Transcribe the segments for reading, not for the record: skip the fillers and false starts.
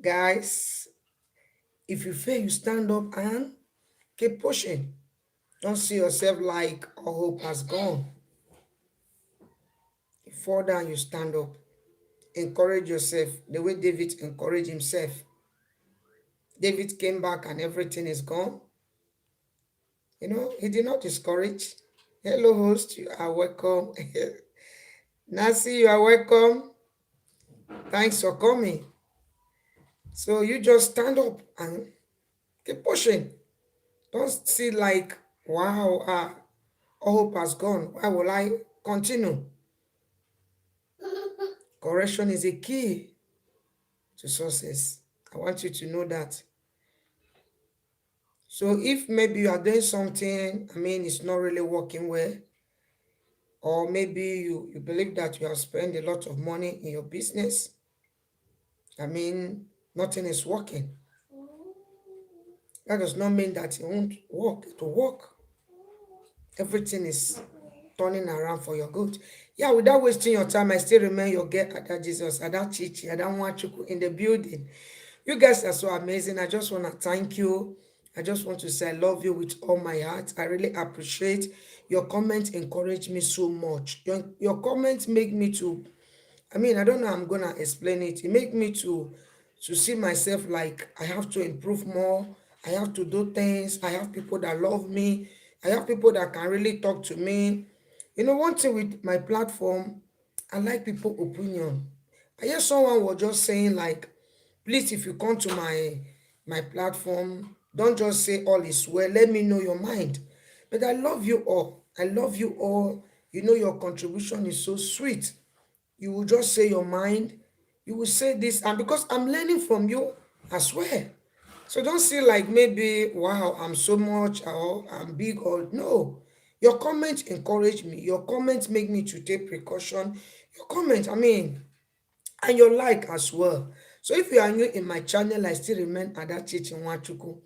Guys, if you fail, you stand up and keep pushing. Don't see yourself like all hope has gone. You fall down, you stand up. Encourage yourself the way David encouraged himself. David came back and everything is gone. He did not discourage. Hello, host, you are welcome. Nancy, you are welcome. Thanks for coming. So you just stand up and keep pushing. Don't see like, wow, all hope has gone. Why will I continue? Correction is a key to success. I want you to know that. So if maybe you are doing something, it's not really working well, or maybe you believe that you have spent a lot of money in your business, I mean, nothing is working. That does not mean that it won't work. It will work. Everything is turning around for your good. Yeah, without wasting your time, I still remain your girl, Ada Jesus, Ada Chichi, Ada Nwachuku in the building. You guys are so amazing. I just want to thank you. I just want to say I love you with all my heart. I really appreciate your comments encourage me so much. Your comments make me to, I don't know how I'm gonna explain it. It make me to see myself like I have to improve more. I have to do things. I have people that love me. I have people that can really talk to me. One thing with my platform, I like people opinion. I hear someone was just saying like, please, if you come to my platform, don't just say all is well. Let me know your mind. But I love you all. I love you all. Your contribution is so sweet. You will just say your mind. You will say this, and because I'm learning from you as well. So don't see like maybe, wow, I'm so much or I'm big or no. Your comments encourage me. Your comments make me to take precaution. Your comments, and your like as well. So if you are new in my channel, I still remain Adachichi Nwachuku.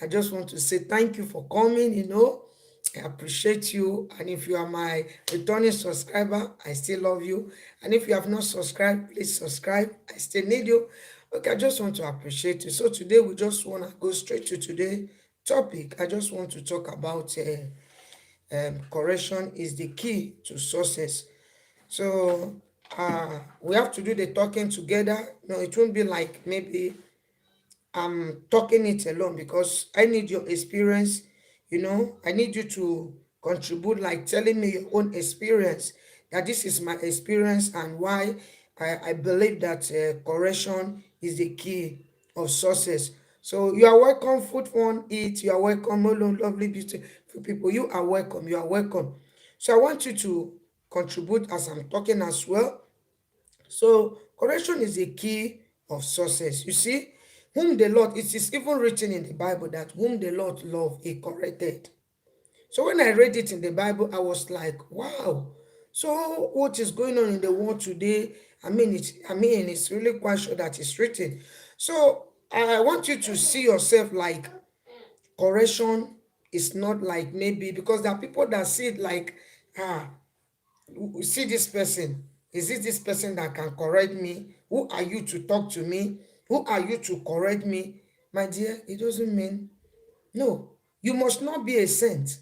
I just want to say thank you for coming. I appreciate you. And if you are my returning subscriber, I still love you. And if you have not subscribed, please subscribe. I still need you. Okay, I just want to appreciate you. So today we just want to go straight to today's topic. I just want to talk about correction is the key to success. So we have to do the talking together. No, it won't be like maybe I'm talking it alone because I need your experience. I need you to contribute, like telling me your own experience, that this is my experience and why I believe that correction is the key of success. So you are welcome, food one eat, you are welcome, hello, lovely, beautiful people, you are welcome, you are welcome. So I want you to contribute as I'm talking as well. So correction is a key of success. You see, whom the Lord, it is even written in the Bible that whom the Lord loved, he corrected. So when I read it in the Bible, I was like, wow. So what is going on in the world today? It's really quite sure that it's written. So I want you to see yourself like correction is not like maybe because there are people that see it like, ah, we see this person. Is it this person that can correct me? Who are you to talk to me? Who are you to correct me? My dear, it doesn't mean no. You must not be a saint.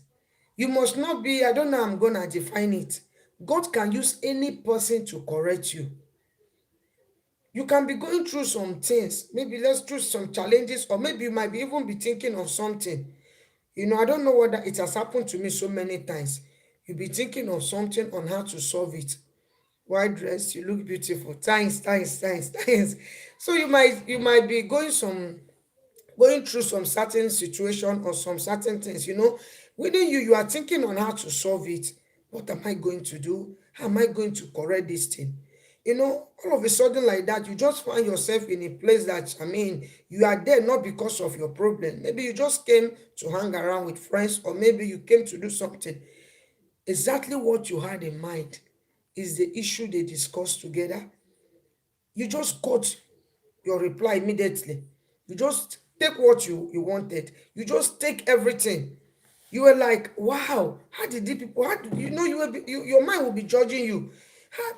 You must not be, I don't know how I'm going to define it. God can use any person to correct you. You can be going through some things, maybe let's through some challenges, or maybe you might be even be thinking of something. I don't know whether it has happened to me so many times. You be thinking of something on how to solve it. White dress, you look beautiful. Thanks, thanks, thanks, thanks. So you might be going through some certain situation or some certain things. Within you, you are thinking on how to solve it. What am I going to do? How am I going to correct this thing? All of a sudden like that, you just find yourself in a place that you are there not because of your problem. Maybe you just came to hang around with friends, or maybe you came to do something. Exactly what you had in mind is the issue they discussed together. You just got your reply immediately. You just take what you wanted. You just take everything. You were like, wow, how did the people, how did, your mind will be judging you. How,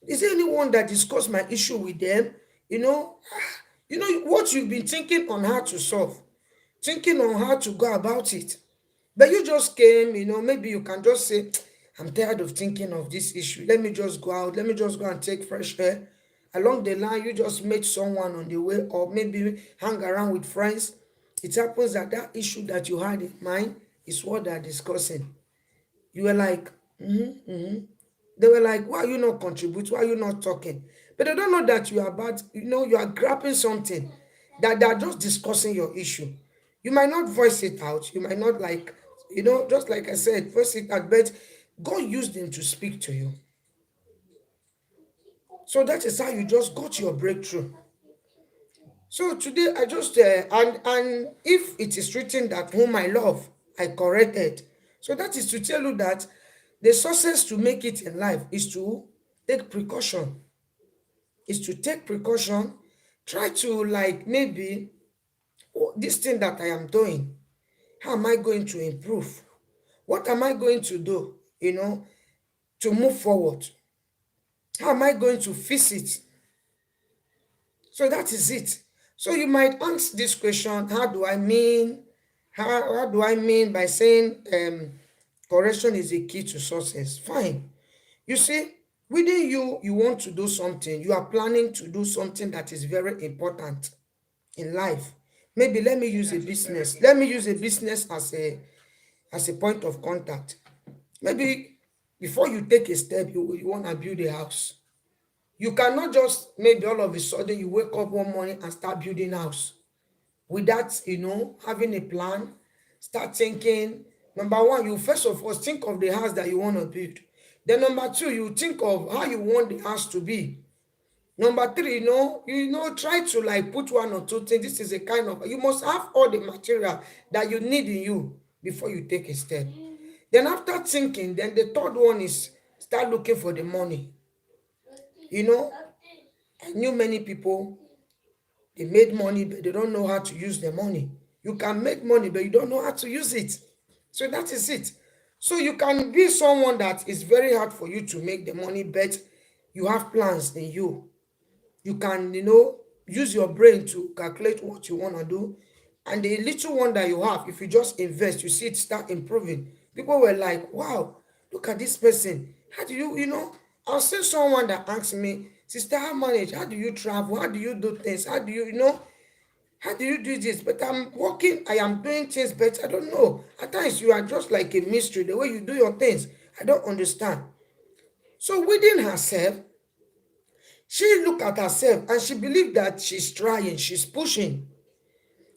Is there anyone that discussed my issue with them? You know, what you've been thinking on how to solve, thinking on how to go about it. But you just came, maybe you can just say, I'm tired of thinking of this issue. Let me just go out. Let me just go and take fresh air. Along the line, you just meet someone on the way, or maybe hang around with friends. It happens that that issue that you had in mind is what they're discussing. You were like, they were like, why are you not contributing? Why are you not talking? But they don't know that you are about, you are grabbing something, that they are just discussing your issue. You might not voice it out. You might not like, just like I said, voice it out, but God used them to speak to you. So that is how you just got your breakthrough. So today I just and if it is written that whom I love, I corrected. So that is to tell you that the success to make it in life is to take precaution. Is to take precaution. Try to like maybe, oh, this thing that I am doing, how am I going to improve? What am I going to do? To move forward. How am I going to fix it? So that is it. So you might ask this question, how do I mean? How do I mean by saying correction is the key to success? Fine. You see, within you, you want to do something. You are planning to do something that is very important in life. Maybe let me use a business. Let me use a business as a point of contact. Maybe before you take a step, you want to build a house. You cannot just maybe all of a sudden you wake up one morning and start building house without having a plan. Start thinking. Number one, you first of all think of the house that you want to build. Then number two, you think of how you want the house to be. Number three, try to like put one or two things. This is a kind of, you must have all the material that you need in you before you take a step. Then after thinking, then the third one is start looking for the money. You know, I knew many people, they made money, but they don't know how to use the money. You can make money, but you don't know how to use it. So that is it. So you can be someone that is very hard for you to make the money, but you have plans in you. You can, use your brain to calculate what you want to do. And the little one that you have, if you just invest, you see it start improving. People were like, wow, look at this person. How do I'll see someone that asks me, sister, how manage? How do you travel? How do you do things? How do how do you do this? But I'm working, I am doing things, but I don't know. At times you are just like a mystery, the way you do your things. I don't understand. So within herself, she looked at herself and she believed that she's trying, she's pushing.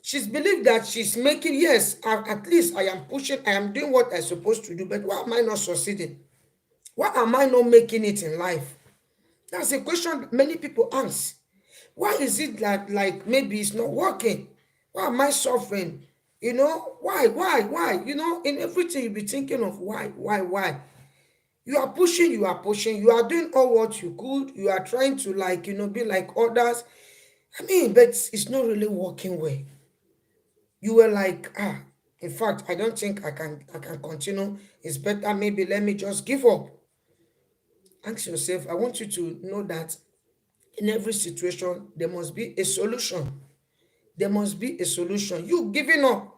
She's believed that she's making, yes, at least I am pushing, I am doing what I'm supposed to do, but why am I not succeeding? Why am I not making it in life? That's a question many people ask. Why is it that like maybe it's not working? Why am I suffering? Why? In everything you be thinking of why? You are pushing, you are doing all what you could, you are trying to like, be like others. I mean, but it's not really working well. You were like, in fact, I don't think I can continue. It's better maybe let me just give up. Ask yourself, I want you to know that in every situation, there must be a solution. There must be a solution. You giving up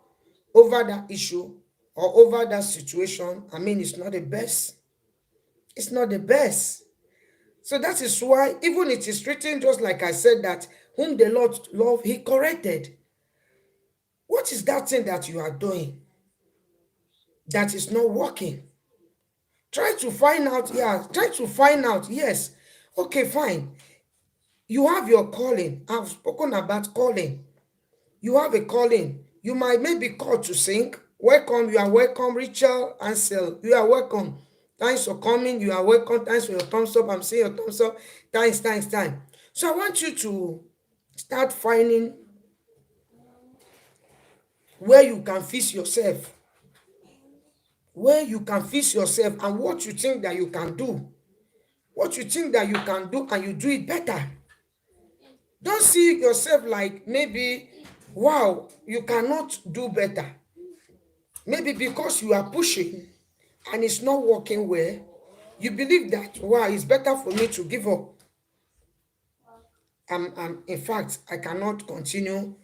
over that issue or over that situation, I mean, it's not the best. It's not the best. So that is why, even it is written, just like I said, that whom the Lord loved, he corrected. What is that thing that you are doing that is not working? Try to find out, yeah, try to find out, yes. Okay, fine. You have your calling. I've spoken about calling. You have a calling. You might maybe called to sing. Welcome, you are welcome. Rachel Ansel, you are welcome. Thanks for coming. You are welcome. Thanks for your thumbs up. I'm seeing your thumbs up. Thanks. So I want you to start finding where you can fix yourself. Where you can fix yourself and what you think that you can do. What you think that you can do and you do it better. Don't see yourself like maybe, wow, you cannot do better. Maybe because you are pushing and it's not working well, You believe that, wow, it's better for me to give up. In fact, I cannot continue.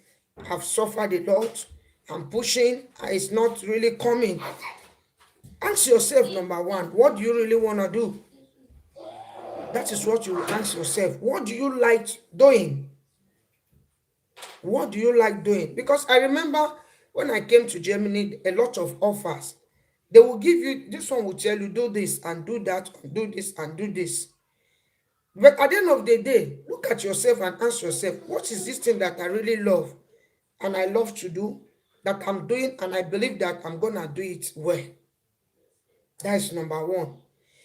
I've suffered a lot. I'm pushing. It's not really coming. Ask yourself, number one, what do you really want to do? That is what you ask yourself. What do you like doing? What do you like doing? Because I remember when I came to Germany, a lot of offers. They will give you, this one will tell you, do this and do that, do this and do this. But at the end of the day, look at yourself and ask yourself, what is this thing that I really love and I love to do, that I'm doing, and I believe that I'm going to do it well? That is number one.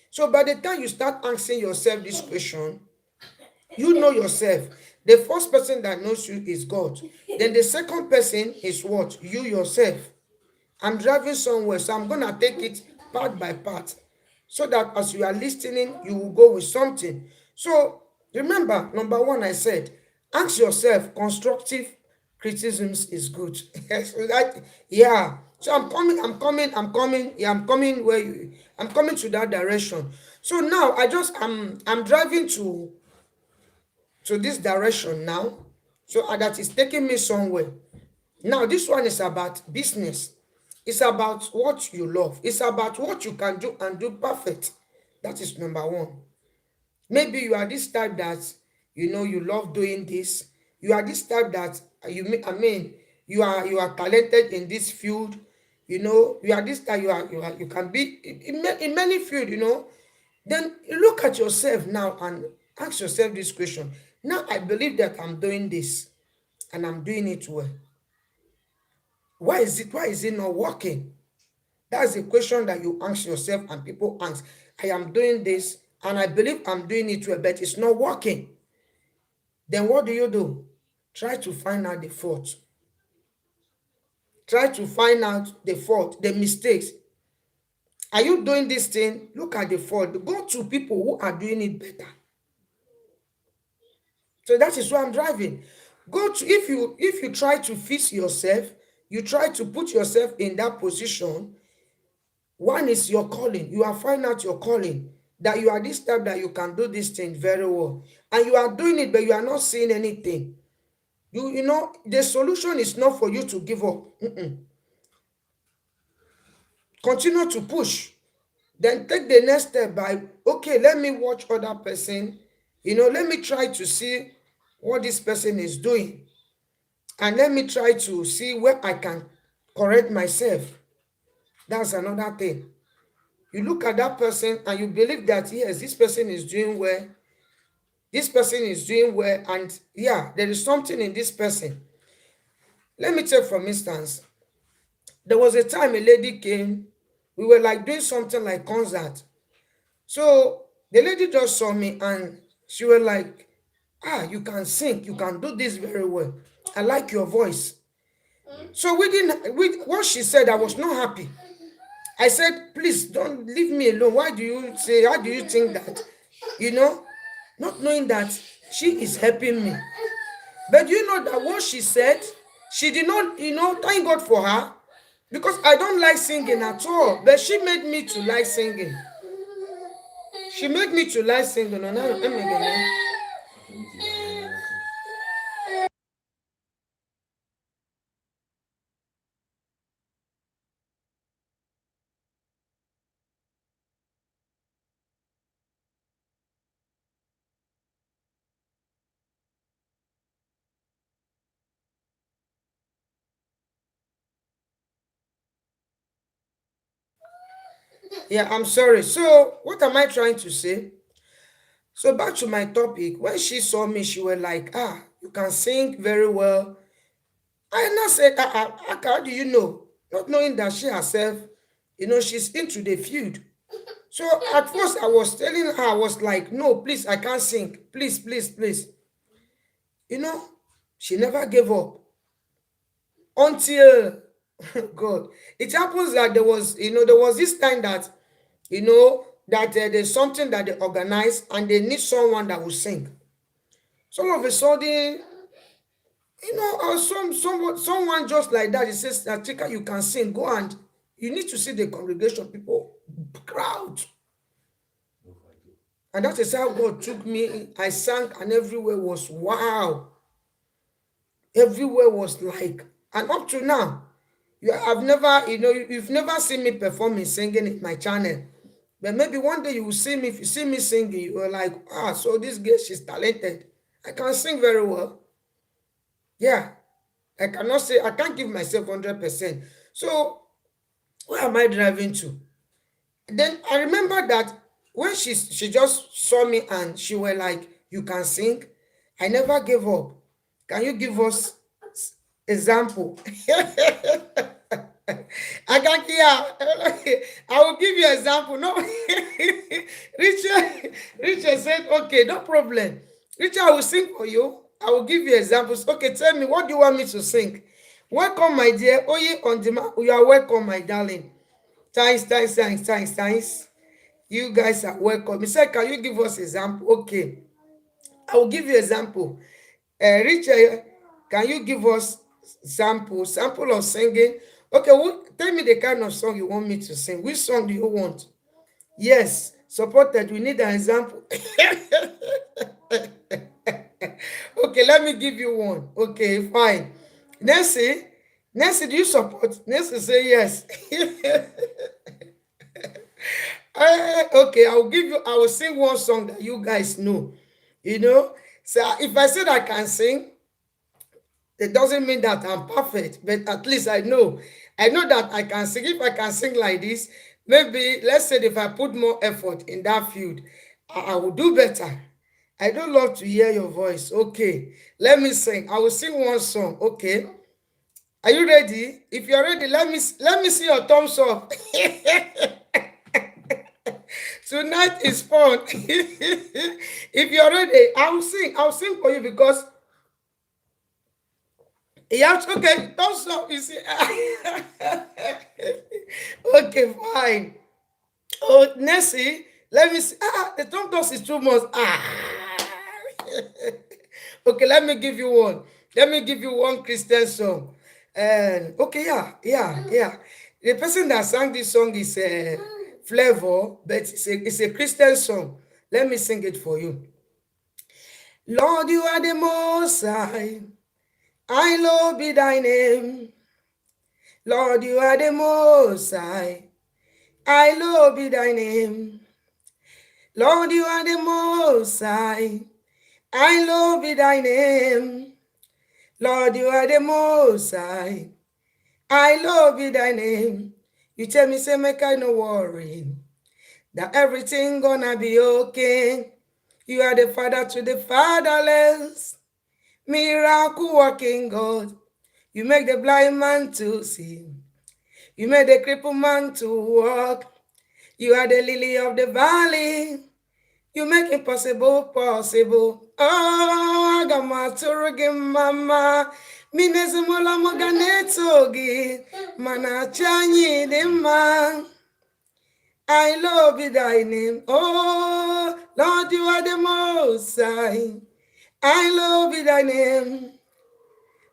So by the time you start asking yourself this question, you know yourself. The first person that knows you is God. Then the second person is what? You yourself. I'm driving somewhere, so I'm going to take it part by part, so that as you are listening, you will go with something. So remember, number one, I said, ask yourself, constructive criticisms is good. Yes, yeah. So I'm coming. Yeah, I'm coming to that direction. So now I'm driving to this direction now. So that is taking me somewhere. Now, this one is about business. It's about what you love. It's about what you can do and do perfect. That is number one. Maybe you are this type that you love doing this. You are this type that you are talented in this field. You are this type you can be in many field. Then you look at yourself now and ask yourself this question. Now I believe that I'm doing this and I'm doing it well. Why is it not working? That's a question that you ask yourself and people ask. I am doing this and I believe I'm doing it well, but it's not working. Then what do? Try to find out the fault. Try to find out the fault, the mistakes. Are you doing this thing? Look at the fault. Go to people who are doing it better. So that is why I'm driving. Go to if you try to fix yourself, you try to put yourself in that position. One is your calling. You are finding out your calling, that you are this type that you can do this thing very well. And you are doing it, but you are not seeing anything. The solution is not for you to give up. Continue to push. Then take the next step by, okay, let me watch other person. Let me try to see what this person is doing. And let me try to see where I can correct myself. That's another thing. You look at that person and you believe that, yes, this person is doing well. This person is doing well. And yeah, there is something in this person. Let me take from instance. There was a time a lady came. We were like doing something like concert. So the lady just saw me and she was like, you can sing. You can do this very well. I like your voice. So with what she said, I was not happy. I said, please don't leave me alone. How do you think that? Not knowing that she is helping me. But you know that what she said, she did not, thank God for her, because I don't like singing at all. But she made me to like singing. She made me to like singing. Yeah, I'm sorry. So what am I trying to say? So back to my topic. When she saw me, she was like, you can sing very well. I now said, how do you know? Not knowing that she herself, she's into the field. So at first I was telling her, I was like, no, please, I can't sing. Please, please, please. You know, she never gave up until God. It happens that there was this time that, there's something that they organize and they need someone that will sing. So all of a sudden, someone just like that, he says, Chika, you can sing, go, and you need to see the congregation, people, crowd. And that is how God took me. I sang, and everywhere was wow. Everywhere was like, and up to now, I've never, you've never seen me performing singing in my channel. But maybe one day you will see me. If you see me singing, you are like, ah, so this girl, she's talented. I can sing very well. Yeah, I can't give myself 100%. So where am I driving to? Then I remember that when she just saw me and she were like, you can sing. I never gave up. Can you give us example? I can hear. I will give you example. No, Richard said, okay, no problem. Richard, I will sing for you. I will give you examples. Okay, tell me, what do you want me to sing? Welcome, my dear. Oh, yeah, on demand. You are welcome, my darling. Thanks, thanks, thanks, thanks, thanks. You guys are welcome. He said, can you give us example? Okay, I will give you example. Richard, can you give us sample of singing? Okay, tell me the kind of song you want me to sing. Which song do you want? Yes, supported. We need an example. Okay, let me give you one. Okay, fine. Nancy, Nancy, do you support? Nancy say yes. Okay, I will sing one song that you guys know. You know, so if I said I can sing, it doesn't mean that I'm perfect, but at least I know that I can sing. If I can sing like this, maybe let's say if I put more effort in that field, I will do better. I don't love to hear your voice. Okay, let me sing. I will sing one song. Okay, are you ready? If you're ready, let me see your thumbs up. Tonight is fun. If you're ready, I'll sing. I'll sing for you because yeah, okay, thumbs up. You see, okay, fine. Oh, Nessie, let me see. The thumbs up is too much. Okay, let me give you one. Let me give you one Christian song. And okay, yeah. The person that sang this song is Flavor, but it's a Christian song. Let me sing it for you. Lord, you are the most high. I love be thy name. Lord, you are the most high. I love be thy name. Lord, you are the most high. I love be thy name. Lord, you are the most high. I love be thy name. You tell me, say, make I no worry, that everything gonna be okay. You are the father to the fatherless, miracle working God. You make the blind man to see. You made the crippled man to walk. You are the lily of the valley. You make impossible possible. Oh, Gamaturugi mama. Minezimola moganetogi. Mana chanyi dima. I love you, thy name. Oh, Lord, you are the most high. I love you, thy name.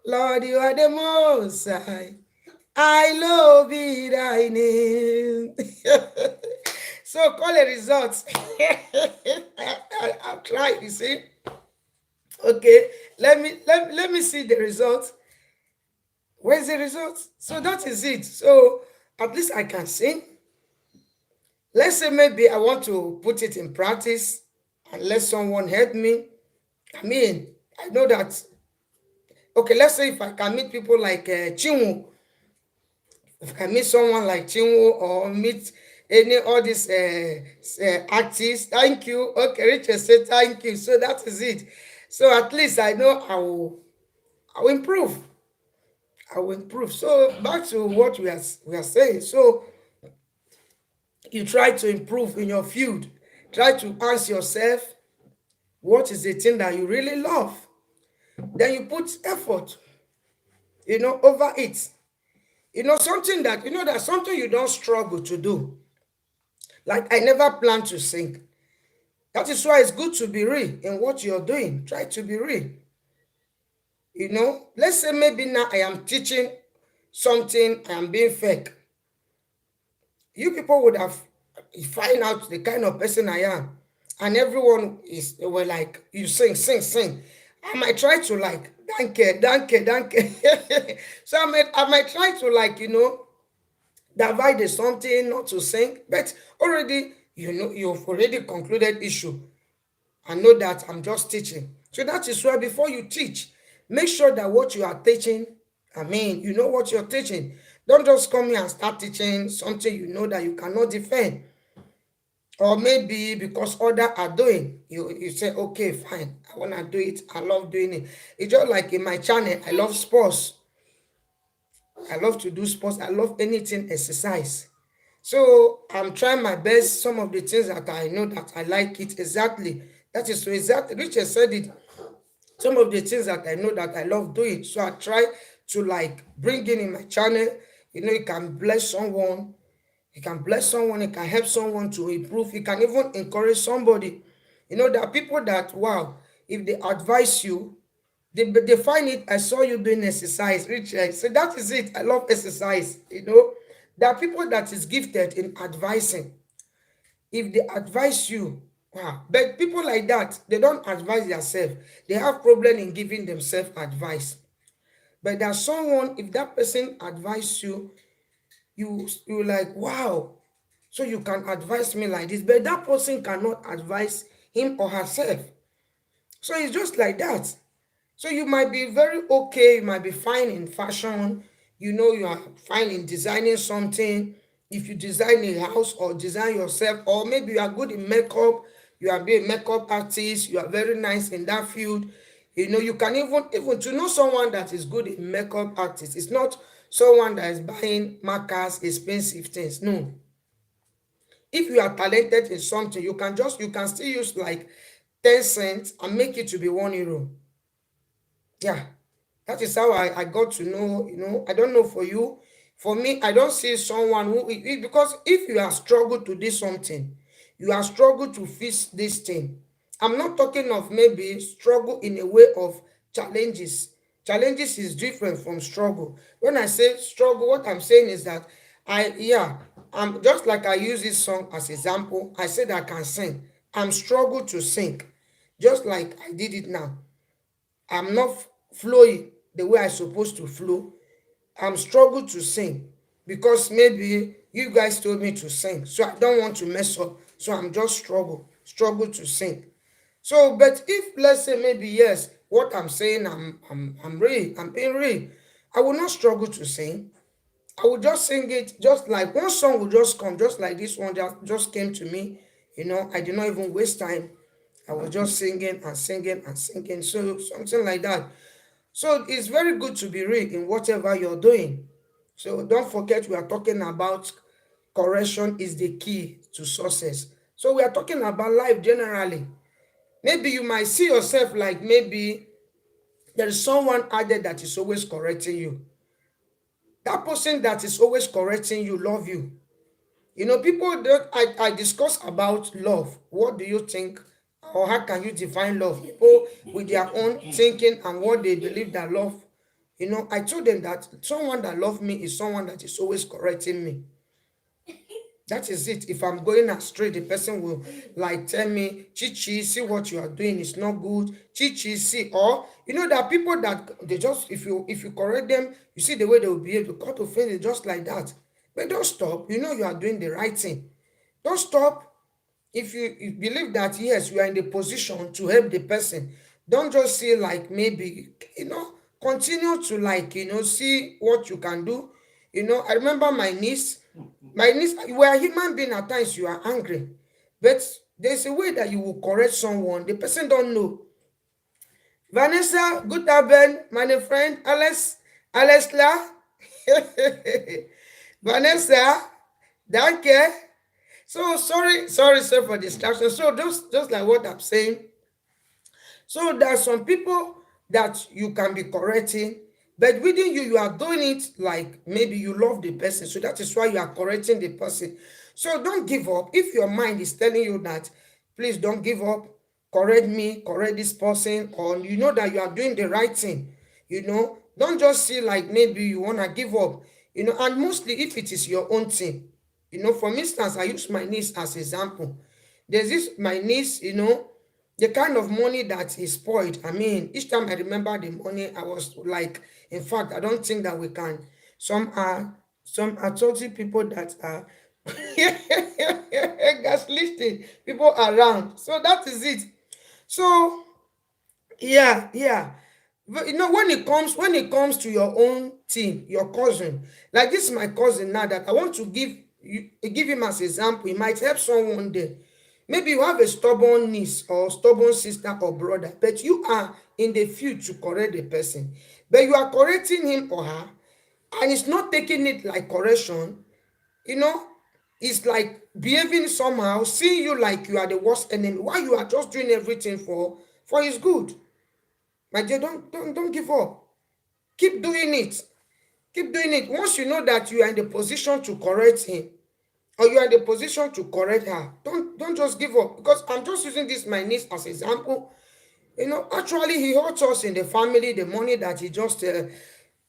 Lord, you are the most high. I love you, thy name. So call the results. I'll try, you see. Okay, let me see the results. Where's the results? So that is it. So at least I can sing. Let's say maybe I want to put it in practice and let someone help me. I mean, I know that. Okay, let's say if I can meet people like Chinwo, if I meet someone like Chinwo or meet any all these artists, thank you. Okay, Richard said thank you. So that is it. So at least I know I will improve. I will improve. So back to what we are saying. So you try to improve in your field. Try to ask yourself, what is the thing that you really love? Then you put effort, over it. That's something you don't struggle to do. Like I never plan to sing. That is why it's good to be real in what you're doing. Try to be real. Let's say maybe now I am teaching something, I am being fake. You people would have find out the kind of person I am. and everyone is were like, you sing, sing, sing. I might try to like, danke, danke, danke. So I might try to like, divide the something not to sing, but already, you've already concluded issue. I know that I'm just teaching. So that is why before you teach, make sure that what you are teaching, I mean, you know what you're teaching. Don't just come here and start teaching something you know that you cannot defend. Or maybe because others are doing, you say, okay, fine, I want to do it. I love doing it. It's just like in my channel, I love sports. I love to do sports. I love anything exercise. So I'm trying my best. Some of the things that I know that I like it exactly. That is so exactly. Richard said it. Some of the things that I know that I love doing. So I try to like bring in my channel. It can bless someone. It can bless someone. It can help someone to improve. It can even encourage somebody. There are people that, wow, if they advise you, they find it. I saw you doing exercise, Richard. So that is it. I love exercise. There are people that is gifted in advising. If they advise you, wow. But people like that, they don't advise themselves. They have problem in giving themselves advice. But there's someone, if that person advise you, you like, wow, so you can advise me like this. But that person cannot advise him or herself. So it's just like that. So you might be very okay, you might be fine in fashion, you are fine in designing something. If you design a house or design yourself, or maybe you are good in makeup, you are being a makeup artist, you are very nice in that field. You can even to know someone that is good in makeup artist. It's not someone that is buying markers, expensive things. No. If you are talented in something, you can still use like 10 cents and make it to be €1. Yeah, that is how I got to know. I don't know for you. For me, I don't see someone because if you are struggled to do something, you are struggled to fix this thing. I'm not talking of maybe struggle in a way of challenges. Challenges is different from struggle. When I say struggle, what I'm saying is that I'm just like I use this song as example. I said I can sing. I'm struggled to sing, just like I did it now. I'm not flowing the way I supposed to flow. I'm struggle to sing because maybe you guys told me to sing. So I don't want to mess up. So I'm just struggle to sing. So, but if let's say maybe yes, what I'm saying, I'm being real. I will not struggle to sing. I will just sing it, just like one song will just come, just like this one that just came to me. I did not even waste time. I was just singing and singing and singing. So something like that. So it's very good to be real in whatever you're doing. So don't forget we are talking about correction is the key to success. So we are talking about life generally. Maybe you might see yourself like maybe there is someone out there that is always correcting you. That person that is always correcting you love you. People don't I discuss about love. What do you think? Or how can you define love? People with their own thinking and what they believe that love. I told them that someone that loves me is someone that is always correcting me. That is it. If I'm going astray, the person will like tell me, Chichi, see what you are doing is not good. Chichi, see, or there are people that they just if you correct them, you see the way they will behave, to cut offense just like that. But don't stop. You are doing the right thing. Don't stop. If you believe that yes, you are in the position to help the person, don't just see like maybe continue to like see what you can do. I remember my niece, you are a human being. At times you are angry, but there's a way that you will correct someone. The person don't know. Vanessa, good afternoon, my friend Alesla. Vanessa, danke. So sorry, sir, for distraction. So just like what I'm saying. So there are some people that you can be correcting, but within you, you are doing it like maybe you love the person. So that is why you are correcting the person. So don't give up. If your mind is telling you that, please don't give up, correct me, correct this person, or you know that you are doing the right thing. Don't just see like maybe you want to give up. And mostly if it is your own thing. For instance, I use my niece as example. There's this my niece, the kind of money that is spoiled. I mean, each time I remember the money, I was like, in fact, I don't think that we can. Some are some are toxic people that are gaslighting people around. So that is it. So yeah, yeah. But when it comes to your own team, your cousin, like this is my cousin now that I want to give him as example. It might help someone there. Maybe you have a stubborn niece or stubborn sister or brother, but you are in the field to correct the person. But you are correcting him or her, and it's not taking it like correction, you know, it's like behaving somehow, seeing you like you are the worst enemy, while you are just doing everything for his good. My dear, don't give up. Keep doing it. Keep doing it. Once you know that you are in the position to correct him, or you are in the position to correct her, don't just give up. Because I'm just using this my niece as example. Actually, he hurts us in the family. The money that he just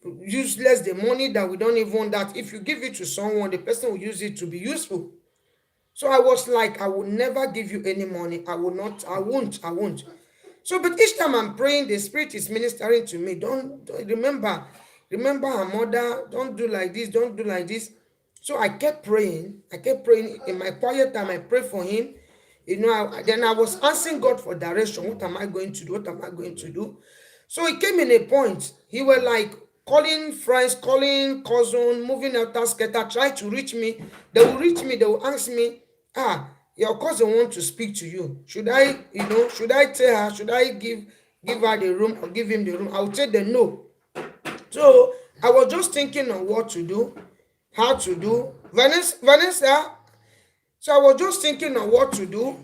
useless. The money that we don't even that if you give it to someone, the person will use it to be useful. So I was like, I will never give you any money. I will not. I won't. So, but each time I'm praying, the Spirit is ministering to me. Don't remember her mother. Don't do like this. Don't do like this. So I kept praying. I kept praying in my quiet time. I prayed for him. Then I was asking God for direction. What am I going to do? What am I going to do? So it came in a point. He were like calling friends, calling cousin, moving out scatter, try to reach me. They will reach me. They will ask me, your cousin want to speak to you. Should I tell her? Should I give her the room or give him the room? I will tell them no. So I was just thinking on what to do, how to do. Vanessa, so I was just thinking on what to do,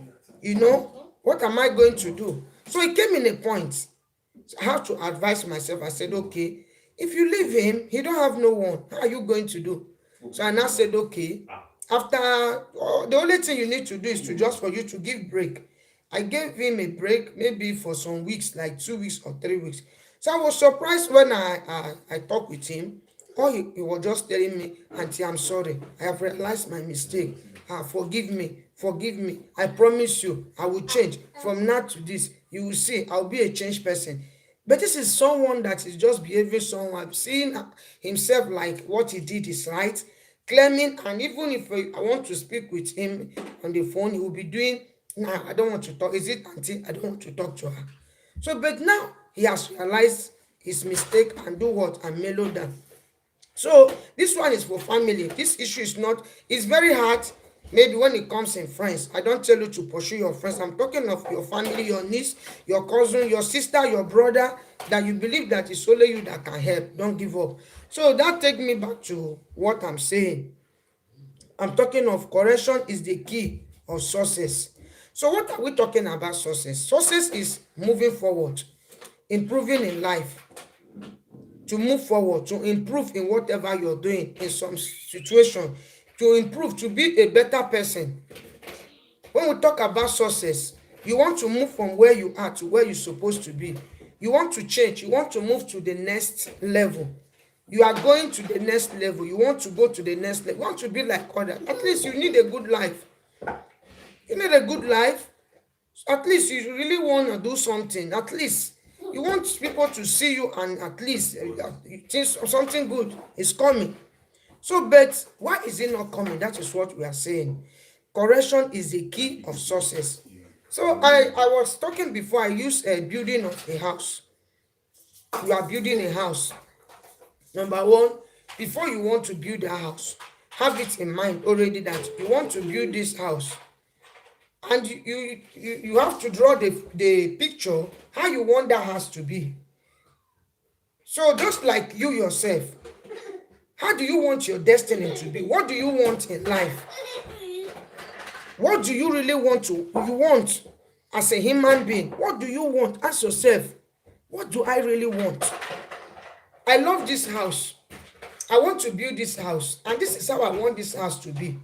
what am I going to do? So it came in a point. So I have to advise myself. I said, okay, if you leave him, he don't have no one. How are you going to do? So I now said, okay, after the only thing you need to do is to just for you to give break. I gave him a break, maybe for some weeks, like 2 weeks or 3 weeks. So I was surprised when I talked with him. All he was just telling me, Auntie, I'm sorry. I have realized my mistake. Forgive me. Forgive me. I promise you, I will change. From now to this, you will see, I'll be a changed person. But this is someone that is just behaving someone, seeing himself like what he did is right, claiming, and even if I want to speak with him on the phone, he will be doing, nah, I don't want to talk. Is it Auntie? I don't want to talk to her. So, but now he has realized his mistake and do what? And mellow down. So this one is for family. This issue is not, it's very hard. Maybe when it comes in friends, I don't tell you to pursue your friends. I'm talking of your family, your niece, your cousin, your sister, your brother, that you believe that it's only you that can help. Don't give up. So that take me back to what I'm saying. I'm talking of correction is the key of success. So what are we talking about success? Success is moving forward, improving in life, to move forward, to improve in whatever you're doing in some situation, to improve, to be a better person. When we talk about success, you want to move from where you are to where you're supposed to be. You want to change, you want to move to the next level. You are going to the next level. You want to go to the next level. You want to be like others. At least you need a good life. You need a good life. At least you really want to do something. At least you want people to see you and at least you think something good is coming. So, but why is it not coming? That is what we are saying. Correction is the key of success. So I was talking before. I used a building of a house. You are building a house. Number one, before you want to build a house, have it in mind already that you want to build this house, and you have to draw the picture how you want that house to be. So just like you yourself, how do you want your destiny to be? What do you want in life? What do you really want as a human being? What do you want? Ask yourself, what do I really want? I love this house. I want to build this house, and this is how I want this house to be,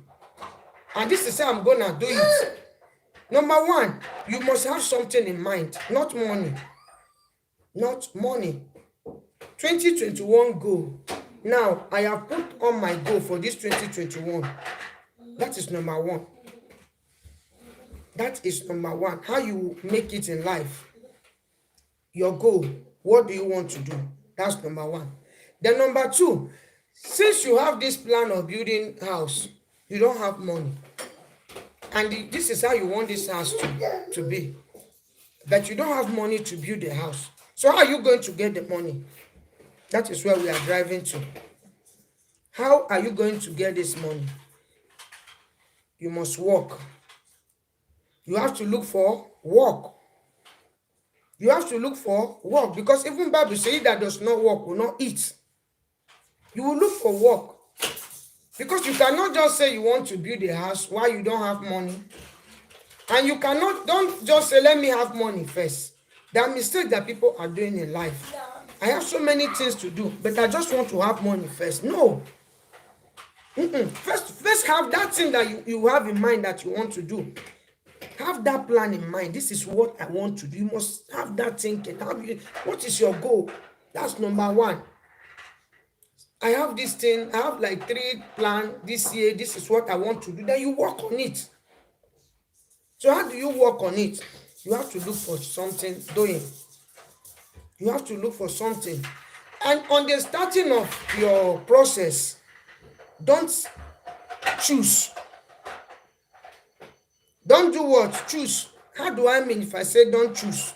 and this is how I'm gonna do it. Number one, you must have something in mind, not money. Not money. 2021 goal. Now, I have put on my goal for this 2021. That is number one. That is number one. How you make it in life. Your goal. What do you want to do? That's number one. Then number two, since you have this plan of building house, you don't have money. And this is how you want this house to be. But you don't have money to build the house. So how are you going to get the money? That is where we are driving to. How are you going to get this money? You must work. You have to look for work. You have to look for work, because even Bible says he that does not work will not eat. You will look for work, because you cannot just say you want to build a house while you don't have money. And you cannot, don't just say, let me have money first. There are mistakes that people are doing in life. I have so many things to do, but I just want to have money first. No. First have that thing that you have in mind that you want to do. Have that plan in mind. This is what I want to do. You must have that thinking. What is your goal? That's number one. I have this thing. I have like 3 plans this year. This is what I want to do. Then you work on it. So how do you work on it? You have to look for something doing. You have to look for something. And on the starting of your process, don't choose. Don't do what? Choose. How do I mean if I say don't choose?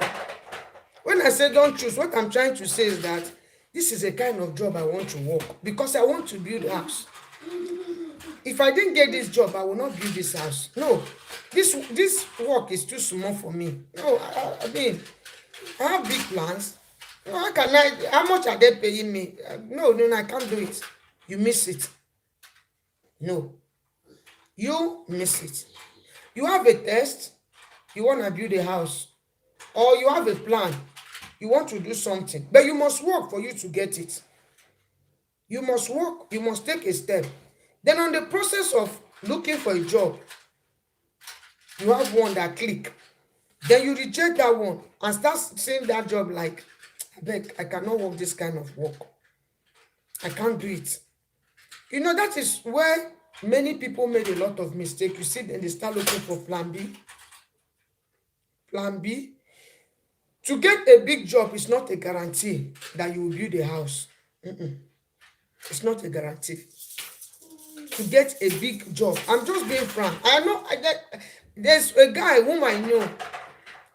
When I say don't choose, what I'm trying to say is that this is a kind of job I want to work, because I want to build a house. If I didn't get this job, I will not build this house. No, this work is too small for me. No, I mean, I have big plans. No, how much are they paying me? No, I can't do it. You miss it. No, you miss it. You have a test, you want to build a house, or you have a plan, you want to do something, but you must work for you to get it. You must work, you must take a step. Then on the process of looking for a job, you have one that click. Then you reject that one and start seeing that job like, I cannot work this kind of work. I can't do it. That is where many people made a lot of mistakes. You see, then they start looking for plan B. Plan B. To get a big job is not a guarantee that you will build a house. It's not a guarantee. To get a big job, I'm just being frank. I know there's a guy whom I know.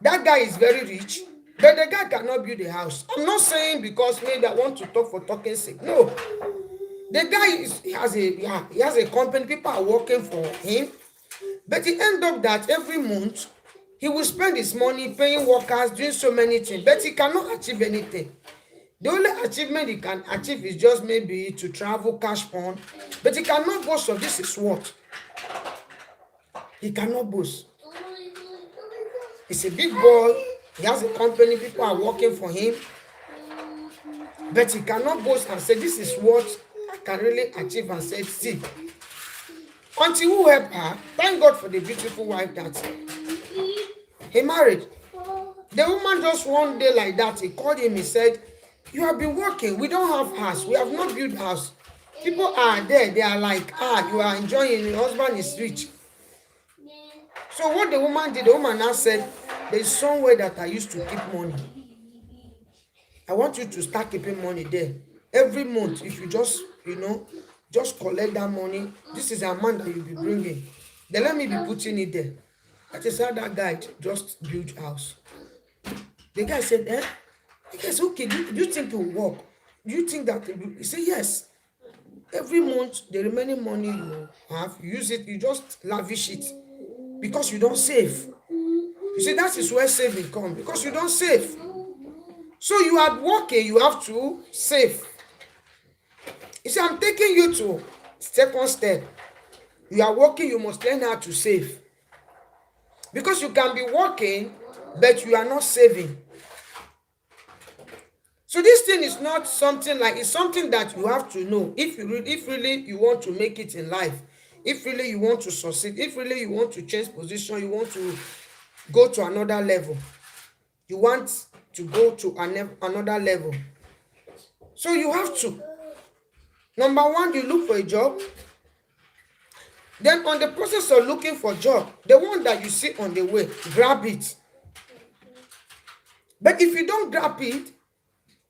That guy is very rich, but the guy cannot build a house. I'm not saying because maybe I want to talk for talking sake. No. The guy he has a company, people are working for him, but he end up that every month he will spend his money paying workers, doing so many things, but he cannot achieve anything. The only achievement he can achieve is just maybe to travel, cash fund, but he cannot boast of this is what. He cannot boast. He's a big boy, he has a company, people are working for him, but he cannot boast and say this is what I can really achieve and say, see. Until who help her, thank God for the beautiful wife that he married. The woman just one day like that, he called him, he said, you have been working, we don't have house, we have not built house. People are there, they are like, you are enjoying, your husband is rich. So what the woman did, the woman now said, there's somewhere that I used to keep money. I want you to start keeping money there. Every month, if you just collect that money, this is the amount that you'll be bringing. Then let me be putting it there. That is how that guy just built house. The guy said, The guy said, okay, do you think it will work? Do you think that he said, yes. Every month, the remaining money you have, you use it, you just lavish it. Because you don't save. You see, that is where saving comes. Because you don't save. So you are working, you have to save. You see, I'm taking you to second step. You are working, you must learn how to save. Because you can be working, but you are not saving. So this thing is not something like, it's something that you have to know. If really you want to make it in life, if really you want to succeed, if really you want to change position, you want to go to another level, you want to go to another level. So you have to. Number one, you look for a job. Then on the process of looking for job, the one that you see on the way, grab it. But if you don't grab it,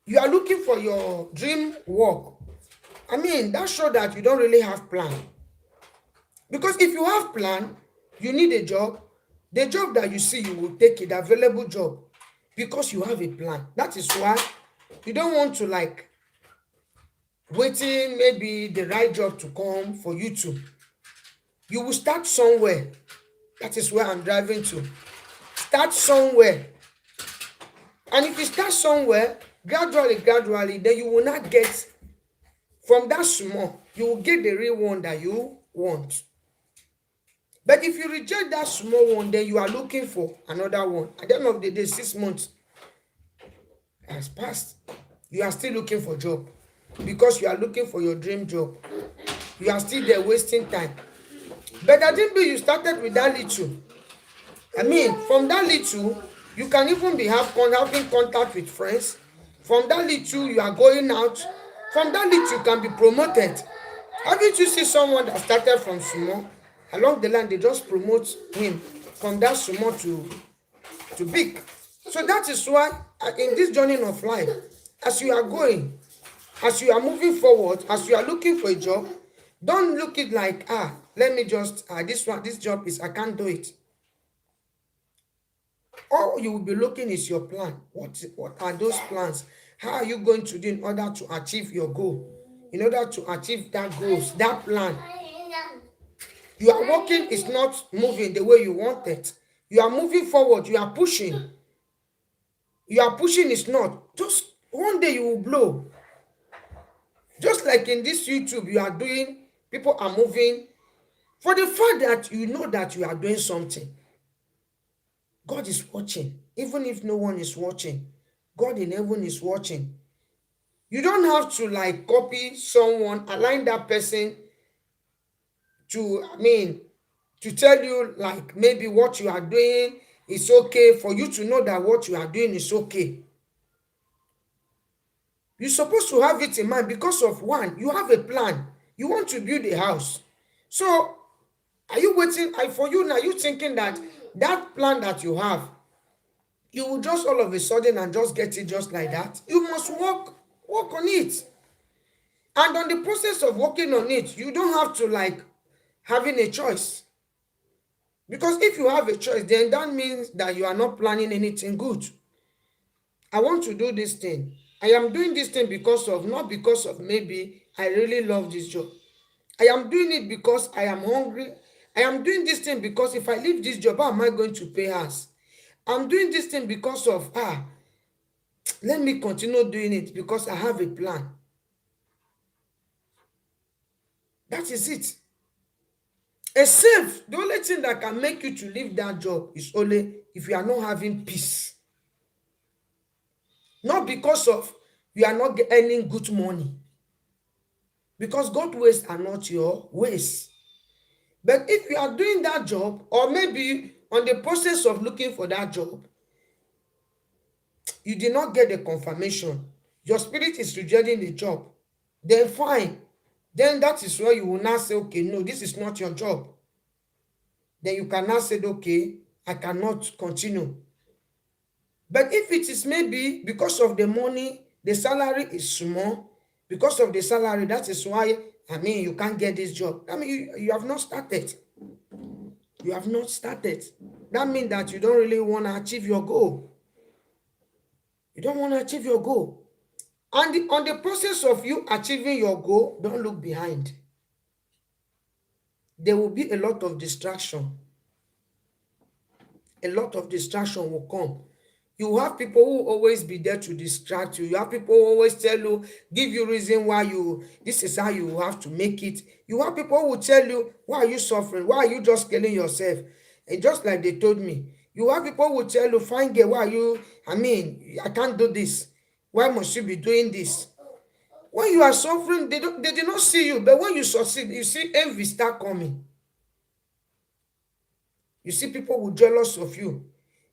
you are looking for your dream work. I mean, that shows that you don't really have plan. Because if you have plan, you need a job. The job that you see, you will take it, available job, because you have a plan. That is why you don't want to like waiting maybe the right job to come for you to. You will start somewhere. That is where I'm driving to. Start somewhere. And if you start somewhere, gradually, then you will not get from that small, you will get the real one that you want. But if you reject that small one, then you are looking for another one. At the end of the day, 6 months has passed. You are still looking for job because you are looking for your dream job. You are still there wasting time. But I didn't be you started with that little. I mean, from that little, you can even be having contact with friends. From that little, you are going out. From that little, you can be promoted. Haven't you seen someone that started from small? Along the line, they just promote him from that small to big. So that is why in this journey of life, as you are going, as you are moving forward, as you are looking for a job, don't look it like, let me just, this job is, I can't do it. All you will be looking is your plan. What are those plans? How are you going to do in order to achieve your goal? In order to achieve that goals, that plan. You are walking is not moving the way you want it. You are moving forward. You are pushing. You are pushing is not. Just one day you will blow. Just like in this YouTube, you are doing, people are moving. For the fact that you know that you are doing something, God is watching. Even if no one is watching, God in heaven is watching. You don't have to like copy someone, align that person to tell you like maybe what you are doing is okay, for you to know that what you are doing is okay. You're supposed to have it in mind because of one, you have a plan. You want to build a house. So are you waiting for you now? You thinking that that plan that you have, you will just all of a sudden and just get it just like that? You must work on it. And on the process of working on it, you don't have to like having a choice. Because if you have a choice, then that means that you are not planning anything good. I want to do this thing. I am doing this thing not because of maybe I really love this job. I am doing it because I am hungry. I am doing this thing because if I leave this job, how am I going to pay house? I'm doing this thing because of, let me continue doing it because I have a plan. That is it. Except the only thing that can make you to leave that job is only if you are not having peace. Not because of you are not earning good money. Because God's ways are not your ways. But if you are doing that job, or maybe on the process of looking for that job, you did not get the confirmation, your spirit is rejecting the job, then fine. Then that is where you will now say, okay, no, this is not your job. Then you can now say, okay, I cannot continue. But if it is maybe because of the money, the salary is small, because of the salary, that is why, you can't get this job. You have not started. You have not started. That means that you don't really want to achieve your goal. You don't want to achieve your goal. And on the process of you achieving your goal, don't look behind. There will be a lot of distraction. A lot of distraction will come. You have people who always be there to distract you. You have people who always tell you, give you reason why this is how you have to make it. You have people who will tell you, why are you suffering? Why are you just killing yourself? And just like they told me, you have people who will tell you, fine girl, why are you, I can't do this. Why must you be doing this? When you are suffering, they did not see you. But when you succeed, you see envy start coming. You see people who jealous of you.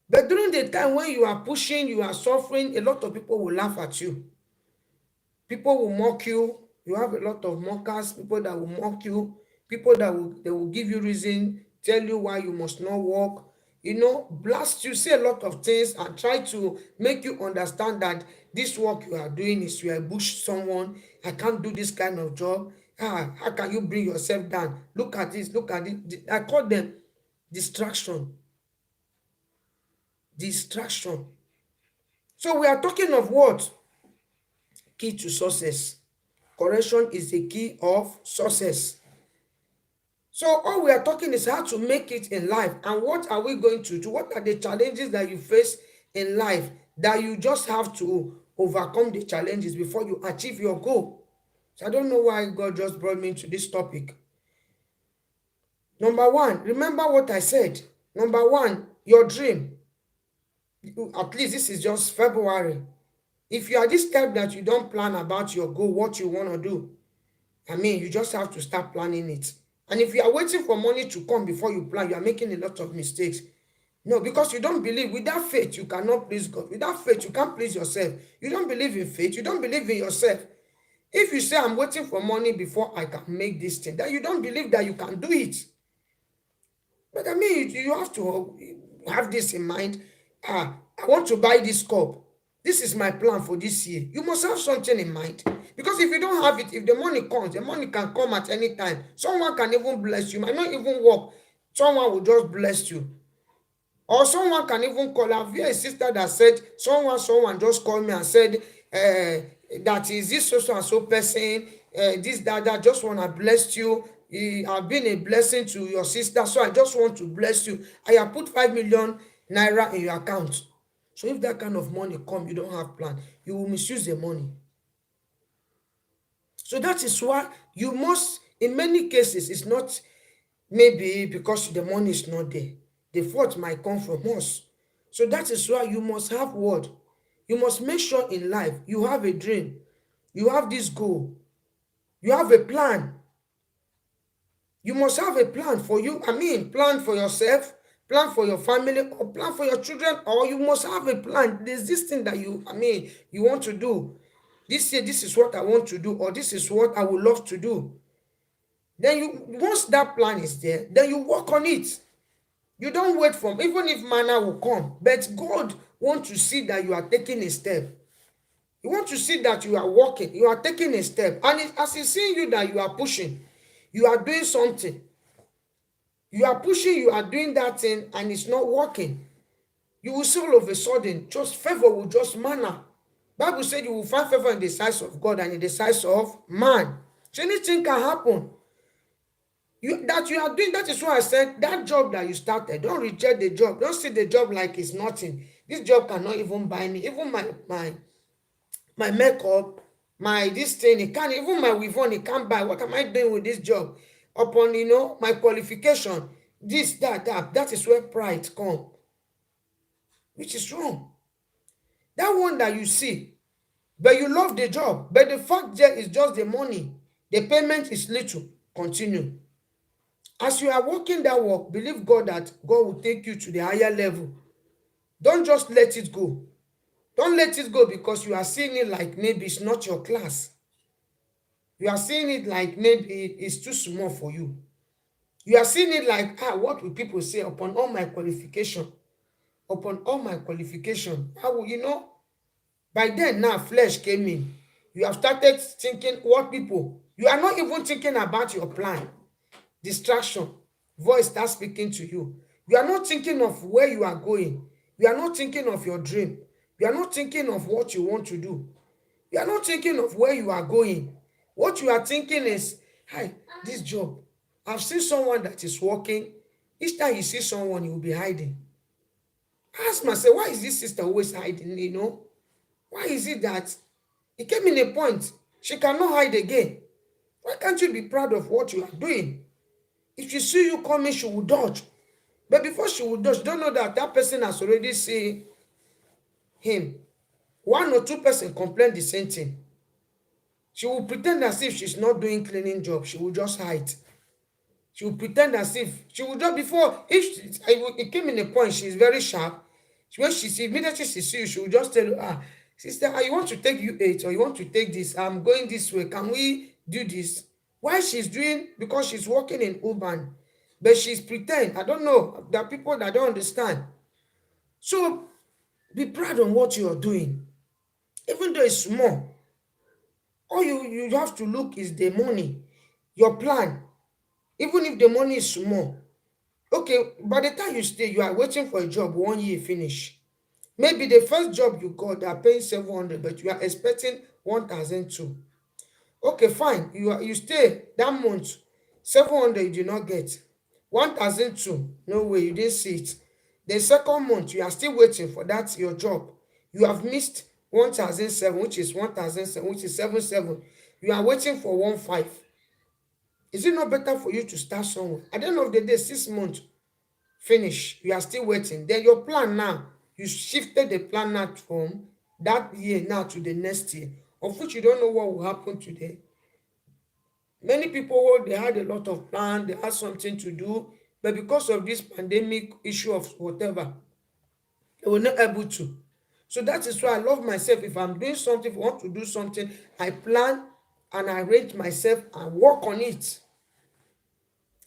But during the time when you are pushing, you are suffering, a lot of people will laugh at you. People will mock you. You have a lot of mockers, people that will mock you. People that will give you reason, tell you why you must not work, blast you, say a lot of things, and try to make you understand that this work you are doing is you are bush someone. I can't do this kind of job. How can you bring yourself down? Look at this, look at it. I call them distraction. Distraction. So we are talking of what? Key to success. Correction is the key of success. So all we are talking is how to make it in life, and what are we going to do? What are the challenges that you face in life that you just have to overcome the challenges before you achieve your goal? So I don't know why God just brought me into this topic. Number one, remember what I said. Number one, your dream. At least this is just February. If you are this type that you don't plan about your goal, what you want to do, you just have to start planning it. And if you are waiting for money to come before you plan, you are making a lot of mistakes. No, because you don't believe. Without faith, you cannot please God. Without faith, you can't please yourself. You don't believe in faith. You don't believe in yourself. If you say, I'm waiting for money before I can make this thing, then you don't believe that you can do it. But you have to have this in mind. I want to buy this cup. This is my plan for this year. You must have something in mind. Because if you don't have it, if the money comes, the money can come at any time. Someone can even bless you. Might not even work. Someone will just bless you. Or someone can even call. I've heard a sister that said, someone just called me and said, that is this so and so person, this, that just want to bless you. I've been a blessing to your sister, so I just want to bless you. I have put 5 million naira in your account. So if that kind of money come, you don't have plan, you will misuse the money. So that is why you must, in many cases, it's not maybe because the money is not there. The fault might come from us. So that is why you must have what? You must make sure in life you have a dream. You have this goal. You have a plan. You must have a plan for you. Plan for yourself, plan for your family, or plan for your children, or you must have a plan. There's this thing that you want to do. This year, this is what I want to do, or this is what I would love to do. Then once that plan is there, then you work on it. You don't wait for, even if manna will come, but God wants to see that you are taking a step. You want to see that you are walking, you are taking a step. And as He's seeing you that you are pushing, you are doing something. You are pushing, you are doing that thing, and it's not working. You will see all of a sudden, just favor will just manna. Bible said you will find favor in the sight of God and in the sight of man. So anything can happen. That you are doing, that is why I said that job that you started, don't reject the job. Don't see the job like it's nothing. This job cannot even buy me. Even my makeup, my this thing, it can't, even my weave on, it can't buy. What am I doing with this job? Upon my qualification, this, that is where pride come, which is wrong. That one that you see, but you love the job, but the fact there is just the money, the payment is little. Continue. As you are working that work, believe God that God will take you to the higher level. Don't just let it go. Don't let it go because you are seeing it like maybe it's not your class. You are seeing it like maybe it's too small for you. You are seeing it like, what will people say upon all my qualification? Upon all my qualification. How will By then now flesh came in. You have started thinking what people. You are not even thinking about your plan. Distraction. Voice starts speaking to you. You are not thinking of where you are going. You are not thinking of your dream. You are not thinking of what you want to do. You are not thinking of where you are going. What you are thinking is, hi, this job. I've seen someone that is working. Each time you see someone, he will be hiding. Ask myself, why is this sister always hiding? Why is it that it came in a point she cannot hide again? Why can't you be proud of what you are doing? If she see you coming, she will dodge. But before she will dodge, don't know that that person has already seen him. One or two person complain the same thing. She will pretend as if she's not doing cleaning job. She will just hide. She will pretend as if she will just before if it came in a point she's very sharp. When she see immediately she see you, she will just tell you, sister, you want to take U8 or you want to take this? I'm going this way. Can we do this? Why she's doing, because she's working in Uban, but she's pretend. I don't know. There are people that don't understand. So be proud on what you are doing, even though it's small. All you have to look is the money, your plan, even if the money is small. Okay, by the time you stay, you are waiting for a job 1 year finish. Maybe the first job you got, they are paying 700, but you are expecting 1,002. Okay, fine. You stay that month, 700 you did not get. 1,002, no way, you didn't see it. The second month, you are still waiting for that your job. You have missed 1,007, which is 1,007, which is 77. You are waiting for 1,500. Is it not better for you to start somewhere? At the end of the day, 6 months finish, you are still waiting. Then your plan now, you shifted the plan now from that year now to the next year, of which you don't know what will happen today. Many people, they had a lot of plan, they had something to do, but because of this pandemic issue of whatever, they were not able to. So that is why I love myself. If I'm doing something, if I want to do something, I plan and I arrange myself and work on it.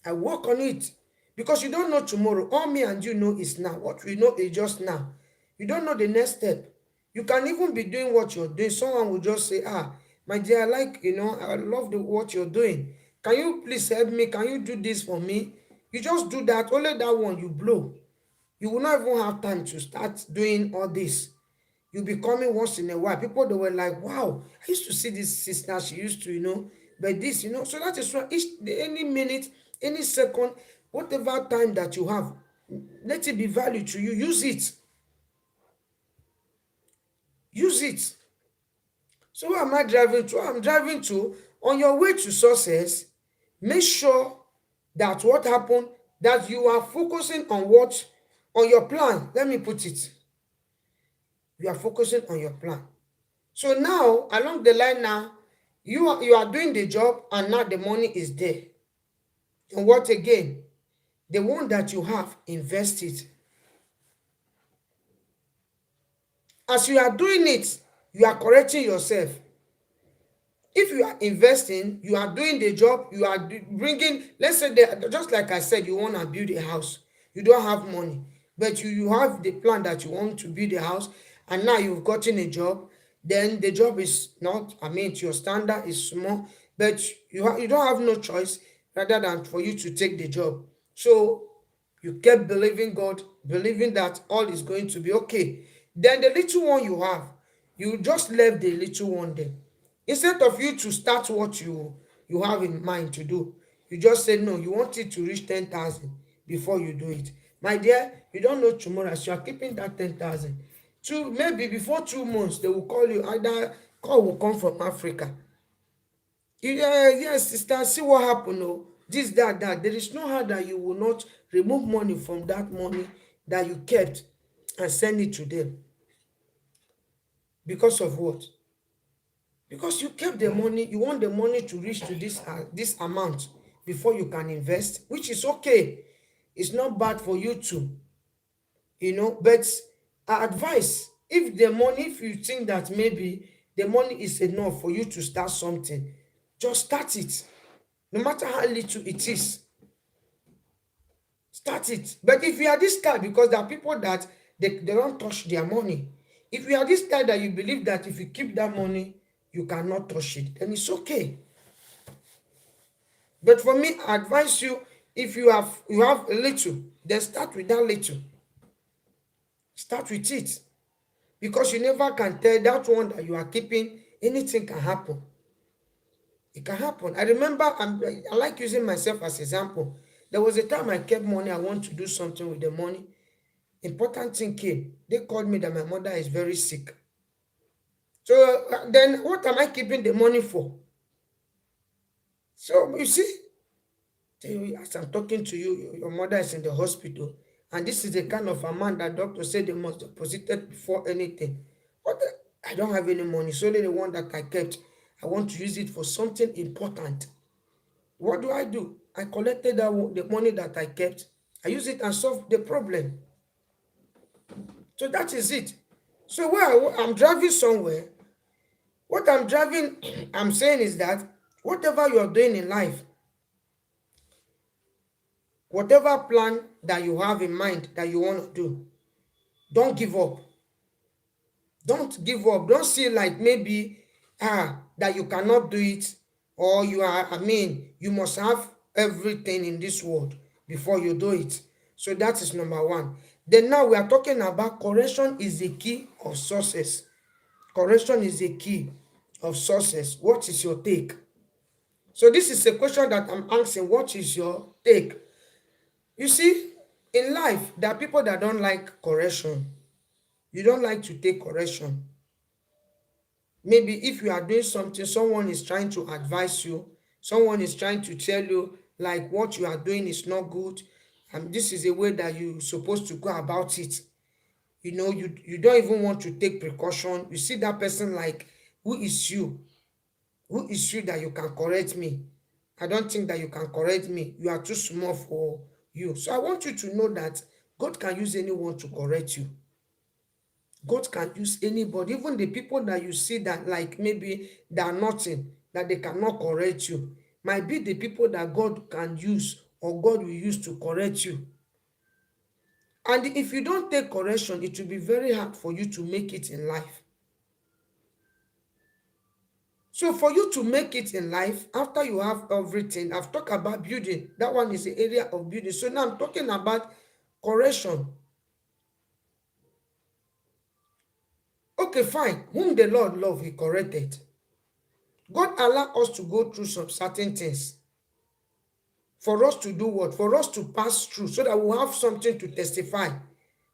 I work on it because you don't know tomorrow. All me and you know is now. What we know is just now. You don't know the next step. You can even be doing what you're doing. Someone will just say, ah, my dear, I like, I love what you're doing. Can you please help me? Can you do this for me? You just do that. Only that one you blow. You will not even have time to start doing all this. You'll be coming once in a while. People, they were like, wow, I used to see this sister. She used to, but this, So that is why any minute, any second, whatever time that you have, let it be value to you. Use it. Use it. So where am I driving to? I'm driving to, on your way to success, make sure that what happened, that you are focusing on your plan. Let me put it. You are focusing on your plan. So now, along the line now, you are doing the job and now the money is there. And what again? The one that you have, invest it. As you are doing it, you are correcting yourself. If you are investing, you are doing the job, you are bringing, let's say, just like I said, you want to build a house. You don't have money, but you have the plan that you want to build a house, and now you've gotten a job. Then the job is not, your standard is small, but you don't have no choice rather than for you to take the job. So you kept believing God, believing that all is going to be okay. Then the little one you have, you just left the little one there. Instead of you to start what you have in mind to do, you just say no, you want it to reach 10,000 before you do it. My dear, you don't know tomorrow, as you are keeping that 10,000. Maybe before 2 months, they will call you, either call will come from Africa. Yes, sister, see what happened. Oh, this, that, that. There is no how that you will not remove money from that money that you kept and send it to them. Because of what? Because you kept the money, you want the money to reach to this amount before you can invest, which is okay. It's not bad for you to, but I advise, if you think that maybe the money is enough for you to start something, just start it. No matter how little it is, start it. But if you are this guy, because there are people that they don't touch their money. If you are this guy that you believe that if you keep that money, you cannot touch it, then it's okay. But for me, I advise you, if you have a little, then start with that little. Start with it. Because you never can tell that one that you are keeping, anything can happen. It can happen. I remember, I like using myself as example. There was a time I kept money, I want to do something with the money. Important thing came. They called me that my mother is very sick. So then what am I keeping the money for? So you see, as I'm talking to you, your mother is in the hospital, and this is the kind of amount that doctor said they must deposit it before anything. But I don't have any money, so only the one that I kept, I want to use it for something important. What do? I collected the money that I kept. I use it and solve the problem. So that is it. So I'm driving somewhere. What I'm driving, I'm saying is that Whatever you're doing in life, whatever plan that you have in mind that you want to do, don't give up. Don't give up. Don't see like maybe that you cannot do it, or you are, you must have everything in this world before you do it. So that is number one. Then now we are talking about correction is the key of success. Correction is the key of success. What is your take? So this is a question that I'm asking. What is your take? You see, in life, there are people that don't like correction. You don't like to take correction. Maybe if you are doing something, someone is trying to advise you, someone is trying to tell you like what you are doing is not good, and this is a way that you're supposed to go about it. You don't even want to take precaution. You see that person like, who is you? Who is you that you can correct me? I don't think that you can correct me. You are too small for you. So I want you to know that God can use anyone to correct you. God can use anybody, even the people that you see that like maybe they are nothing, that they cannot correct you, might be the people that God can use or God will use to correct you. And if you don't take correction, it will be very hard for you to make it in life. So for you to make it in life, after you have everything, I've talked about building. That one is the area of building. So now I'm talking about correction. Okay, fine. Whom the Lord loved, he corrected. God allowed us to go through some certain things. For us to do what? For us to pass through so that we'll have something to testify.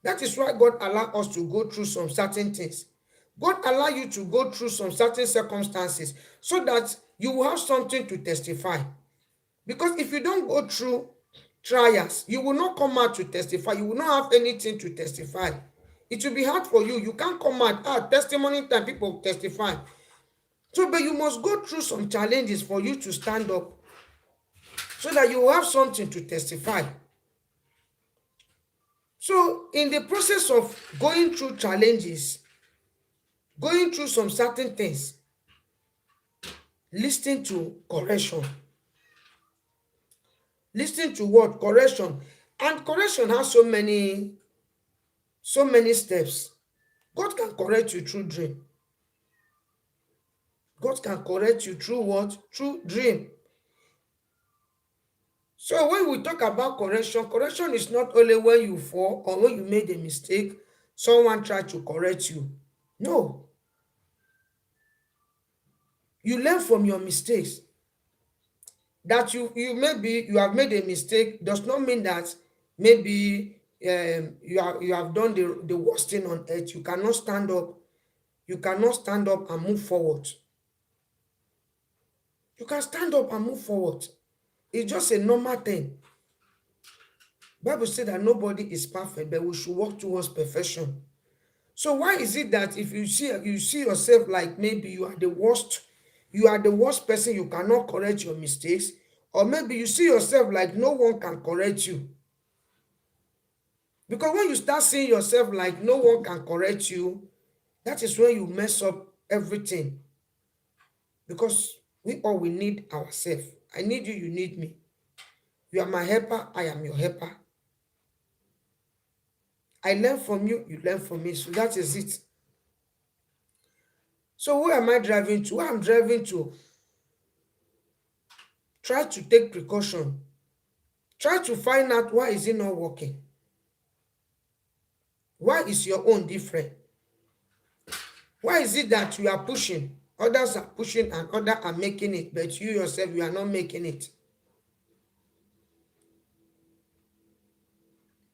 That is why God allowed us to go through some certain things. God allow you to go through some certain circumstances so that you will have something to testify. Because if you don't go through trials, you will not come out to testify. You will not have anything to testify. It will be hard for you. You can't come out. Testimony time, people testify. So, but you must go through some challenges for you to stand up so that you will have something to testify. So, in the process of going through challenges, going through some certain things, listen to correction. Listen to what? Correction. And correction has so many steps. God can correct you through dream. God can correct you through what? Through dream. So when we talk about correction, correction is not only when you fall or when you made a mistake, someone tried to correct you. No. You learn from your mistakes. That you have made a mistake does not mean that maybe you have done the worst thing on earth. You cannot stand up. You cannot stand up and move forward. You can stand up and move forward. It's just a normal thing. Bible says that nobody is perfect, but we should work towards perfection. So why is it that if you see yourself like maybe you are the worst person, you cannot correct your mistakes, or maybe you see yourself like no one can correct you. Because when you start seeing yourself like no one can correct you, that is when you mess up everything. Because we need ourselves. I need you, you need me. You are my helper, I am your helper. I learn from you, you learn from me. So that is it. So where am I driving to? Where I'm driving to? Try to take precaution. Try to find out why is it not working. Why is your own different? Why is it that you are pushing, others are pushing and others are making it, but you yourself, you are not making it?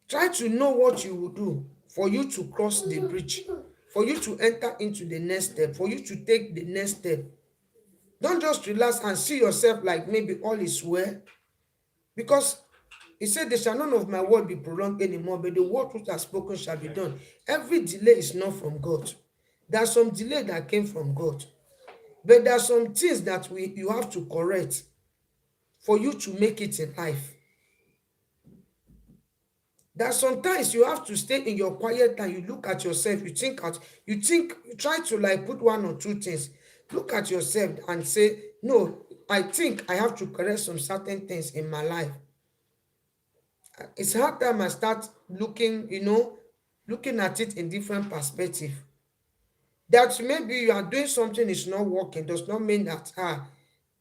Try to know what you will do for you to cross the bridge, for you to enter into the next step, for you to take the next step. Don't just relax and see yourself like maybe all is well. Because he said, there shall none of my word be prolonged anymore, but the word which are spoken shall be done. Every delay is not from God. There are some delay that came from God. But there are some things that you have to correct for you to make it in life. That sometimes you have to stay in your quiet time. You look at yourself, you try to like put one or two things. Look at yourself and say, no, I think I have to correct some certain things in my life. It's hard time I start looking, looking at it in different perspective. That maybe you are doing something is not working does not mean that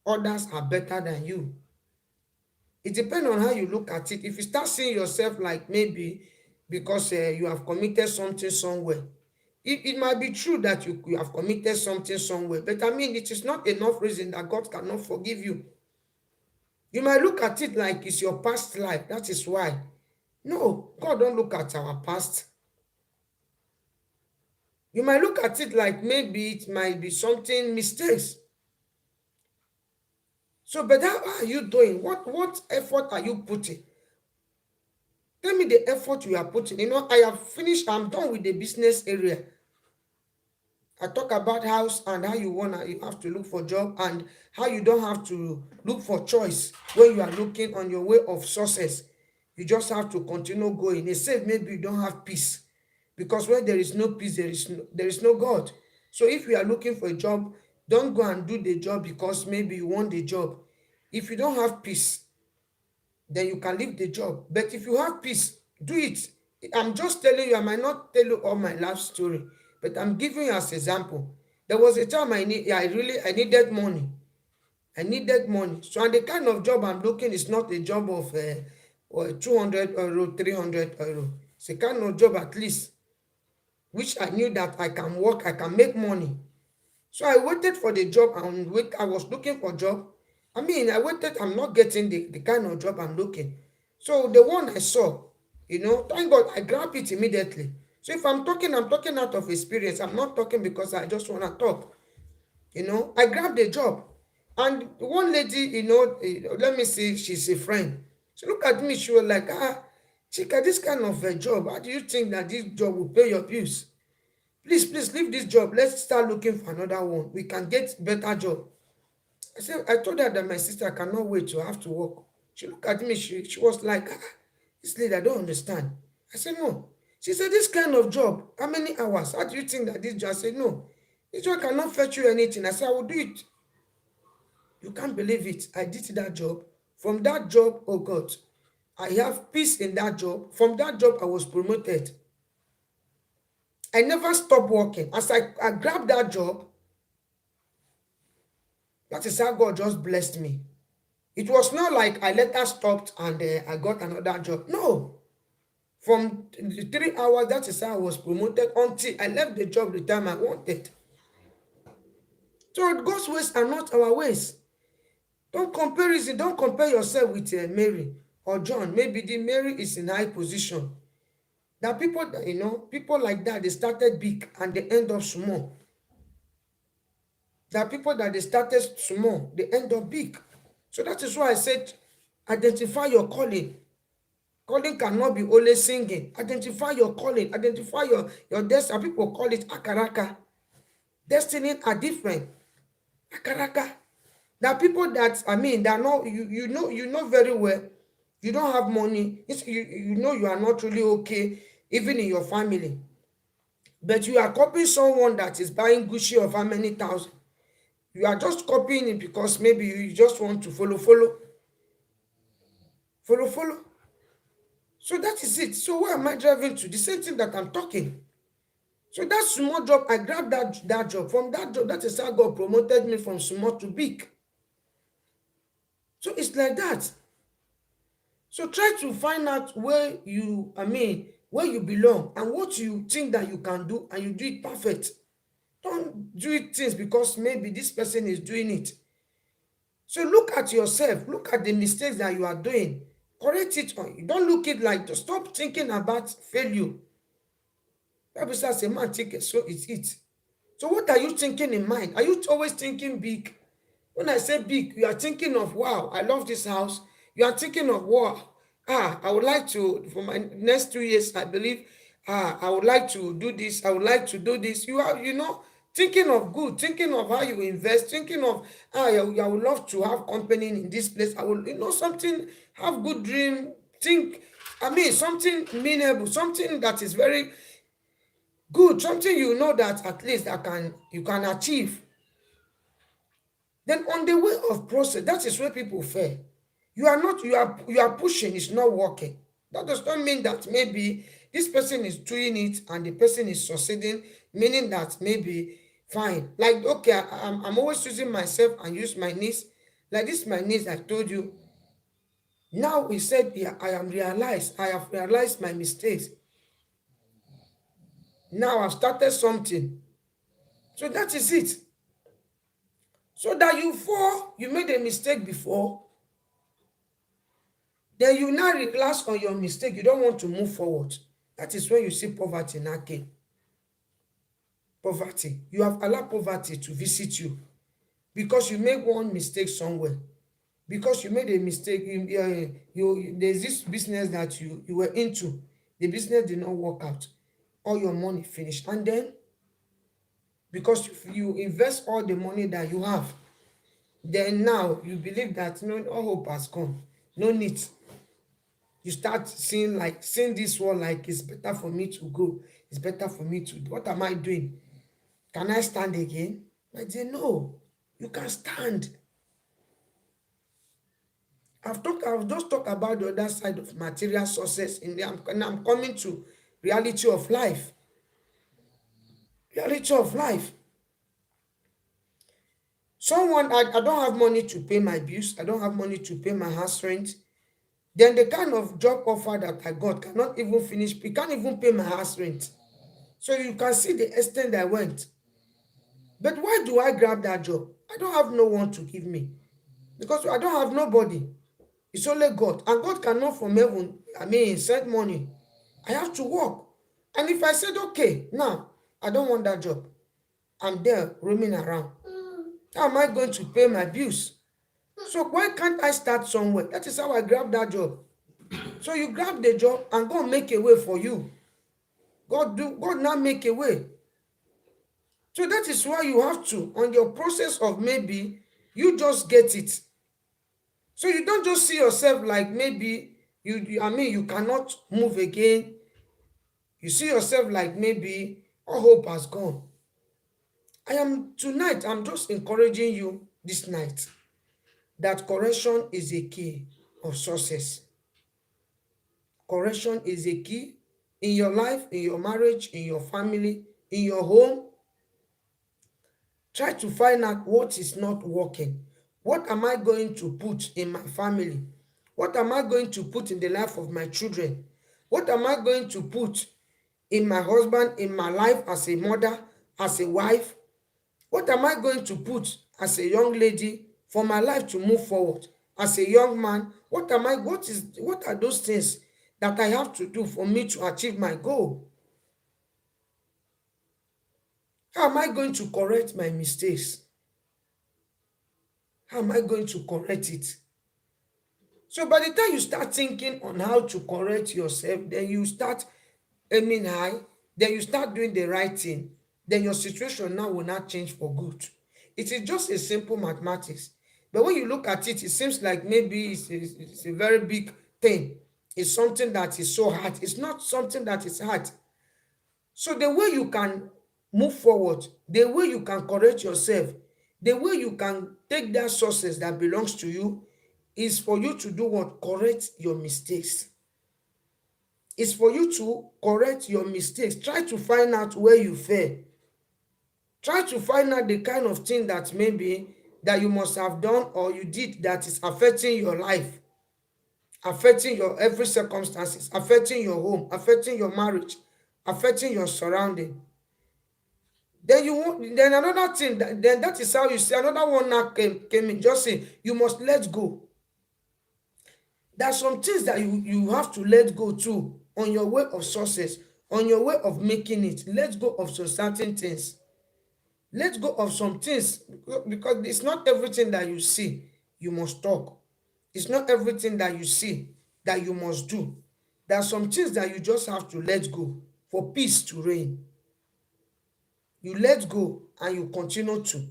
others are better than you. It depends on how you look at it. If you start seeing yourself like maybe because you have committed something somewhere, it might be true that you have committed something somewhere, but I mean, it is not enough reason that God cannot forgive you. You might look at it like it's your past life. That is why. No, God don't look at our past. You might look at it like maybe it might be something mistakes. So, but how are you doing? What effort are you putting? Tell me the effort you are putting. I have finished. I'm done with the business area. I talk about house and how you have to look for job and how you don't have to look for choice when you are looking on your way of success. You just have to continue going. They say maybe you don't have peace because when there is no peace, there is no God. So if you are looking for a job, don't go and do the job because maybe you want the job. If you don't have peace, then you can leave the job. But if you have peace, do it. I'm just telling you, I might not tell you all my life story, but I'm giving you as example. There was a time I needed money. I needed money. So and the kind of job I'm looking is not a job of 200 euro, 300 euro. It's a kind of job at least which I knew that I can work, I can make money. So I waited for the job and I was looking for job. I mean, I waited, I'm not getting the kind of job I'm looking. So the one I saw, thank God I grabbed it immediately. So if I'm talking out of experience. I'm not talking because I just want to talk. I grabbed the job. And one lady, let me see, she's a friend. She looked at me, she was like, Chika, this kind of a job, how do you think that this job will pay your bills? Please leave this job. Let's start looking for another one. We can get better job. I told her that my sister cannot wait to have to work. She looked at me, she was like, this lady, I don't understand. I said, no. She said, this kind of job, how many hours? How do you think that this job? I said, no. This job cannot fetch you anything. I said, I will do it. You can't believe it. I did that job. From that job, oh God, I have peace in that job. From that job, I was promoted. I never stopped working. As I grabbed that job, that is how God just blessed me. It was not like I later stopped and I got another job. No. From the 3 hours, that is how I was promoted until I left the job the time I wanted. So God's ways are not our ways. Don't compare it. Don't compare yourself with Mary or John. Maybe the Mary is in high position. There are people that, people like that, they started big and they end up small. There are people that they started small, they end up big. So that is why I said, identify your calling. Calling cannot be only singing. Identify your calling. Identify your destiny. People call it akaraka. Destiny are different. Akaraka. There are people that, I mean, they are not, you know very well, you don't have money. You know you are not really okay, even in your family. But you are copying someone that is buying Gucci of how many thousand. You are just copying it because maybe you just want to follow. So that is it. So where am I driving to? The same thing that I'm talking. So that small job, I grabbed that job. From that job, that is how God promoted me from small to big. So it's like that. So try to find out where you belong and what you think that you can do and you do it perfect. Don't do it things because maybe this person is doing it. So look at yourself, look at the mistakes that you are doing, correct it on. You don't look it like to stop thinking about failure. Bible says a man think it, so it's it. So what are you thinking in mind? Are you always thinking big? When I say big, you are thinking of wow, I love this house. You are thinking of wow, I would like to for my next 2 years, I believe, I would like to do this, I would like to do this. You are, thinking of good, thinking of how you invest, thinking of I would love to have company in this place. I will, something, have good dream, think, something meaningful, something that is very good, something that at least that you can achieve. Then on the way of process, that is where people fail. You are not, you are pushing, it's not working. That does not mean that maybe this person is doing it and the person is succeeding, meaning that maybe fine. Like, okay, I'm always using myself and use my niece. Like this, my niece, I told you. Now he said, yeah, I have realized my mistakes. Now I've started something. So that is it. So that you fall, you made a mistake before, then you now relax on your mistake. You don't want to move forward. That is when you see poverty knocking. Poverty. You have allowed poverty to visit you because you make one mistake somewhere. Because you made a mistake, there's this business that you were into. The business did not work out. All your money finished. And then, because you invest all the money that you have, then now you believe that no, all hope has gone. No need. You start seeing this world like it's better for me to go. It's better for me to do. What am I doing? Can I stand again? I say, no, you can stand. I've just talked about the other side of material sources and I'm coming to reality of life. Reality of life. I don't have money to pay my bills. I don't have money to pay my house rent. Then the kind of job offer that I got cannot even finish. It can't even pay my house rent. So you can see the extent I went. But why do I grab that job? I don't have no one to give me. Because I don't have nobody. It's only God. And God cannot from heaven, send money. I have to work. And if I said, okay, now, I don't want that job. I'm there roaming around. How am I going to pay my bills? So why can't I start somewhere? That is how I grabbed that job. So you grab the job and God make a way for you. God now make a way. So that is why you have to, on your process of maybe, you just get it. So you don't just see yourself like maybe you cannot move again. You see yourself like maybe all hope has gone. I'm just encouraging you this night that correction is a key of success. Correction is a key in your life, in your marriage, in your family, in your home. Try to find out what is not working. What am I going to put in my family? What am I going to put in the life of my children? What am I going to put in my husband, in my life as a mother, as a wife? What am I going to put as a young lady for my life to move forward? As a young man, what are those things that I have to do for me to achieve my goal? How am I going to correct my mistakes? How am I going to correct it? So by the time you start thinking on how to correct yourself, then you start aiming high, then you start doing the right thing, then your situation now will not change for good. It is just a simple mathematics. But when you look at it, it seems like maybe it's a very big thing. It's something that is so hard. It's not something that is hard. So the way you can move forward, the way you can correct yourself, the way you can take that sources that belongs to you is for you to do what? Correct your mistakes. It's for you to correct your mistakes. Try to find out where you fail. Try to find out the kind of thing that maybe that you must have done or you did that is affecting your life, affecting your every circumstances, affecting your home, affecting your marriage, affecting your surrounding. Then you want then another thing then that is how you see another one now came in. Just say you must let go. There are some things that you have to let go too on your way of success, on your way of making it. Let go of some certain things. Let go of some things because it's not everything that you see you must talk. It's not everything that you see that you must do. There are some things that you just have to let go for peace to reign. You let go and you continue to.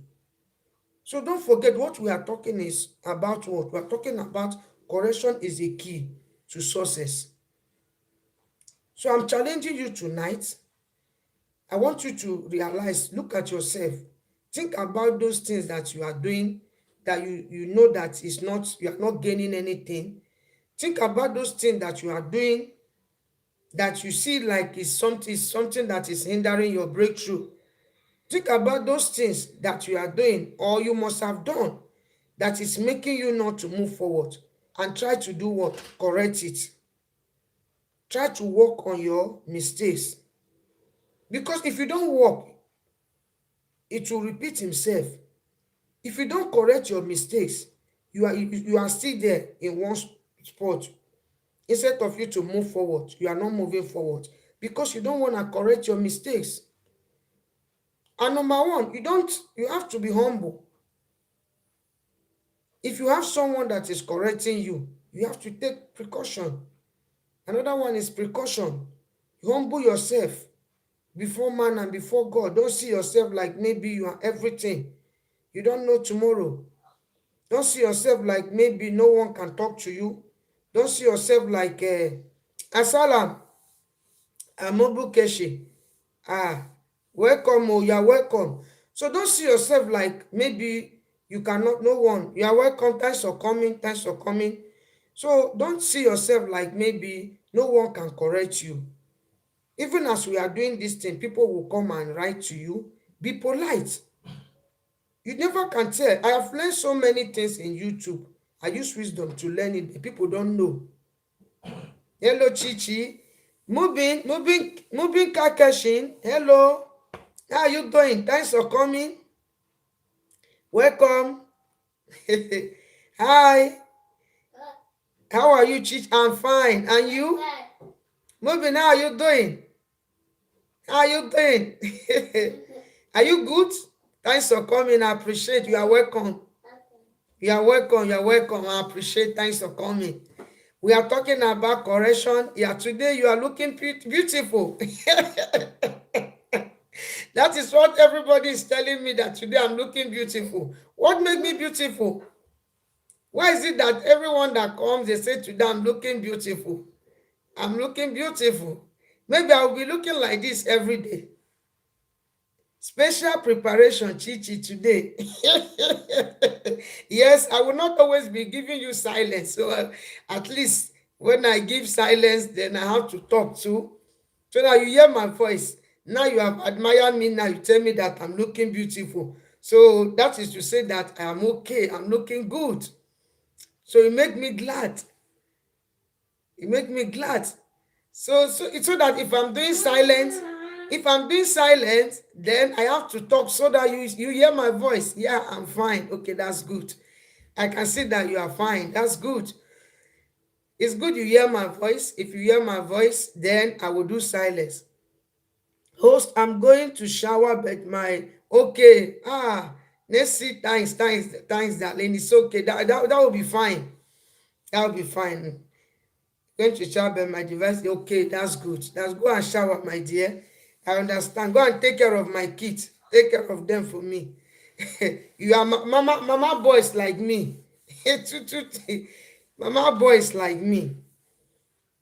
So don't forget what we are talking is about what? We are talking about correction is a key to success. So I'm challenging you tonight. I want you to realize, look at yourself. Think about those things that you are doing that you know that is not, you are not gaining anything. Think about those things that you are doing that you see like is something that is hindering your breakthrough. Think about those things that you are doing or you must have done that is making you not to move forward, and try to do what? Correct it. Try to work on your mistakes, because if you don't work, it will repeat himself. If you don't correct your mistakes, you are still there in one spot. Instead of you to move forward, you are not moving forward because you don't want to correct your mistakes. And number one, you have to be humble. If you have someone that is correcting you, you have to take precaution. Another one is precaution. You humble yourself before man and before God. Don't see yourself like maybe you are everything. You don't know tomorrow. Don't see yourself like maybe no one can talk to you. Don't see yourself like Asalam Amobukeshi. Ah, welcome, oh, you are welcome. So don't see yourself like maybe you cannot, no one. You are welcome, thanks for coming, thanks for coming. So don't see yourself like maybe no one can correct you. Even as we are doing this thing, people will come and write to you. Be polite. You never can tell. I have learned so many things in YouTube. I use wisdom to learn it, but people don't know. Hello, Chichi. Moving Kakashin. Hello. How are you doing? Thanks for coming. Welcome. Hi. How are you, Chichi? I'm fine. And you? Moving, how are you doing? How are you doing? Are you good? Thanks for coming. I appreciate you. You are welcome. You are welcome. You are welcome. I appreciate. Thanks for coming. We are talking about correction. Yeah, today you are looking beautiful. That is what everybody is telling me, that today I'm looking beautiful. What made me beautiful? Why is it that everyone that comes, they say today I'm looking beautiful? I'm looking beautiful. Maybe I'll be looking like this every day. Special preparation, Chichi, today. Yes, I will not always be giving you silence. So at least when I give silence, then I have to talk too. So that you hear my voice. Now you have admired me. Now you tell me that I'm looking beautiful. So that is to say that I am okay. I'm looking good. So it make me glad. It make me glad. So that if I'm doing silent, then I have to talk so that you hear my voice. Yeah, I'm fine. Okay, that's good. I can see that you are fine. That's good. It's good you hear my voice. If you hear my voice, then I will do silence. Host, I'm going to shower, but my okay. Let's see. Thanks, darling. It's okay. That will be fine. That will be fine. Going to shower, but my device. Okay, that's good. That's go and shower, my dear. I understand. Go and take care of my kids. Take care of them for me. You are mama boys like me. Mama boys like me.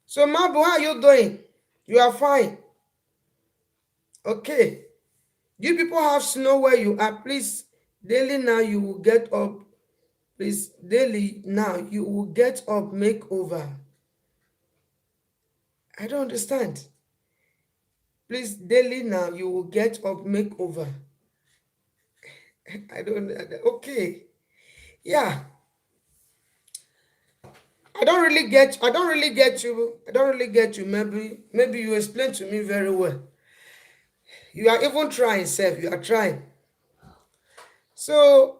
So, Mabu, how are you doing? You are fine. Okay. You people have snow where you are. Please, daily now you will get up. Please, daily now you will get up, makeover. I don't understand. Please, daily now you will get up, makeover. I don't. Okay. Yeah. I don't really get you. I don't really get you. Maybe you explain to me very well. You are even trying, self. You are trying. So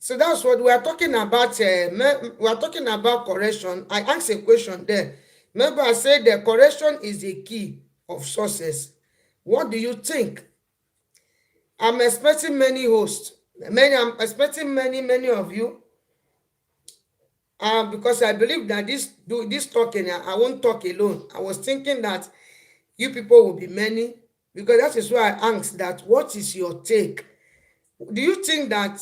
that's what we are talking about. We are talking about correction. I asked a question there. Remember, I said the correction is the key of success. What do you think? I'm expecting many hosts. I'm expecting many of you. Because I believe that this talking, I won't talk alone. I was thinking that you people will be many, because that is why I asked that. What is your take? Do you think that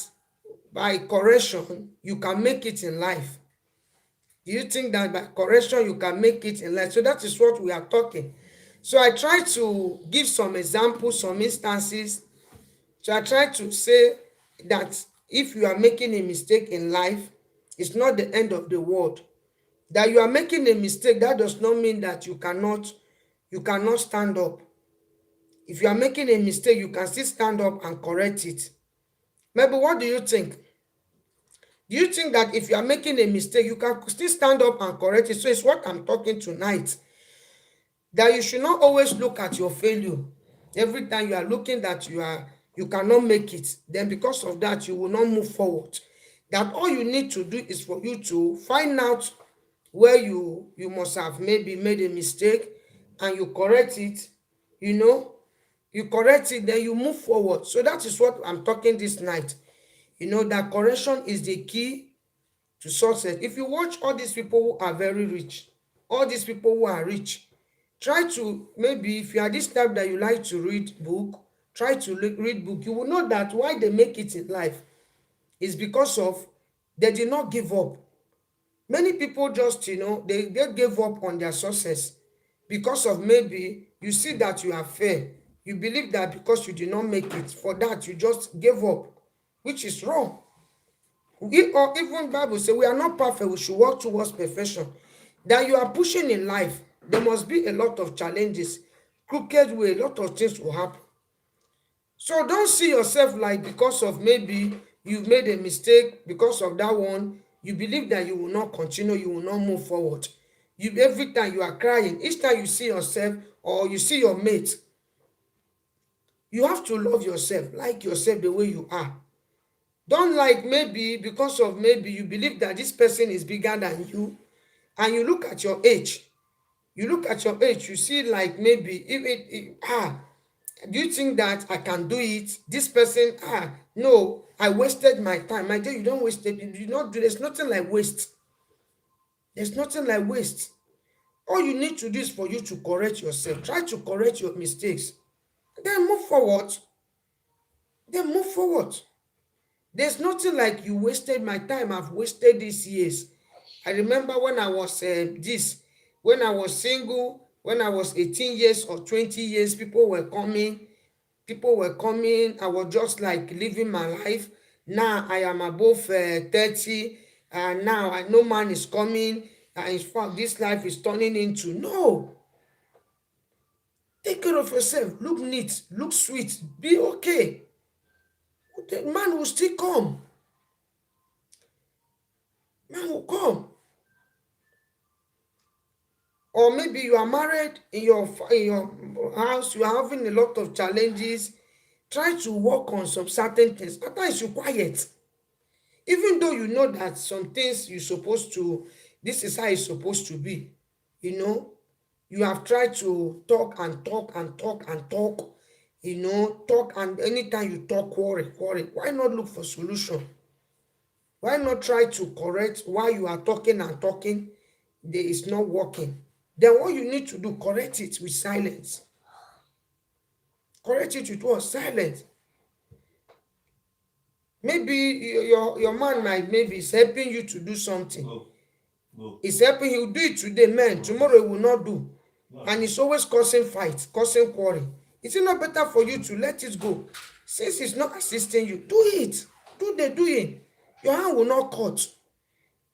by correction you can make it in life? Do you think that by correction you can make it in life? So that is what we are talking. So I try to give some examples, some instances. So I try to say that if you are making a mistake in life, it's not the end of the world. That you are making a mistake, that does not mean that you cannot stand up. If you are making a mistake, you can still stand up and correct it. Maybe what do you think? Do you think that if you are making a mistake, you can still stand up and correct it? So it's what I'm talking tonight. That you should not always look at your failure. Every time you are looking that you cannot make it, then because of that, you will not move forward. That all you need to do is for you to find out where you must have maybe made a mistake, and you correct it, you know, you correct it, then you move forward. So that is what I'm talking this night. That correction is the key to success. If you watch all these people who are very rich, all these people who are rich, try to, maybe if you are this type that you like to read book, try to read book. You will know that why they make it in life is because of they did not give up. Many people just, they gave up on their success because of, maybe you see that you are fair. You believe that because you did not make it, for that you just gave up, which is wrong. Or even Bible say we are not perfect, we should work towards perfection. That you are pushing in life, there must be a lot of challenges, crooked way, a lot of things will happen. So don't see yourself like because of maybe you made a mistake, because of that one, you believe that you will not continue, you will not move forward. Every time you are crying, each time you see yourself or you see your mate, you have to love yourself, like yourself the way you are. Don't like maybe because of maybe you believe that this person is bigger than you, and you look at your age. You see like maybe do you think that I can do it? This person, no, I wasted my time. My dear, you don't waste it. You not do. There's nothing like waste. There's nothing like waste. All you need to do is for you to correct yourself. Try to correct your mistakes. Then move forward. Then move forward. There's nothing like you wasted my time. I've wasted these years. I remember when I was when I was single, when I was 18 years or 20 years, people were coming. I was just like living my life. Now I am above 30, and now no man is coming. In fact, this life is turning into no. Take care of yourself. Look neat. Look sweet. Be okay. The man will still come. Man will come. Or maybe you are married in your house, you are having a lot of challenges. Try to work on some certain things. At times you quiet. Even though you know that some things you're supposed to, this is how it's supposed to be. You have tried to talk and talk and talk and talk, talk, and anytime you talk, worry. Why not look for solution? Why not try to correct while you are talking and talking? There is not working. Then what you need to do, correct it with silence. Correct it with what? Silence. Maybe your man might maybe is helping you to do something. No. He's helping, he'll do it today, man. Tomorrow he will not do. No. And it's always causing fights, causing quarrel. Is it not better for you to let it go? Since he's not assisting you, do it. Do the doing. Your hand will not cut.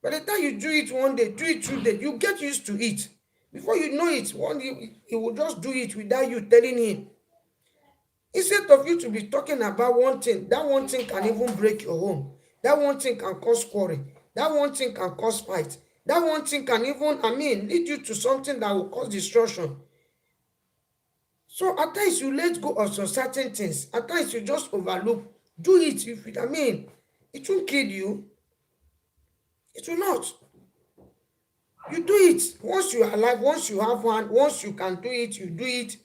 By the time you do it one day, do it 2 days, you get used to it. Before you know it, one day he will just do it without you telling him. Instead of you to be talking about one thing, that one thing can even break your home. That one thing can cause quarrel. That one thing can cause fight. That one thing can even, lead you to something that will cause destruction. So at times you let go of some certain things. At times you just overlook. Do it. It won't kill you. It will not. You do it. Once you are alive, once you have one, once you can do it, you do it.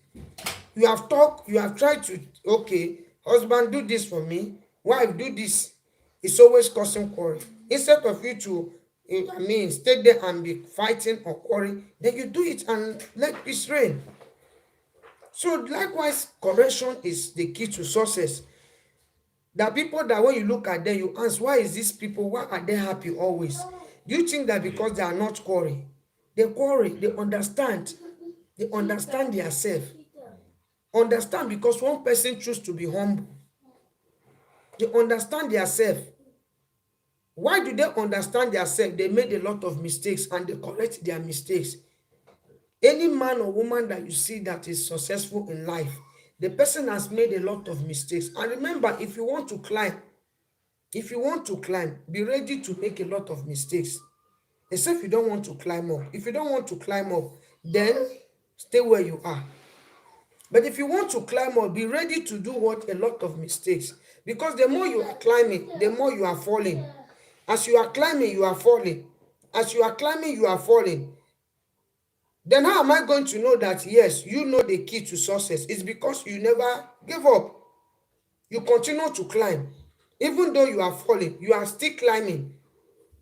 You have talked, you have tried to, okay, husband, do this for me. Wife, do this. It's always causing quarrel. Instead of you to, stay there and be fighting or quarreling, then you do it and let peace reign. So likewise, correction is the key to success. There are people that when you look at them, you ask, why is these people, why are they happy always? Do you think that because they are not quarreling? They quarrel, they understand themselves. Understand because one person chooses to be humble. They understand themselves. Why do they understand themselves? They made a lot of mistakes and they correct their mistakes. Any man or woman that you see that is successful in life, the person has made a lot of mistakes. And remember, if you want to climb, be ready to make a lot of mistakes. Except you don't want to climb up. If you don't want to climb up, then stay where you are. But if you want to climb up, be ready to do what? A lot of mistakes. Because the more you are climbing, the more you are falling. As you are climbing, you are falling. As you are climbing, you are falling. Then how am I going to know that, yes, you know the key to success? It's because you never give up. You continue to climb. Even though you are falling, you are still climbing.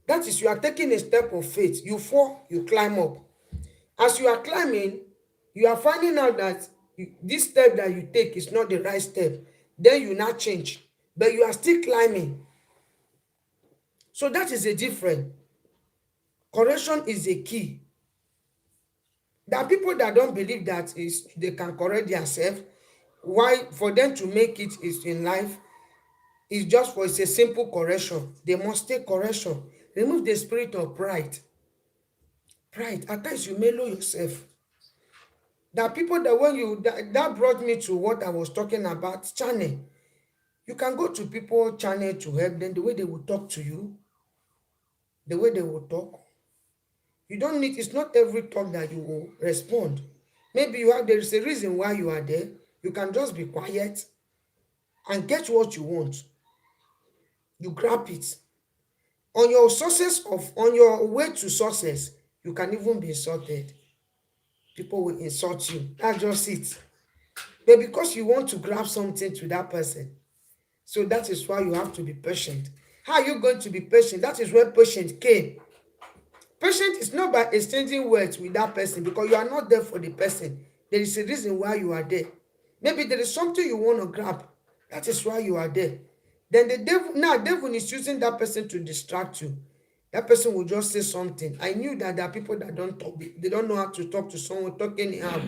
That is, you are taking a step of faith. You fall, you climb up. As you are climbing, you are finding out that this step that you take is not the right step. Then you now change. But you are still climbing. So that is a difference. Correction is a key. There are people that don't believe that is they can correct themselves. Why? For them to make it is in life, is just for it's a simple correction. They must take correction. Remove the spirit of pride. Pride. At times you may know yourself. There are people that when you that brought me to what I was talking about, channel. You can go to people channel to help them, the way they will talk to you, the way they will talk. You don't need, it's not every talk that you will respond. Maybe there is a reason why you are there. You can just be quiet and get what you want. You grab it. On your way to success, you can even be insulted. People will insult you. That's just it. But because you want to grab something to that person, so that is why you have to be patient. How are you going to be patient? That is where patience came. Patient is not by exchanging words with that person because you are not there for the person. There is a reason why you are there. Maybe there is something you want to grab. That is why you are there. Then the devil is using that person to distract you. That person will just say something. I knew that there are people that don't talk. They don't know how to talk to someone, talk anyhow.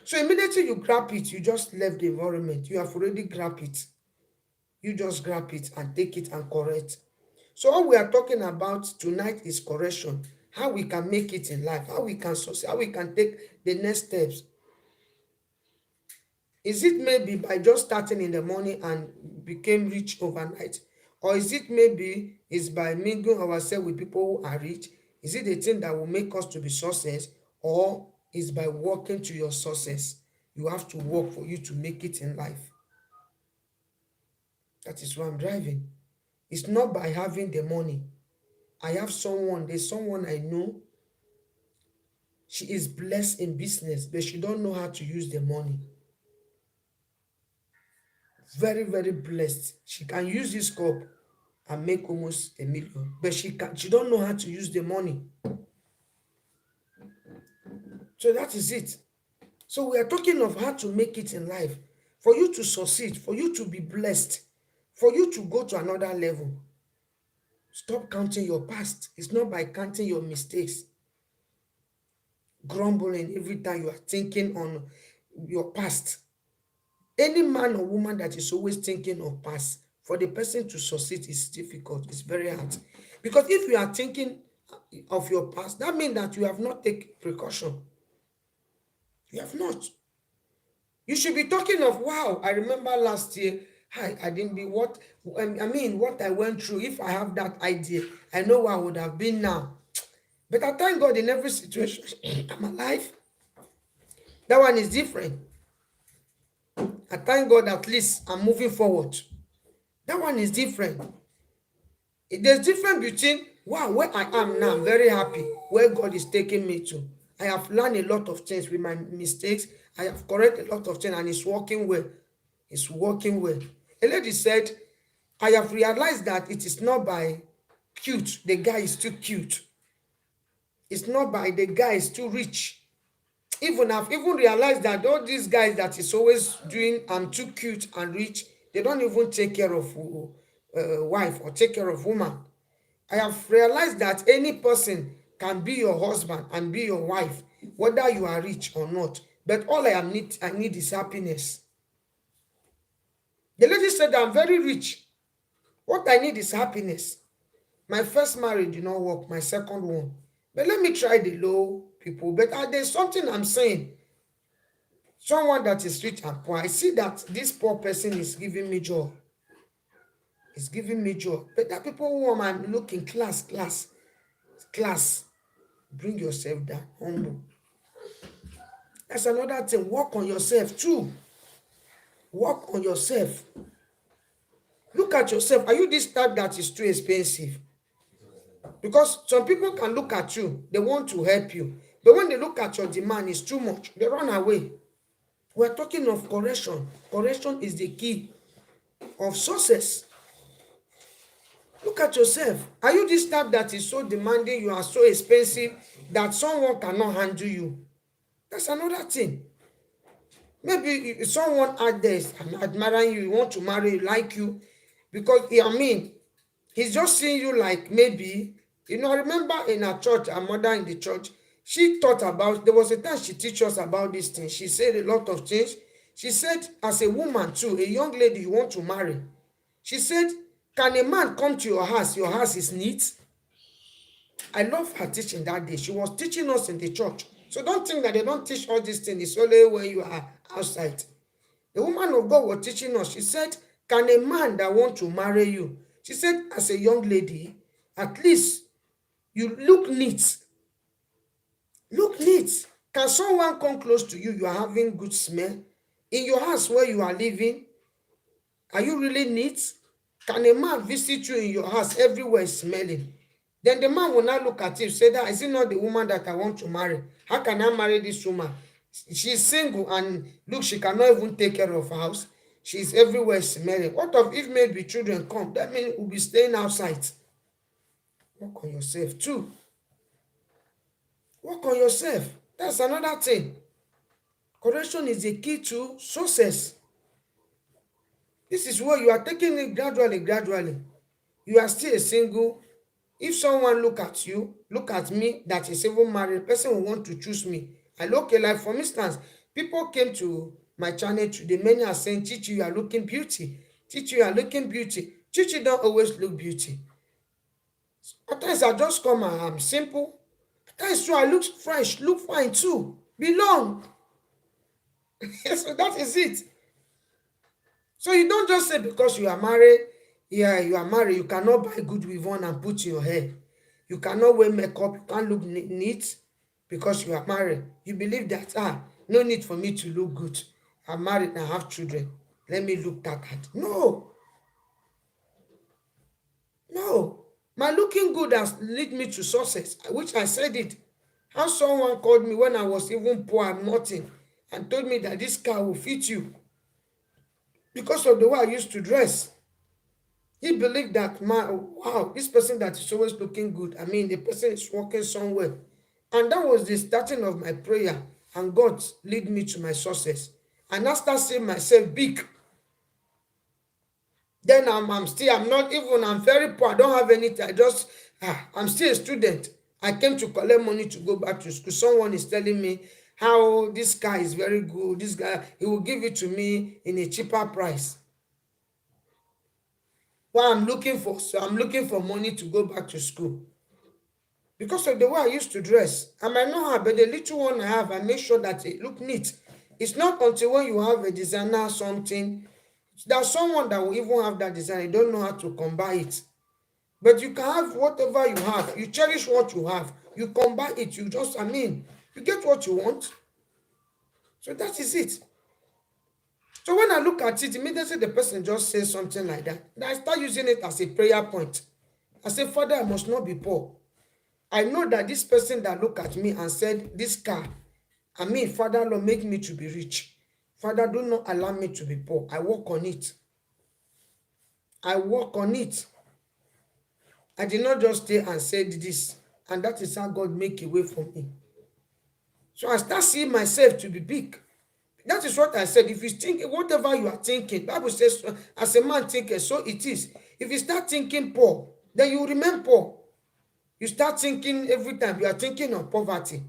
So immediately you grab it, you just left the environment. You have already grabbed it. You just grab it and take it and correct. So all we are talking about tonight is correction. How we can make it in life, how we can succeed, how we can take the next steps. Is it maybe by just starting in the morning and became rich overnight? Or is it maybe is by mingling ourselves with people who are rich? Is it the thing that will make us to be success? Or is by working to your success? You have to work for you to make it in life. That is why I'm driving. It's not by having the money. There's someone I know. She is blessed in business, but she don't know how to use the money. Very, very blessed. She can use this cup and make almost 1 million, but she don't know how to use the money. So that is it. So we are talking of how to make it in life. For you to succeed, for you to be blessed, for you to go to another level. Stop counting your past. It's not by counting your mistakes, grumbling every time you are thinking on your past. Any man or woman that is always thinking of past, for the person to succeed is difficult. It's very hard. Because if you are thinking of your past, that means that you have not taken precaution. You have not. You should be talking of, wow, I remember last year, I didn't be what, what I went through. If I have that idea, I know where I would have been now. But I thank God in every situation, I'm alive. That one is different. I thank God at least I'm moving forward. That one is different. There's difference between, wow, where I am now, I'm very happy, where God is taking me to. I have learned a lot of things with my mistakes. I have corrected a lot of things and it's working well. It's working well. A lady said, I have realized that it is not by cute, the guy is too cute. It's not by the guy is too rich. I've even realized that all these guys that is always doing I'm too cute and rich, they don't even take care of wife or take care of woman. I have realized that any person can be your husband and be your wife, whether you are rich or not. But all I need is happiness. The lady said, I'm very rich. What I need is happiness. My first marriage did not work, my second one. But let me try the low people. But there's something I'm saying. Someone that is rich and poor, I see that this poor person is giving me joy. It's giving me joy. But that people who are looking class, bring yourself down, humble. That's another thing. Work on yourself too. Work on yourself. Look at yourself. Are you this type that is too expensive? Because some people can look at you, they want to help you. But when they look at your demand, it's too much. They run away. We're talking of correction. Correction is the key of success. Look at yourself. Are you this type that is so demanding, you are so expensive that someone cannot handle you? That's another thing. Maybe someone out there is admiring you, want to marry you, like you, because he's just seeing you like maybe, I remember in our church, our mother in the church, she taught about, there was a time she teach us about this thing. She said a lot of things. She said, as a woman too, a young lady you want to marry, she said, can a man come to your house is neat? I love her teaching that day. She was teaching us in the church. So don't think that they don't teach all these things. It's only when you are outside. The woman of God was teaching us. She said, can a man that want to marry you, she said, as a young lady, at least you look neat. Look neat. Can someone come close to you? You are having good smell. In your house where you are living, are you really neat? Can a man visit you in your house everywhere smelling? Then the man will not look at you, say that, is it not the woman that I want to marry? How can I marry this woman? She's single and look, she cannot even take care of her house. She's everywhere smelling. What if maybe children come? That means we'll be staying outside. Work on yourself too. Work on yourself. That's another thing. Correction is the key to success. This is where you are taking it gradually. You are still a single. If someone look at you, look at me, that is even married, person will want to choose me. I look like, for instance, people came to my channel today. Many are saying, Chichi, you are looking beauty. Chichi, you are looking beauty. Chichi don't always look beauty. At times I just come and I'm simple. At times too, I look fresh, look fine too. Belong. So that is it. So you don't just say because you are married, yeah, you are married, you cannot buy good weave on and put in your hair. You cannot wear makeup, you can't look neat because you are married. You believe that, no need for me to look good. I'm married and I have children. Let me look that hard. No. My looking good has led me to success, which I said it. How someone called me when I was even poor and nothing and told me that this car will fit you because of the way I used to dress. He believed that, wow, this person that is always looking good, the person is working somewhere. And that was the starting of my prayer. And God lead me to my success. And I start seeing myself big. Then I'm not even, I'm very poor. I don't have anything. I'm still a student. I came to collect money to go back to school. Someone is telling me how this car is very good. This guy, he will give it to me in a cheaper price. What I'm looking for, so I'm looking for money to go back to school. Because of the way I used to dress, I might not have, but the little one I have, I make sure that it look neat. It's not until when you have a designer something, there's someone that will even have that design, you don't know how to combine it. But you can have whatever you have. You cherish what you have. You combine it. You just, you get what you want. So that is it. So when I look at it, immediately the person just says something like that. Then I start using it as a prayer point. I say, Father, I must not be poor. I know that this person that looked at me and said, this car, Father, Lord, make me to be rich. Father, do not allow me to be poor. I work on it. I work on it. I did not just stay and said this. And that is how God make a way for me. So I start seeing myself to be big. That is what I said. If you think whatever you are thinking, Bible says, as a man thinketh, so it is. If you start thinking poor, then you remain poor. You start thinking every time you are thinking of poverty.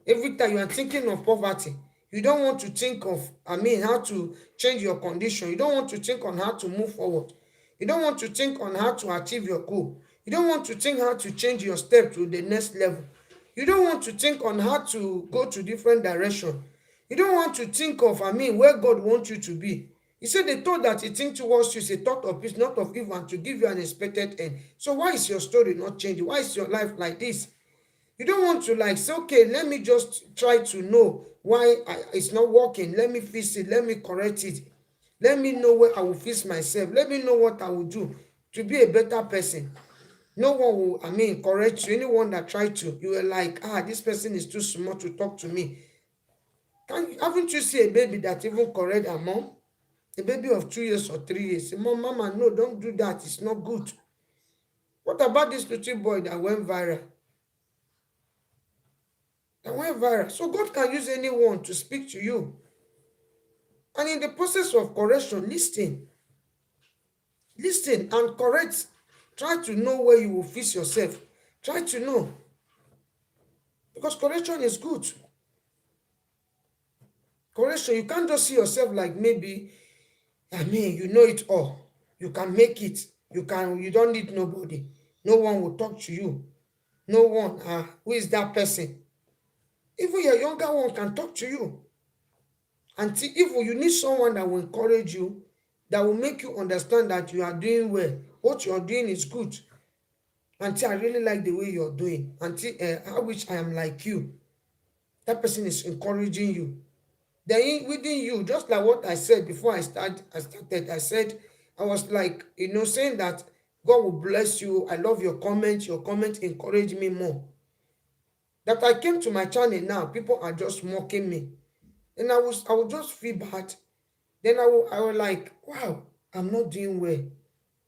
Every time you are thinking of poverty, you don't want to think of, how to change your condition. You don't want to think on how to move forward. You don't want to think on how to achieve your goal. You don't want to think how to change your step to the next level. You don't want to think on how to go to different direction. You don't want to think of, where God wants you to be. He said the thought that he thinks towards you is a thought of peace, not of evil, and to give you an expected end. So why is your story not changing? Why is your life like this? You don't want to like say, okay, let me just try to know why it's not working. Let me fix it. Let me correct it. Let me know where I will fix myself. Let me know what I will do to be a better person. No one will, correct you. Anyone that tried to, you were like, this person is too small to talk to me. Haven't you seen a baby that even correct her mom? A baby of 2 years or 3 years. Say, Mama, no, don't do that. It's not good. What about this little boy that went viral? So God can use anyone to speak to you. And in the process of correction, listen. Listen and correct. Try to know where you will fix yourself. Try to know. Because correction is good. Correction, you can't just see yourself like maybe, you know it all. You can make it. You don't need nobody. No one will talk to you. No one, who is that person? Even your younger one can talk to you. And if you need someone that will encourage you, that will make you understand that you are doing well. What you are doing is good. Auntie, I really like the way you're doing. Auntie, I wish I am like you. That person is encouraging you. Then within you, just like what I said before I started, I said, I was like, saying that God will bless you. I love your comments. Your comments encourage me more. That I came to my channel now, people are just mocking me. And I would just feel bad. Then I was like, wow, I'm not doing well.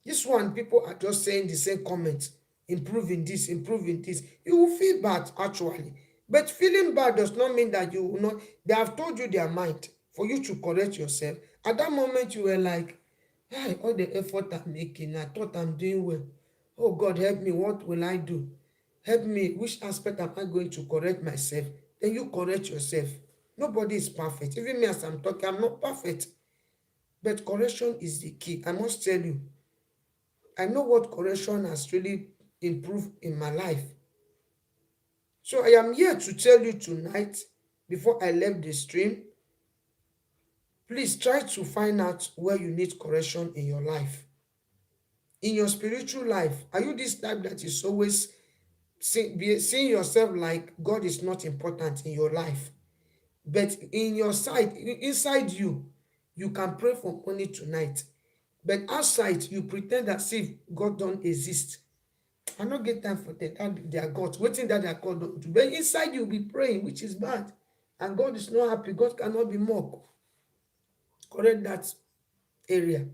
This one, people are just saying the same comments, improving this, improving this. You will feel bad, actually. But feeling bad does not mean that you will not. They have told you their mind for you to correct yourself. At that moment, you were like, hey, all the effort I'm making, I thought I'm doing well. Oh, God, help me. What will I do? Help me. Which aspect am I going to correct myself? Then you correct yourself. Nobody is perfect. Even me as I'm talking, I'm not perfect. But correction is the key. I must tell you, I know what correction has really improved in my life. So I am here to tell you tonight, before I left the stream, please try to find out where you need correction in your life. In your spiritual life, are you this type that is always seeing yourself like God is not important in your life? But in your side, inside you, you can pray for money tonight. But outside, you pretend as if God don't exist. I no get time for that. That they are God. Waiting that they are God don't do. But inside you'll be praying, which is bad. And God is not happy. God cannot be mocked. Correct that area.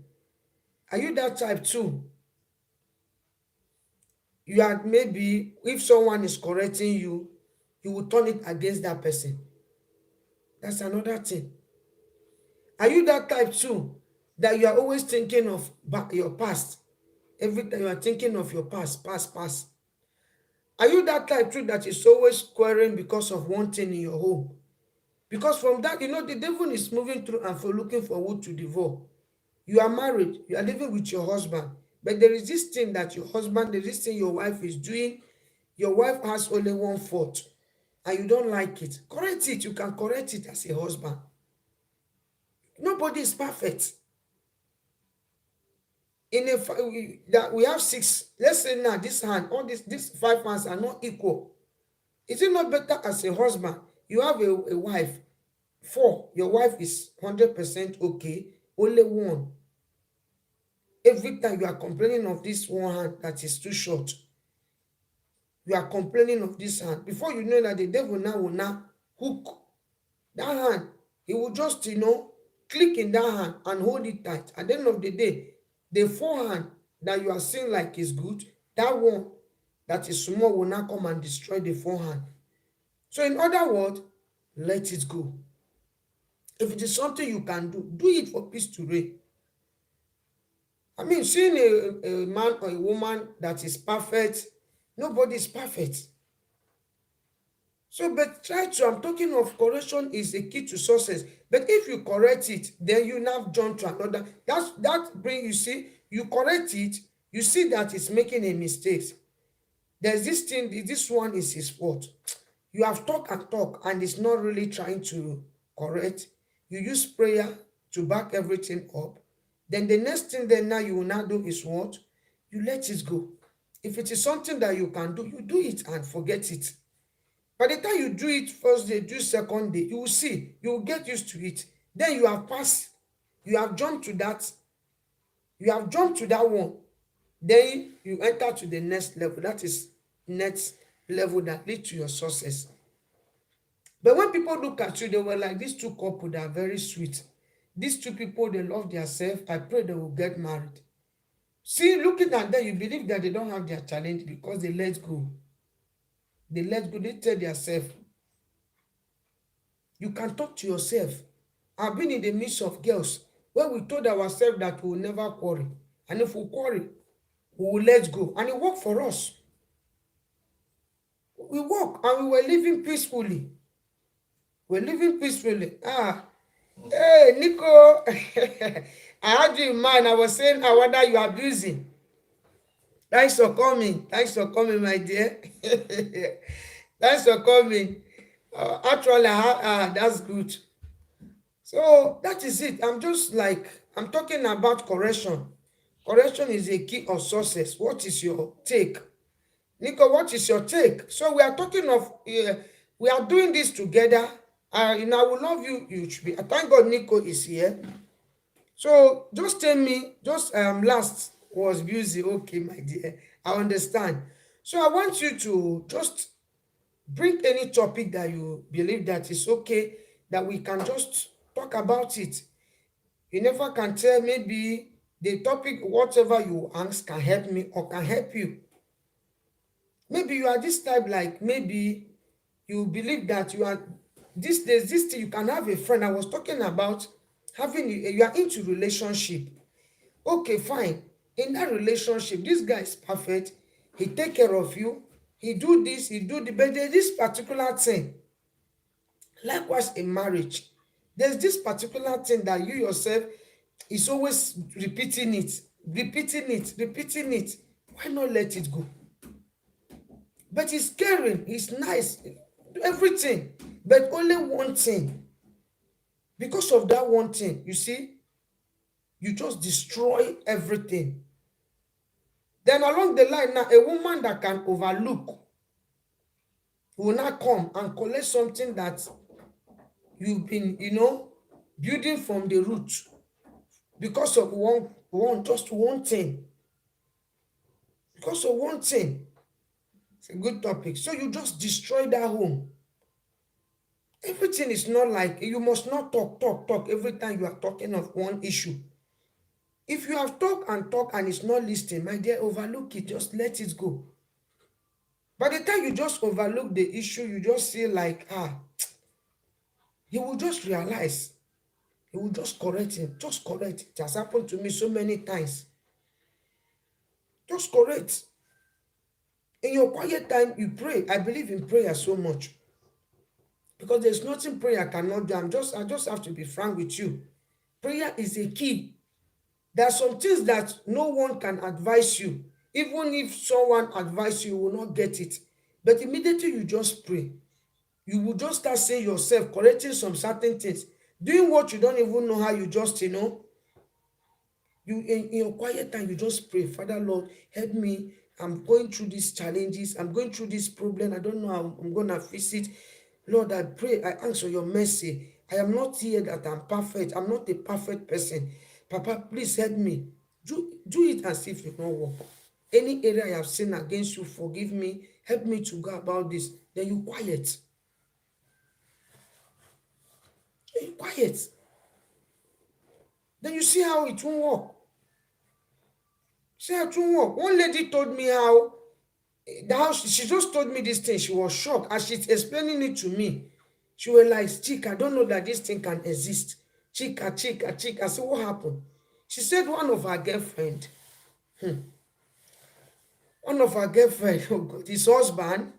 Are you that type too? You are maybe, if someone is correcting you, you will turn it against that person. That's another thing. Are you that type too? That you are always thinking of your past. Every time you are thinking of your past. Are you that type too that is always quarreling because of one thing in your home? Because from that, the devil is moving through and for looking for who to devour. You are married, you are living with your husband, but there is this thing that your husband, there is this thing your wife is doing. Your wife has only one fault, and you don't like it. Correct it. You can correct it as a husband. Nobody is perfect. That we have six. Let's say now this hand, all these five hands are not equal. Is it not better as a husband? You have a wife. Four, your wife is 100% okay. Only one. Every time you are complaining of this one hand that is too short, you are complaining of this hand. Before you know that, the devil now will now hook that hand. He will just, click in that hand and hold it tight. At the end of the day, the forehand that you are seeing like is good, that one that is small will now come and destroy the forehand. So in other words, let it go. If it is something you can do it for peace to reign. Seeing a man or a woman that is perfect, nobody is perfect. So, but I'm talking of correction is the key to success. But if you correct it, then you now jump to another. You correct it, you see that he's making a mistake. There's this thing, this one is his fault. You have talk and talk, and it's not really trying to correct. You use prayer to back everything up. Then the next thing then now you will now do is what? You let it go. If it is something that you can do, you do it and forget it. By the time you do it first day, do second day, you will see, you will get used to it. Then you have passed, you have jumped to that, you have jumped to that one. Then you enter to the next level. That is next level that lead to your success. But when people look at you, they were like, these two couple, they are very sweet. These two people, they love themselves. I pray they will get married. See, looking at them, you believe that they don't have their challenge because they let go. They let go. They tell themselves. You can talk to yourself. I've been in the midst of girls where we told ourselves that we will never quarrel. And if we quarrel, we will let go. And it worked for us. We walk and we were living peacefully. We're living peacefully. Hey, Nico, I had you in mind. I was saying, I wonder you are abusing. Thanks for coming. Thanks for coming, my dear. Thanks for coming. Actually, that's good. So that is it. I'm just like, I'm talking about correction. Correction is a key of success. What is your take? Nico, what is your take? So we are talking of, we are doing this together. I will love you. You should be. Thank God Nico is here. So just tell me, just last was busy. Okay, my dear. I understand. So I want you to just bring any topic that you believe that is okay, that we can just talk about it. You never can tell, maybe the topic, whatever you ask, can help me or can help you. Maybe you are this type, like maybe you believe that you are there's this thing, you can have a friend. I was talking about having, you are into relationship. Okay, fine. In that relationship, this guy is perfect. He take care of you. He do this, he do the, but there's this particular thing. Likewise, in marriage, there's this particular thing that you yourself is always repeating it, repeating it, repeating it. Why not let it go? But he's caring, he's nice, everything, but only one thing. Because of that one thing, you see, you just destroy everything. Then along the line now, a woman that can overlook will not come and collect something that you've been, building from the root because of just one thing. Because of one thing. It's a good topic. So you just destroy that home. Everything is not like, you must not talk every time you are talking of one issue. If you have talked and it's not listening, my dear, overlook it. Just let it go. By the time you just overlook the issue, you just feel like, he will just realize. He will just correct him. Just correct. It has happened to me so many times. Just correct. In your quiet time, you pray. I believe in prayer so much. Because there's nothing prayer cannot do. I just have to be frank with you. Prayer is a key. There are some things that no one can advise you. Even if someone advises you, you will not get it. But immediately you just pray. You will just start saying yourself, correcting some certain things. Doing what you don't even know how, you just, you in your quiet time, you just pray, Father Lord, help me. I'm going through these challenges. I'm going through this problem. I don't know how I'm going to face it. Lord, I pray, I ask for your mercy. I am not here that I'm perfect. I'm not a perfect person. Papa, please help me. Do it as if you don't work. Any area I have sinned against you, forgive me. Help me to go about this. Then you quiet. Then you quiet. Then you see how it won't work. See how it won't work. One lady told me how the house, she just told me this thing. She was shocked. As she's explaining it to me, she was like, Chick, I don't know that this thing can exist. Chica. I said, what happened? She said one of her girlfriend, oh God, his husband,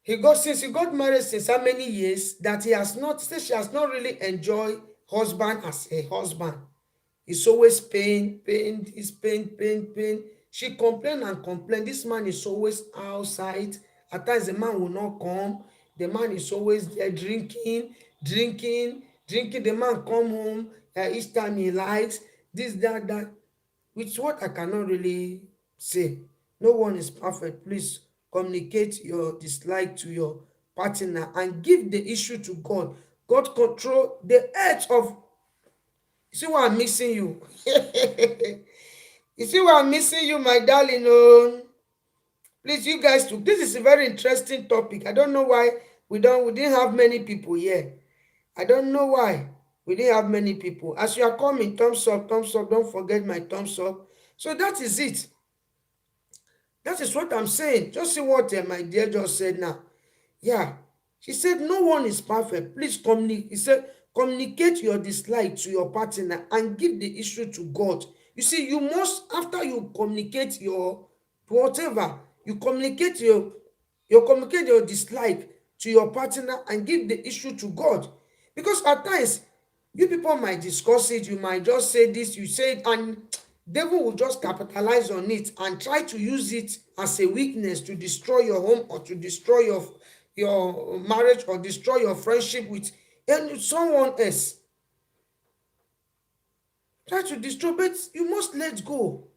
since he got married since how many years, that he has not, she has not really enjoyed husband as a husband. It's always pain, pain, this pain, pain, pain. She complain and complain. This man is always outside. At times the man will not come. The man is always there drinking, drinking, drinking. The man come home each time he likes. This, that, that. Which what I cannot really say. No one is perfect. Please communicate your dislike to your partner and give the issue to God. God control the edge of. You see why I'm missing you? You see why I'm missing you, my darling? Oh, please, you guys too. This is a very interesting topic. I don't know why we didn't have many people here. I don't know why we didn't have many people. As you are coming, thumbs up, thumbs up. Don't forget my thumbs up. So that is it. That is what I'm saying. Just see what my dear just said now. Yeah. She said, no one is perfect. Please communicate. He said, communicate your dislike to your partner and give the issue to God. You see, you must, after you communicate your whatever, you communicate your dislike to your partner and give the issue to God. Because at times, you people might discuss it, you might just say this, you say it, and devil will just capitalize on it and try to use it as a weakness to destroy your home or to destroy your marriage or destroy your friendship with someone else. Try to destroy, but you must let go.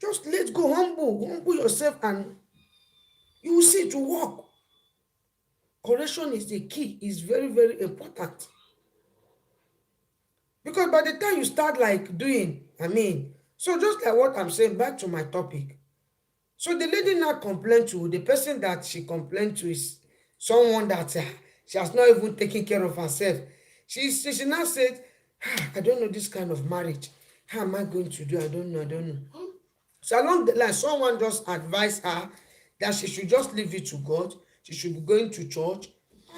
Just let go, humble yourself, and you will see it will work. Correction is the key, is very, very important. Because by the time you start like doing, so just like what I'm saying, back to my topic. So the lady now complained to, the person that she complained to is someone that she has not even taken care of herself. She now said, I don't know this kind of marriage. How am I going to do? I don't know. So along the line, someone just advised her that she should just leave it to God. She should be going to church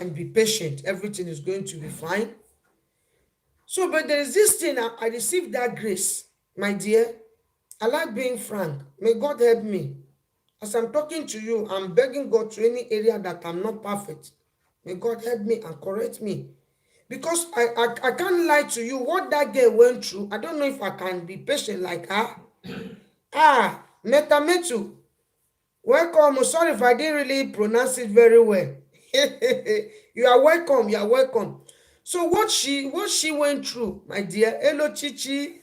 and be patient. Everything is going to be fine. So, but there is this thing, I received that grace, my dear. I like being frank. May God help me. As I'm talking to you, I'm begging God to any area that I'm not perfect. May God help me and correct me. Because I can't lie to you. What that girl went through, I don't know if I can be patient like her. Metametu. Welcome. Sorry if I didn't really pronounce it very well. You are welcome. You are welcome. So what she went through, my dear. Hello, Chichi.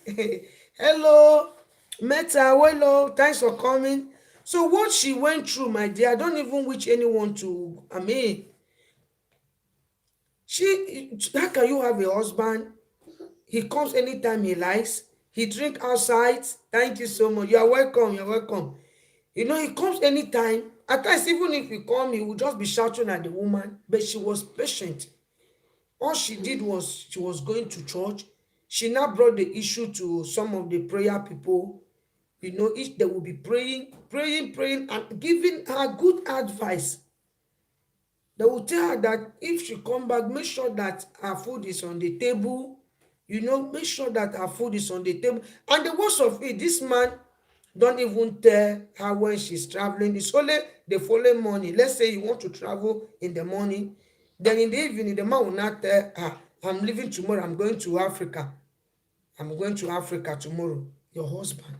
Hello, Meta. Hello. Thanks for coming. So what she went through, my dear, I don't even wish anyone to. How can you have a husband? He comes anytime he likes. He drink outside. Thank you so much. You are welcome. You are welcome. He comes anytime. At times, even if he come, he will just be shouting at the woman. But she was patient. All she did was she was going to church. She now brought the issue to some of the prayer people. Each they will be praying, praying, praying, and giving her good advice. They will tell her that if she come back, make sure that her food is on the table. Make sure that her food is on the table. And the worst of it, this man don't even tell her when she's traveling. It's only the following morning. Let's say you want to travel in the morning. Then in the evening, the man will not tell her, I'm leaving tomorrow. I'm going to Africa. I'm going to Africa tomorrow. Your husband.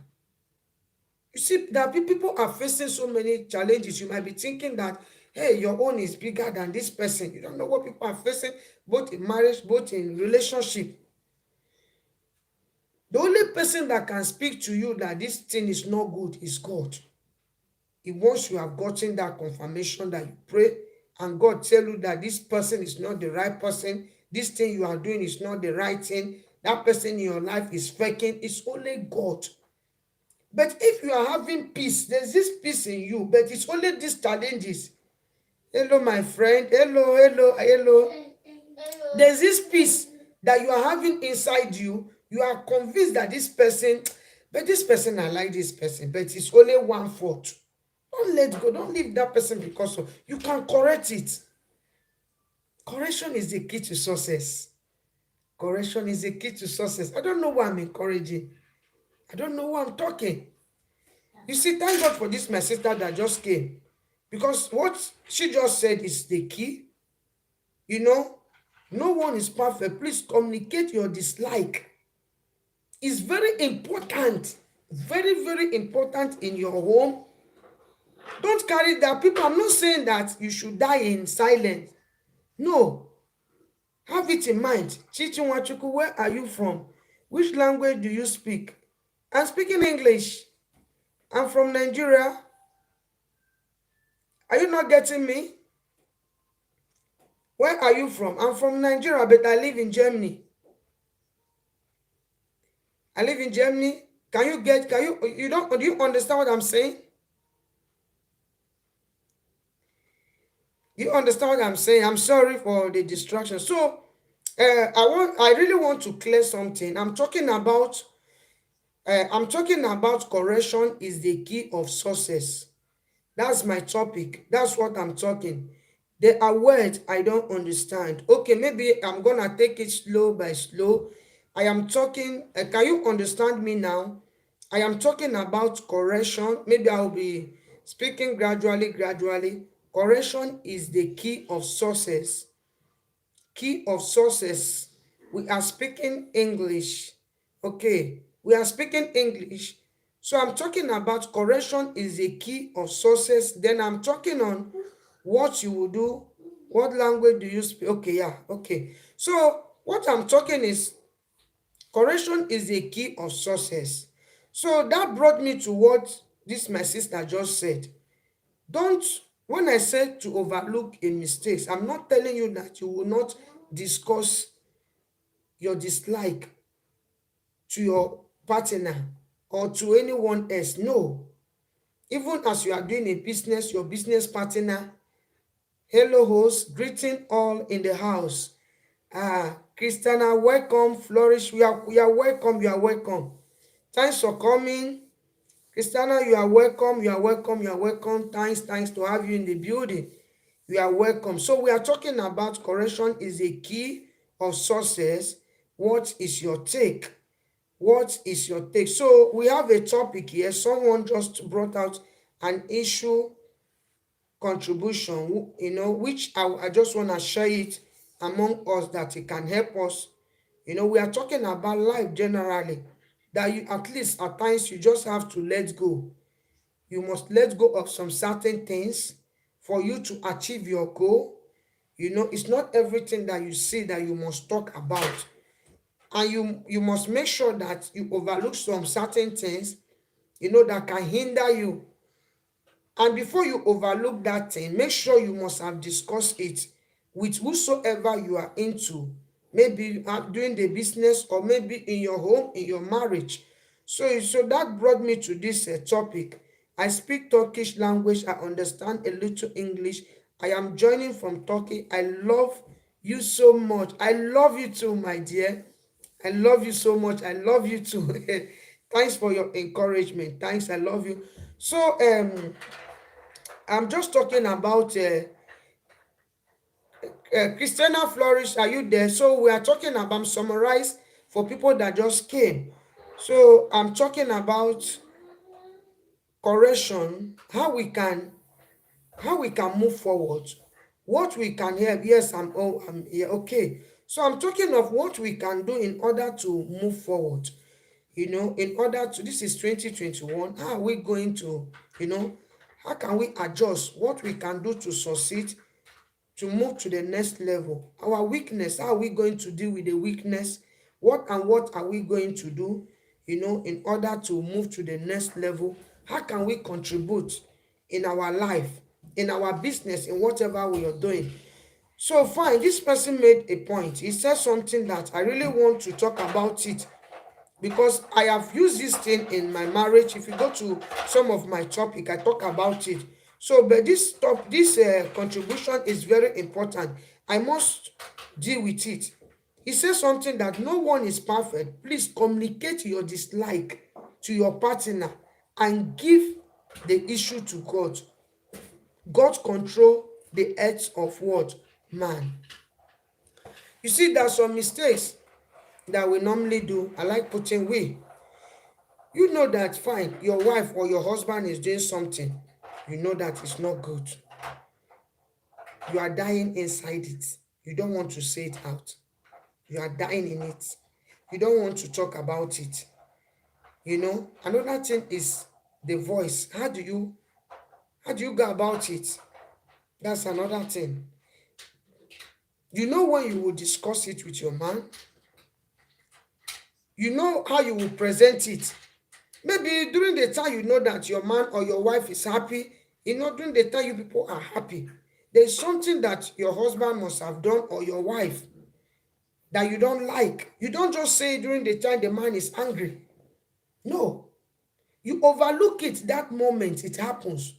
You see, that people are facing so many challenges. You might be thinking that, hey, your own is bigger than this person. You don't know what people are facing, both in marriage, both in relationship. The only person that can speak to you that this thing is not good is God. Once you have gotten that confirmation that you pray, and God tell you that this person is not the right person, this thing you are doing is not the right thing, that person in your life is faking, it's only God. But if you are having peace, there's this peace in you, but it's only these challenges. Hello, my friend. Hello, hello, hello. There's this peace that you are having inside you. You are convinced that this person, I like this person, but it's only one fault. Don't let go. Don't leave that person because of. You can correct it. Correction is the key to success. Correction is the key to success. I don't know why I'm encouraging. I don't know why I'm talking. You see, thank God for this, my sister that just came. Because what she just said is the key. No one is perfect. Please communicate your dislike. It's very important. Very, very important in your home. Don't carry that. People, I'm not saying that you should die in silence. No. Have it in mind. Chichi Wachuku, where are you from? Which language do you speak? I'm speaking English. I'm from Nigeria. Are you not getting me? Where are you from? I'm from Nigeria, but I live in Germany. I live in Germany. Do you understand what I'm saying? You understand what I'm saying? I'm sorry for the distraction. So, I really want to clear something. I'm talking about correction is the key of success. That's my topic. That's what I'm talking. There are words I don't understand. Okay, maybe I'm gonna take it slow by slow. I am talking. Can you understand me now? I am talking about correction. Maybe I'll be speaking gradually, gradually. Correction is the key of success. Key of success. We are speaking English. Okay, we are speaking English. So I'm talking about correction is the key of success. Then I'm talking on what you will do. What language do you speak? Okay, yeah, okay. So what I'm talking is correction is the key of success. So that brought me to what this my sister just said. Don't, when I said to overlook a mistakes, I'm not telling you that you will not discuss your dislike to your partner or to anyone else. No. Even as you are doing a business, your business partner, hello host, greeting all in the house. Christiana, welcome, Flourish, we are welcome, you are welcome. Thanks for coming. Christiana, you are welcome, you are welcome, you are welcome. Thanks to have you in the building. You are welcome. So we are talking about correction is a key of success. What is your take? What is your take? So we have a topic here. Someone just brought out an issue contribution, which I just want to share it among us that it can help us. We are talking about life generally, that you at least at times you just have to let go. You must let go of some certain things for you to achieve your goal. It's not everything that you see that you must talk about. And you must make sure that you overlook some certain things, that can hinder you. And before you overlook that thing, make sure you must have discussed it with whosoever you are into, maybe doing the business or maybe in your home, in your marriage. So that brought me to this topic. I speak Turkish language. I understand a little English. I am joining from Turkey. I love you so much. I love you too, my dear. I love you so much. I love you too. Thanks for your encouragement. Thanks. I love you. So I'm just talking about Christiana Flourish. Are you there? So we are talking about summarize for people that just came. So I'm talking about correction, how we can move forward, what we can help. Yes, I'm here. Okay. So I'm talking of what we can do in order to move forward. In order to, this is 2021, how are we going to, how can we adjust what we can do to succeed, to move to the next level? Our weakness, how are we going to deal with the weakness? What are we going to do, in order to move to the next level? How can we contribute in our life, in our business, in whatever we are doing? So fine, this person made a point. He said something that I really want to talk about it, because I have used this thing in my marriage. If you go to some of my topic, I talk about it. So, but this contribution is very important. I must deal with it. He says something that no one is perfect. Please communicate your dislike to your partner and give the issue to God. God control the heads of what? Man. You see, there are some mistakes that we normally do. I like putting we. You know that fine, your wife or your husband is doing something. You know that it's not good. You are dying inside it. You don't want to say it out. You are dying in it. You don't want to talk about it. Another thing is the voice. How do you go about it? That's another thing. When you will discuss it with your man. You know how you will present it. Maybe during the time you know that your man or your wife is happy, during the time you people are happy, there's something that your husband must have done or your wife that you don't like. You don't just say during the time the man is angry. No, you overlook it that moment it happens.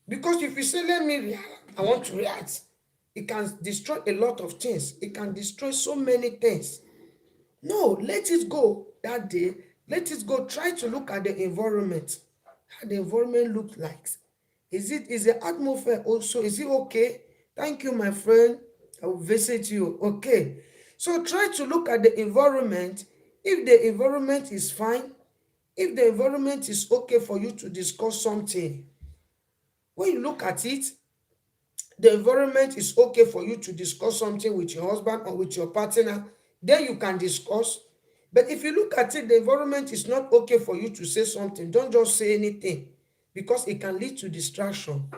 Because if you say, let me react, I want to react, it can destroy a lot of things. It can destroy so many things. No, let it go that day. Let it go. Try to look at the environment. How the environment looks like. Is the atmosphere also? Is it okay? Thank you, my friend. I will visit you. Okay. So try to look at the environment. If the environment is fine, if the environment is okay for you to discuss something, when you look at it, the environment is okay for you to discuss something with your husband or with your partner, then you can discuss. But if you look at it, the environment is not okay for you to say something, don't just say anything, because it can lead to distraction.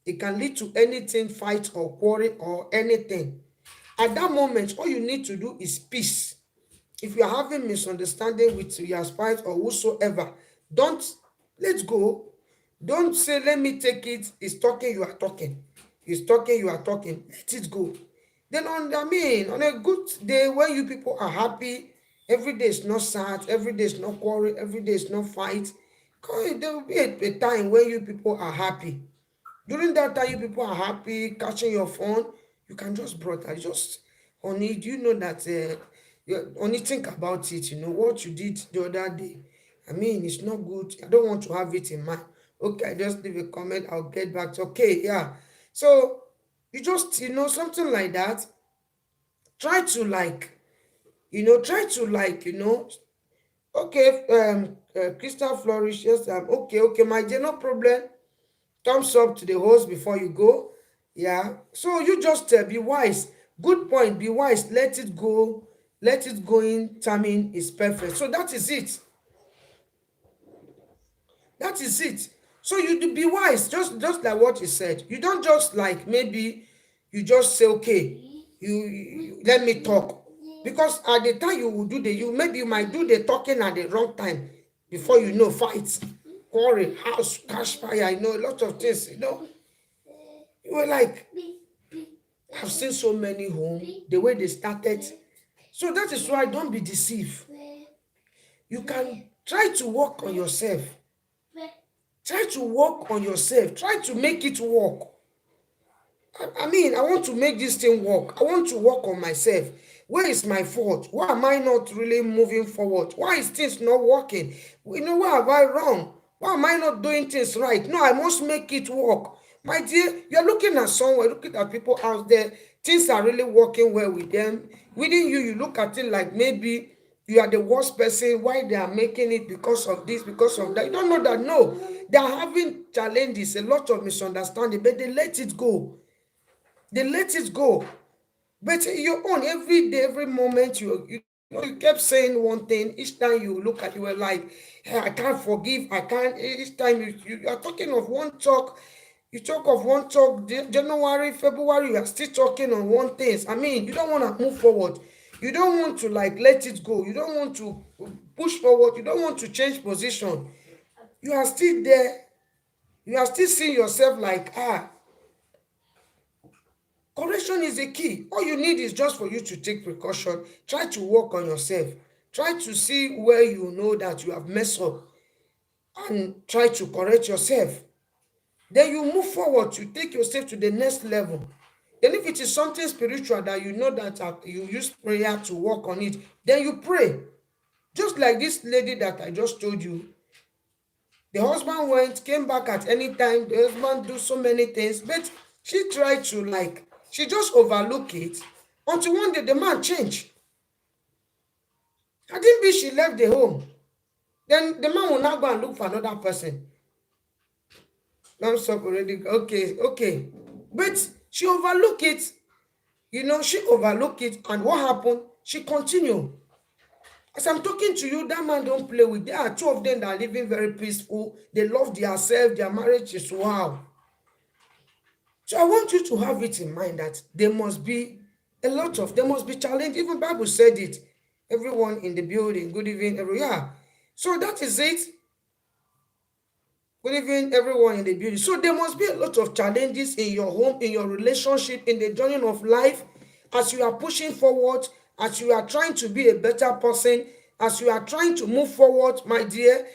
It can lead to anything, fight or quarrel or anything. At that moment, all you need to do is peace. If you are having misunderstanding with your spouse or whosoever, don't let go. Don't say, let me take it. He's talking, you are talking. He's talking, you are talking. Let it go. Then on a good day when you people are happy, every day is not sad, every day is not quarrel, every day is not fight. There will be a time when you people are happy. During that time, you people are happy, catching your phone, you can just brother, just honey, do you know that only think about it, what you did the other day. I mean, it's not good. I don't want to have it in mind. Okay, I just leave a comment, I'll get back to okay, yeah. So you just something like that. Try to okay, Crystal Flourish, yes, okay, my dear, no problem. Thumbs up to the host before you go. Yeah. So you just be wise. Good point. Be wise. Let it go. Let it go in. Timing is perfect. So that is it. That is it. So you do be wise. Just like what you said. You don't just like maybe you just say okay. You let me talk, because at the time you will do maybe you might do the talking at the wrong time. Before you know, fights, quarrel, house cash fire. A lot of things. You were like, I've seen so many home, the way they started. So that is why don't be deceived. You can try to work on yourself. Try to work on yourself. Try to make it work. I mean, I want to make this thing work. I want to work on myself. Where is my fault? Why am I not really moving forward? Why is things not working? Where have I wrong? Why am I not doing things right? No, I must make it work. My dear, you're looking at somewhere, looking at people out there, things are really working well with them. Within you, you look at it like maybe you are the worst person, why they are making it because of this, because of that. You don't know that, no. They are having challenges, a lot of misunderstanding, but they let it go. They let it go. But your own, every day, every moment, you kept saying one thing. Each time you look at, you were like, hey, I can't forgive. I can't. Each time you are talking of one talk, you talk of one talk. January, February, you are still talking on one thing. I mean, you don't want to move forward. You don't want to like let it go. You don't want to push forward. You don't want to change position. You are still there. You are still seeing yourself like, correction is the key. All you need is just for you to take precaution. Try to work on yourself. Try to see where you know that you have messed up and try to correct yourself. Then you move forward to take yourself to the next level. Then if it is something spiritual that you know that you use prayer to work on it, then you pray. Just like this lady that I just told you. The husband came back at any time. The husband do so many things, but she tried to she just overlook it until one day the man changed. I didn't be she left the home. Then the man will now go and look for another person. Thumbs up already. Okay. But she overlooked it. She overlooked it, and what happened? She continued. As I'm talking to you, that man don't play with. There are two of them that are living very peaceful. They love themselves. Their marriage is wow. So I want you to have it in mind that there must be challenge. Even Bible said it. Everyone in the building, good evening, yeah. So that is it. Good evening, everyone in the building. So there must be a lot of challenges in your home, in your relationship, in the journey of life, as you are pushing forward, as you are trying to be a better person, as you are trying to move forward, my dear.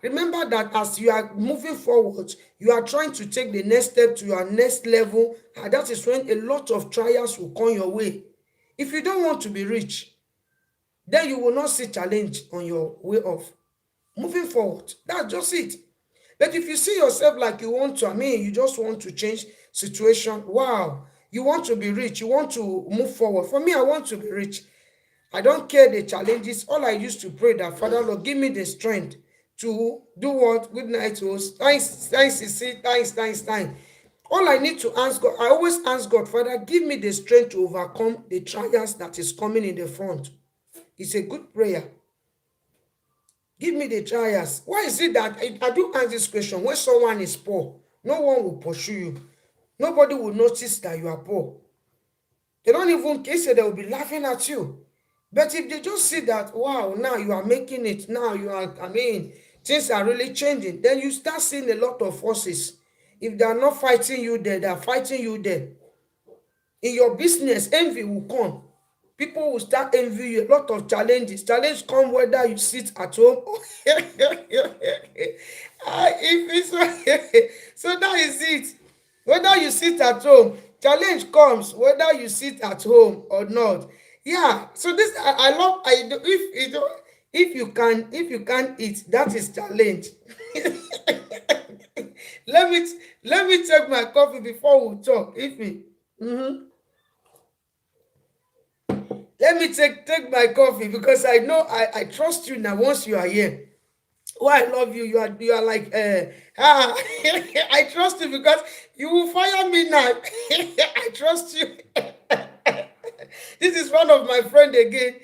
Remember that as you are moving forward, you are trying to take the next step to your next level. That is when a lot of trials will come your way. If you don't want to be rich, then you will not see challenge on your way of moving forward. That's just it. But if you see yourself like you want to, you just want to change situation. Wow. You want to be rich. You want to move forward. For me, I want to be rich. I don't care the challenges. All I used to pray that, Father Lord, give me the strength to do what? Good night, host. Thanks, thanks. All I need to ask God, I always ask God, Father, give me the strength to overcome the trials that is coming in the front. It's a good prayer. Give me the trials. Why is it that I do ask this question? When someone is poor, no one will pursue you. Nobody will notice that you are poor. They don't even care, they will be laughing at you. But if they just see that, wow, now you are making it, now you are, things are really changing, then you start seeing a lot of forces. If they are not fighting you there, they are fighting you there. In your business, envy will come. People will start envying you. A lot of challenges. Challenge come whether you sit at home. If it's so that is it. Whether you sit at home, challenge comes whether you sit at home or not. Yeah. So this I love. If you can't eat, that is challenge. let me let me take my coffee before we talk. If we. Let me take my coffee because I know I trust you now once you are here. Oh, I love you. You are like I trust you because you will fire me now. I trust you. This is one of my friend again.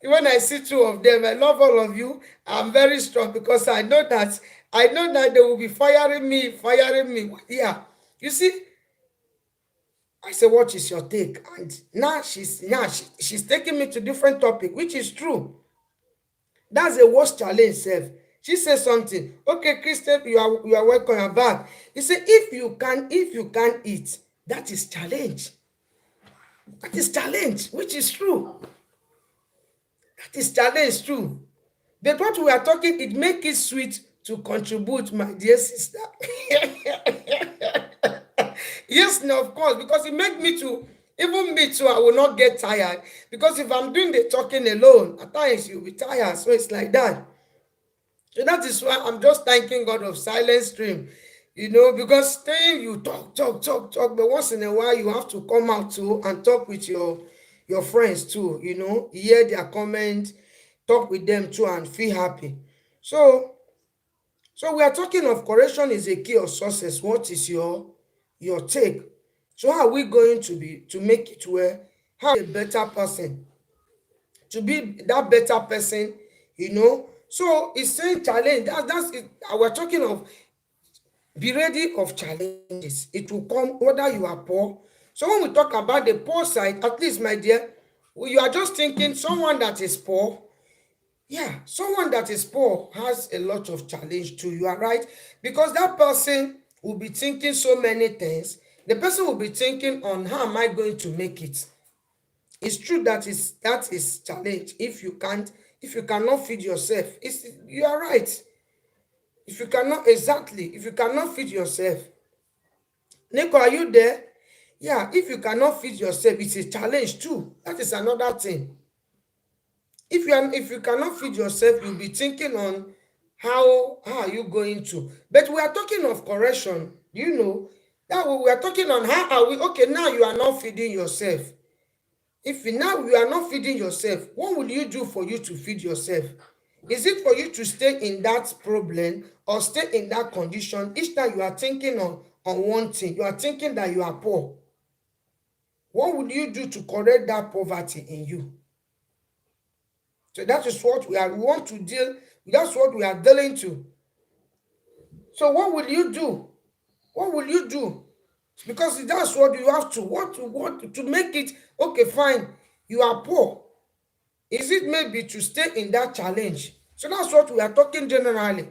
When I see two of them, I love all of you. I'm very strong because I know that they will be firing me. Yeah. You see, I said, what is your take? And now she's taking me to different topic, which is true. That's a worst challenge, self. She said something. Okay, Christian, you are welcome. You're back. He said, if you can eat, that is challenge. That is challenge, which is true. That is challenge true. But what we are talking, it make it sweet to contribute, my dear sister. Yes, no, of course, because it make me to, even me too, I will not get tired. Because if I'm doing the talking alone, at times you'll be tired. So it's like that. So that is why I'm just thanking God of silent stream. Because staying, you talk, but once in a while you have to come out too and talk with your friends too, hear their comments, talk with them too and feel happy. So we are talking of correction is a key of success. What is your take? So how are we going to make it where how a better person, to be that better person. So it's saying challenge. That's it. We're talking of be ready of challenges. It will come whether you are poor. So when we talk about the poor side, at least, my dear, you are just thinking someone that is poor. Yeah, someone that is poor has a lot of challenge too. You are right. Because that person will be thinking so many things. The person will be thinking on how am I going to make it. It's true that is challenge. If you cannot feed yourself, you are right. If you cannot feed yourself, Nico, are you there? Yeah, if you cannot feed yourself, it's a challenge too. That is another thing. If you cannot feed yourself, you'll be thinking on how are you going to. But we are talking of correction. That we are talking on how are we okay, now you are not feeding yourself. If now you are not feeding yourself, what will you do for you to feed yourself? Is it for you to stay in that problem or stay in that condition? Each time you are thinking on one thing, you are thinking that you are poor. What would you do to correct that poverty in you? So that is what we want to deal. That's what we are dealing to. So what will you do? What will you do? Because that's what you have to. What to make it okay? Fine, you are poor. Is it maybe to stay in that challenge? So that's what we are talking generally.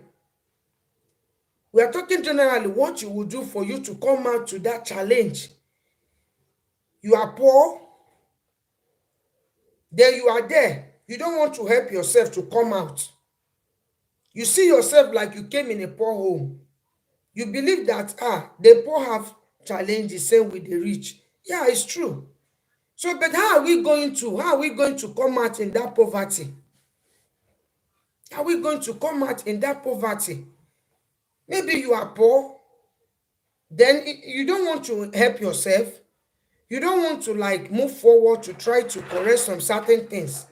We are talking generally what you will do for you to come out to that challenge. You are poor, then you are there. You don't want to help yourself to come out. You see yourself like you came in a poor home. You believe that the poor have challenges, same with the rich. Yeah, it's true. So, but how are we going to come out in that poverty? How are we going to come out in that poverty? Maybe you are poor, then you don't want to help yourself. You don't want to like move forward to try to correct some certain things.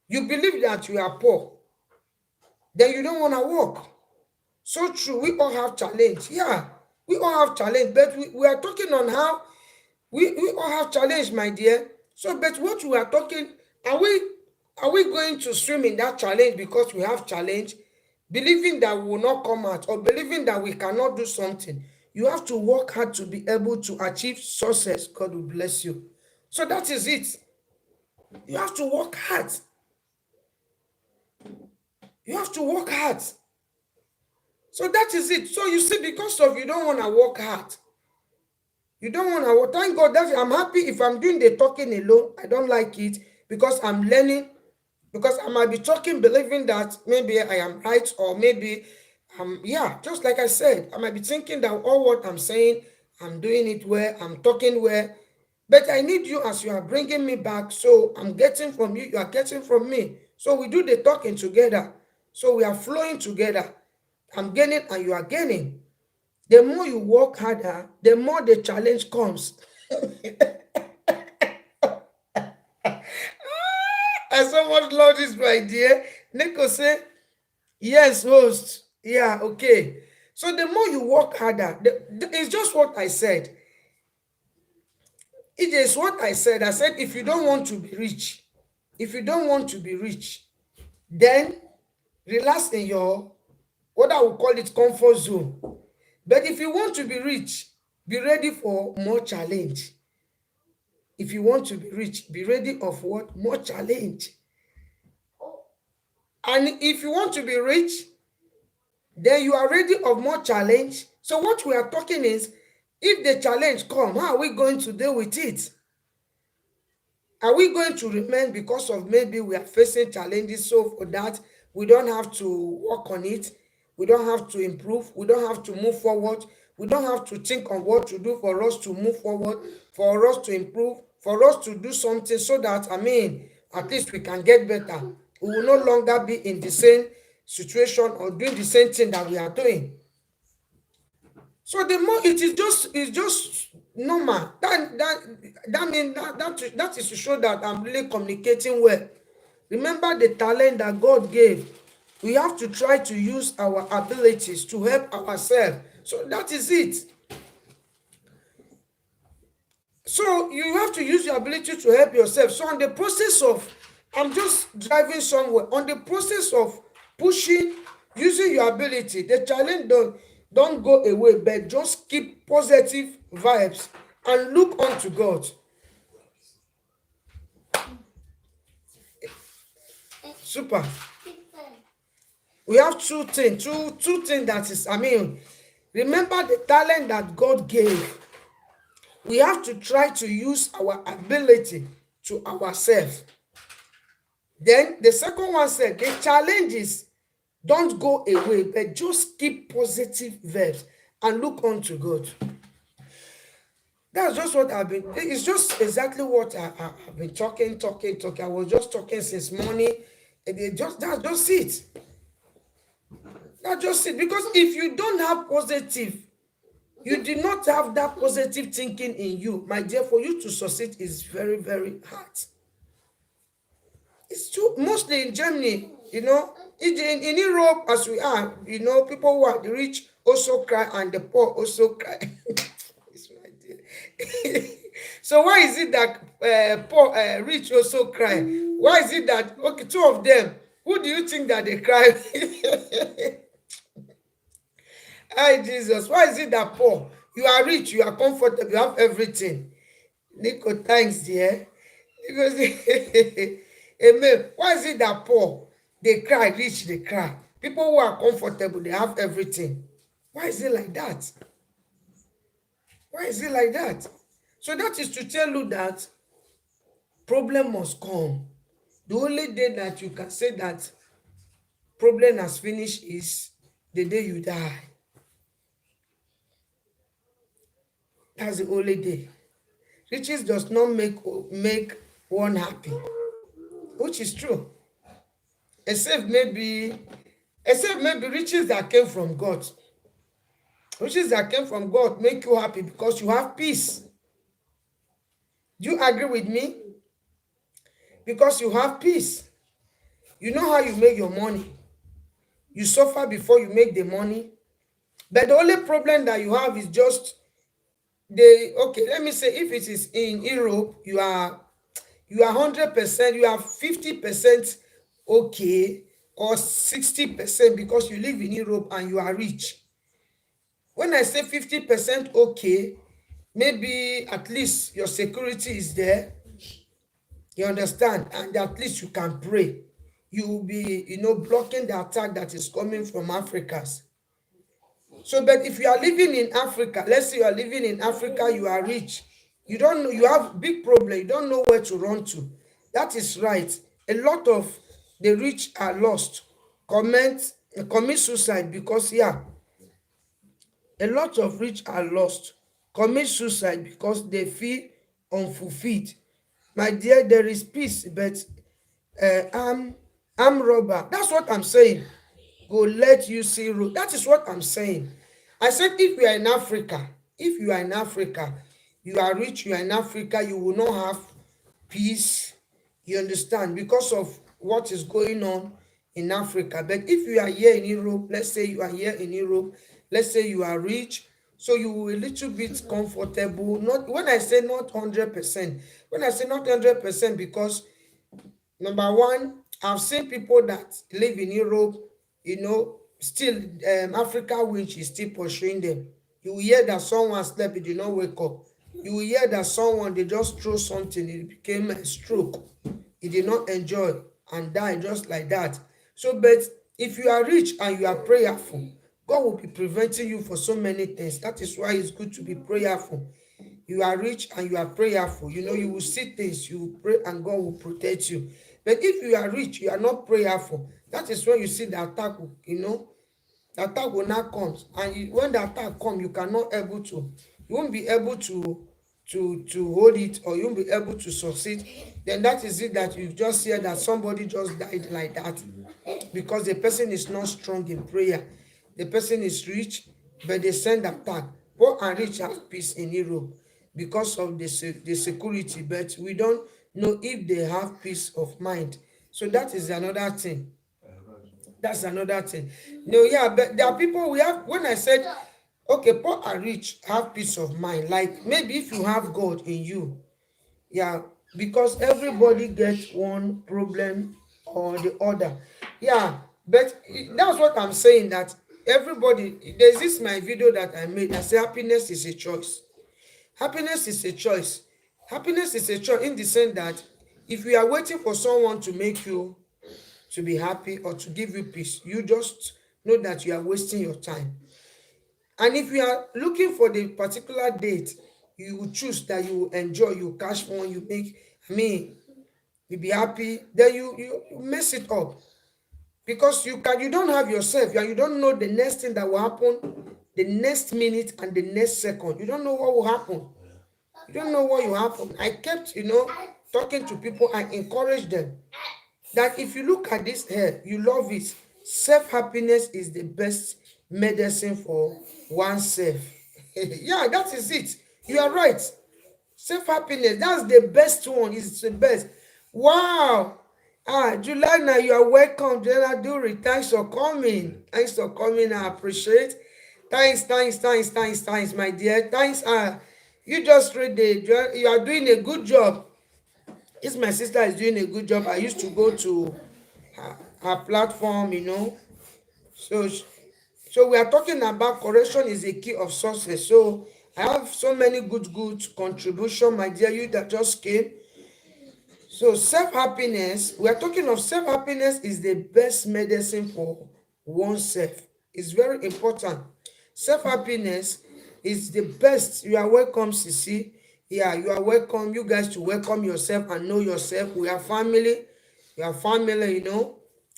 You believe that you are poor, then you don't want to work. So true, we all have challenge. Yeah, we all have challenge, but we are talking on how we all have challenge, my dear. So, but what we are talking, are we going to swim in that challenge because we have challenge, believing that we will not come out or believing that we cannot do something? You have to work hard to be able to achieve success. God will bless you. So that is it. You have to work hard. You have to work hard. So that is it. So you see, because of you don't want to work hard. You don't want to work. Thank God that I'm happy if I'm doing the talking alone. I don't like it because I'm learning. Because I might be talking believing that maybe I am right, or maybe yeah, just like I said, I might be thinking that all what I'm saying, I'm doing it well, I'm talking well. But I need you as you are bringing me back. So I'm getting from you, you are getting from me. So we do the talking together. So we are flowing together. I'm gaining and you are gaining. The more you work harder, the more the challenge comes. I so much love this, my dear. Nico say, yes, host. Yeah, okay. So the more you work harder, it's just what I said. It is what I said. I said, if you don't want to be rich, if you don't want to be rich, then relax in your, what I would call it, comfort zone. But if you want to be rich, be ready for more challenge. If you want to be rich, be ready of what? More challenge. And if you want to be rich, then you are ready of more challenge. So what we are talking is, if the challenge come, how are we going to deal with it? Are we going to remain because of maybe we are facing challenges, so for that we don't have to work on it, we don't have to improve, we don't have to move forward, we don't have to think on what to do for us to move forward, for us to improve, for us to do something so that, I mean, at least we can get better. We will no longer be in the same situation or doing the same thing that we are doing. So the more it's just normal. That means that is to show that I'm really communicating well. Remember the talent that God gave. We have to try to use our abilities to help ourselves. So that is it. So you have to use your ability to help yourself. So on the process of, I'm just driving somewhere, on the process of pushing, using your ability, the challenge don't go away, but just keep positive vibes and look unto God. Super. We have two things that is, I mean, remember the talent that God gave. We have to try to use our ability to ourselves. Then the second one said the challenges don't go away, but just keep positive verbs and look unto God. That's just what I've been. It's just exactly what I've been talking. I was just talking since morning. And that's just it. That's just it. Because if you don't have positive, you did not have that positive thinking in you, my dear, for you to succeed is very, very hard. It's too, mostly in Germany, in Europe, as we are, people who are the rich also cry and the poor also cry. It's my dear. So why is it that poor rich also cry? Why is it that okay, two of them? Who do you think that they cry? Hi Jesus, why is it that poor? You are rich, you are comfortable, you have everything. Nico, thanks, dear. Because amen. Why is it that poor they cry, rich they cry? People who are comfortable, they have everything. Why is it like that? Why is it like that? So that is to tell you that problem must come. The only day that you can say that problem has finished is the day you die. That's the only day. Riches does not make one happy, which is true. Except maybe, except maybe riches that came from God. Riches that came from God make you happy because you have peace. Do you agree with me? Because you have peace. You know how you make your money. You suffer before you make the money. But the only problem that you have is just okay, let me say if it is in Europe, you are 100%, you are 50% okay, or 60% because you live in Europe and you are rich. When I say 50% okay, maybe at least your security is there, you understand, and at least you can pray. You will be, blocking the attack that is coming from Africans. So, but if you are living in Africa, let's say you are living in Africa, you are rich, you don't know, you have big problem, you don't know where to run to. That is right. A lot of the rich are lost, commit suicide because, yeah, a lot of rich are lost, commit suicide because they feel unfulfilled. My dear, there is peace, but I'm robber. That's what I'm saying. Go let you see road. That is what I'm saying. I said if you are in Africa, if you are in Africa, you are rich, you are in Africa, you will not have peace. You understand? Because of what is going on in Africa. But if you are here in Europe, let's say you are here in Europe, let's say you are rich, so you will a little bit comfortable. Not when I say not 100%. When I say not 100%, because number one, I've seen people that live in Europe, still Africa winch is still pursuing them. You will hear that someone slept, he did not wake up. You will hear that someone, they just threw something, it became a stroke. He did not enjoy and die just like that. So, but if you are rich and you are prayerful, God will be preventing you for so many things. That is why it's good to be prayerful. You are rich and you are prayerful. You will see things, you will pray and God will protect you. But if you are rich, you are not prayerful, that is when you see the attack, the attack will not come. And when the attack come, you cannot able to, you won't be able to hold it, or you won't be able to succeed. Then that is it, that you just hear that somebody just died like that because the person is not strong in prayer. The person is rich, but they send attack. Poor and rich have peace in Europe because of the security, but we don't know if they have peace of mind. So that is another thing. That's another thing. No, yeah, but there are people we have. When I said, okay, poor and rich have peace of mind, like maybe if you have God in you, yeah, because everybody gets one problem or the other. Yeah, but that's what I'm saying, that everybody, there's this my video that I made. I say happiness is a choice. Happiness is a choice. Happiness is a choice in the sense that if you are waiting for someone to make you to be happy or to give you peace, you just know that you are wasting your time. And if you are looking for the particular date, you will choose that you will enjoy, you cash one, you make, I mean, you be happy, then you mess it up. Because you don't have yourself, and you don't know the next thing that will happen, the next minute and the next second. You don't know what will happen. You don't know what will happen. I kept, talking to people and encourage them that if you look at this hair, you love it. Self-happiness is the best medicine for oneself. Yeah, that is it. You are right. Self-happiness, that's the best one. It's the best. Wow. Juliana, you are welcome. Jenna Dury, thanks for coming. Thanks for coming. I appreciate. Thanks, my dear. Thanks. You just read you are doing a good job. This my sister is doing a good job. I used to go to her platform, So, so we are talking about correction is a key of success. So I have so many good contribution, my dear, you that just came. So self-happiness, we are talking of self-happiness is the best medicine for oneself. It's very important. Self-happiness is the best. You are welcome, Sisi. Yeah, you are welcome. You guys to welcome yourself and know yourself. We are family. We are family.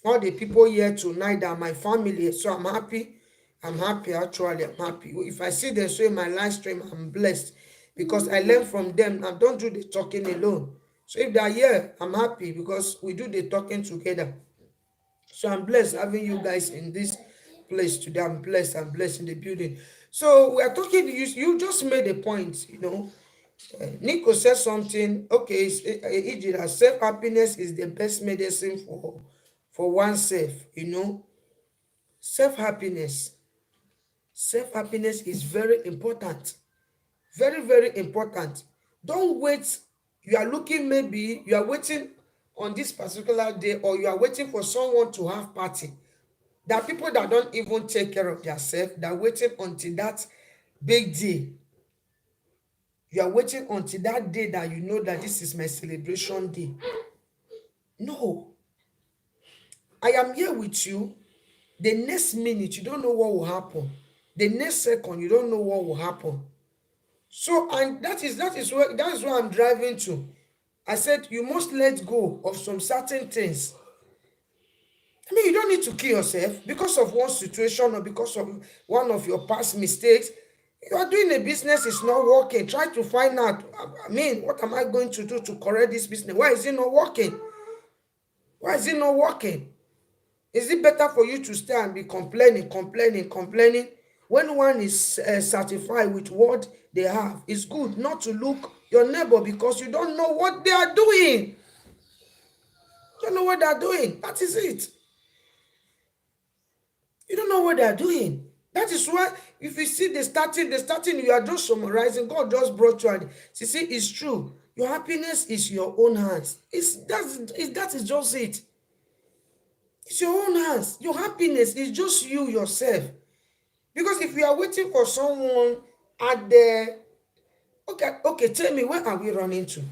All the people here tonight are my family. So I'm happy. I'm happy, actually. I'm happy. If I see them so in my live stream, I'm blessed because I learn from them. I don't do the talking alone. So if they're here, I'm happy because we do the talking together. So I'm blessed having you guys in this place today. I'm blessed. I'm blessed in the building. So we are talking. You just made a point. Nico said something. Okay, Ijira, self happiness is the best medicine for oneself. Self happiness. Self happiness is very important. Very, very important. Don't wait. You are looking, maybe you are waiting on this particular day, or you are waiting for someone to have party. There are people that don't even take care of themselves. They're waiting until that big day. You are waiting until that day that you know that this is my celebration day. No, I am here with you. The next minute, you don't know what will happen. The next second, you don't know what will happen. So, and that's where I'm driving to. I said you must let go of some certain things. I mean, you don't need to kill yourself because of one situation or because of one of your past mistakes. You are doing a business, it's not working. Try to find out. I mean, what am I going to do to correct this business? Why is it not working? Why is it not working? Is it better for you to stay and be complaining? When one is satisfied with what they have, it's good not to look your neighbor because you don't know what they are doing. You don't know what they are doing. That is it. You don't know what they are doing. That is why if you see the starting, you are just summarizing. God just brought you and see, it's true. Your happiness is your own hands. That is just it. It's your own hands. Your happiness is just you yourself. Because if you are waiting for someone at the okay, tell me, where are we running to?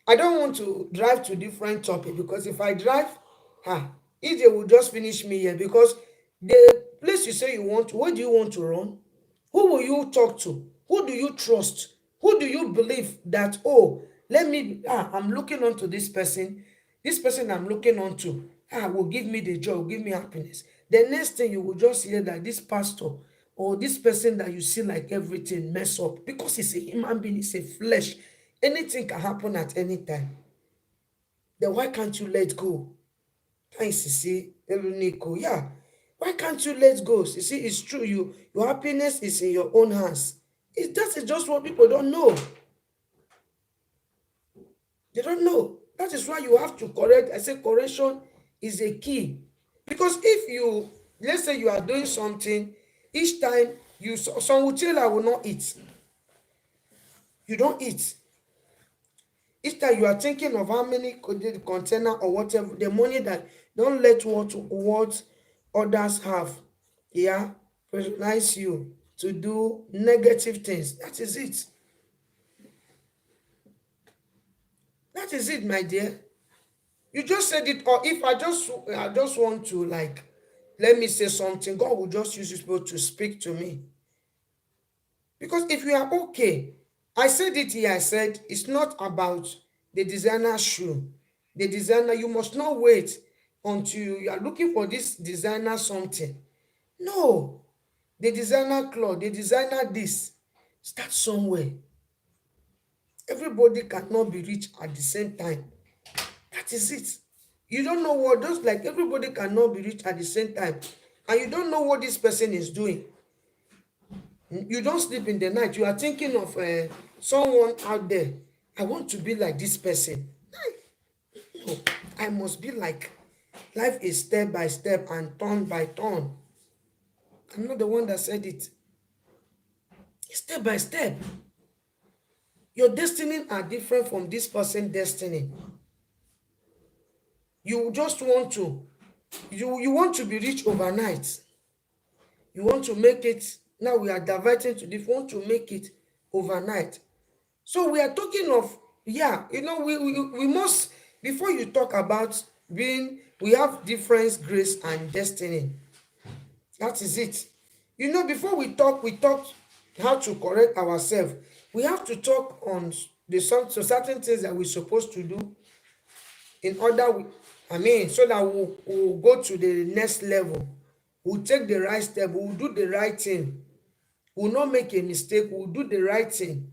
I don't want to drive to different topic because if I drive, EJ will just finish me here because the place you say you want to, where do you want to run? Who will you talk to? Who do you trust? Who do you believe that, oh, I'm looking on to this person. This person I'm looking on to, will give me the joy, will give me happiness. The next thing you will just hear that this pastor or this person that you see like everything mess up because it's a human being, it's a flesh. Anything can happen at any time. Then why can't you let go? Thanks, see, Nico. Yeah. Why can't you let go? You see, it's true. Your happiness is in your own hands. That is just what people don't know. They don't know. That is why you have to correct. I say correction is a key. Because if let's say you are doing something, each time some will tell I will not eat. You don't eat. Each time you are thinking of how many container or whatever, the money that don't let what others have, yeah, pressurize you to do negative things. That is it. That is it, my dear. You just said it, or if I just want to like let me say something, God will just use his word to speak to me. Because if you are okay, I said it here, I said it's not about the designer shoe. The designer, you must not wait until you are looking for this designer something. No, the designer cloth, the designer this. Start somewhere. Everybody cannot be rich at the same time. That is it. You don't know what those like everybody cannot be rich at the same time. And you don't know what this person is doing. You don't sleep in the night. You are thinking of someone out there. I want to be like this person. No, I must be like life is step by step and turn by turn. I'm not the one that said it. It's step by step. Your destiny are different from this person's destiny. You just want to, you want to be rich overnight. You want to make it, now we are diverting to this, want to make it overnight. So we are talking of, yeah, we must, before you talk about being, we have difference, grace, and destiny. That is it. Before we talk how to correct ourselves. We have to talk on so certain things that we're supposed to do in order, so that we'll go to the next level. We'll take the right step, we'll do the right thing, we'll not make a mistake, we'll do the right thing.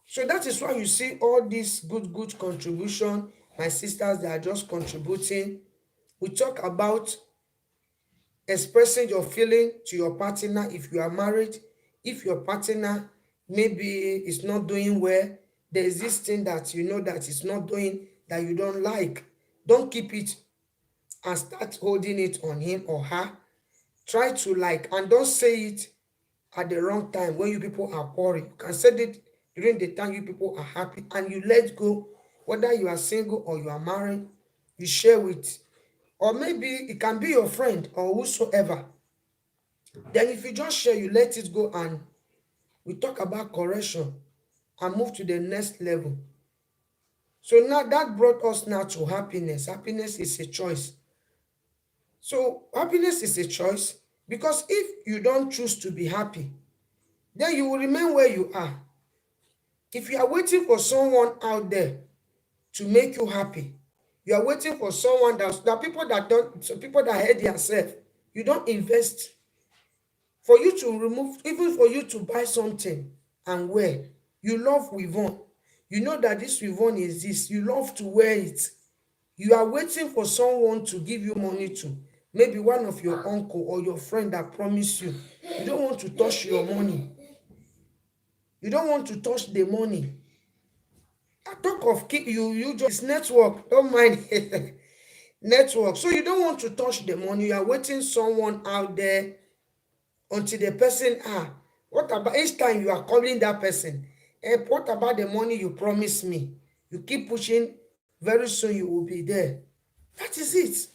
So that is why you see all these good contribution, my sisters that are just contributing. We talk about expressing your feeling to your partner if you are married. If your partner maybe is not doing well, there is this thing that you know that is not doing, that you don't like. Don't keep it and start holding it on him or her. Try to like, and don't say it at the wrong time when you people are worried. You can say it during the time you people are happy, and you let go. Whether you are single or you are married, you share with, or maybe it can be your friend or whosoever. Then if you just share, you let it go, and we talk about correction and move to the next level. So now that brought us now to happiness. Happiness is a choice. So happiness is a choice, because if you don't choose to be happy, then you will remain where you are. If you are waiting for someone out there to make you happy, you are waiting for someone that people that don't, so people that hate themselves, you don't invest. For you to remove, even for you to buy something and wear, you love Wivon. You know that this Wivon is this. You love to wear it. You are waiting for someone to give you money to. Maybe one of your uncle or your friend that promised you. You don't want to touch your money. You don't want to touch the money. I talk of keep you just network. Don't mind network. So you don't want to touch the money. You are waiting someone out there until the person, what about each time you are calling that person, what about the money you promised me? You keep pushing, very soon you will be there. That is it.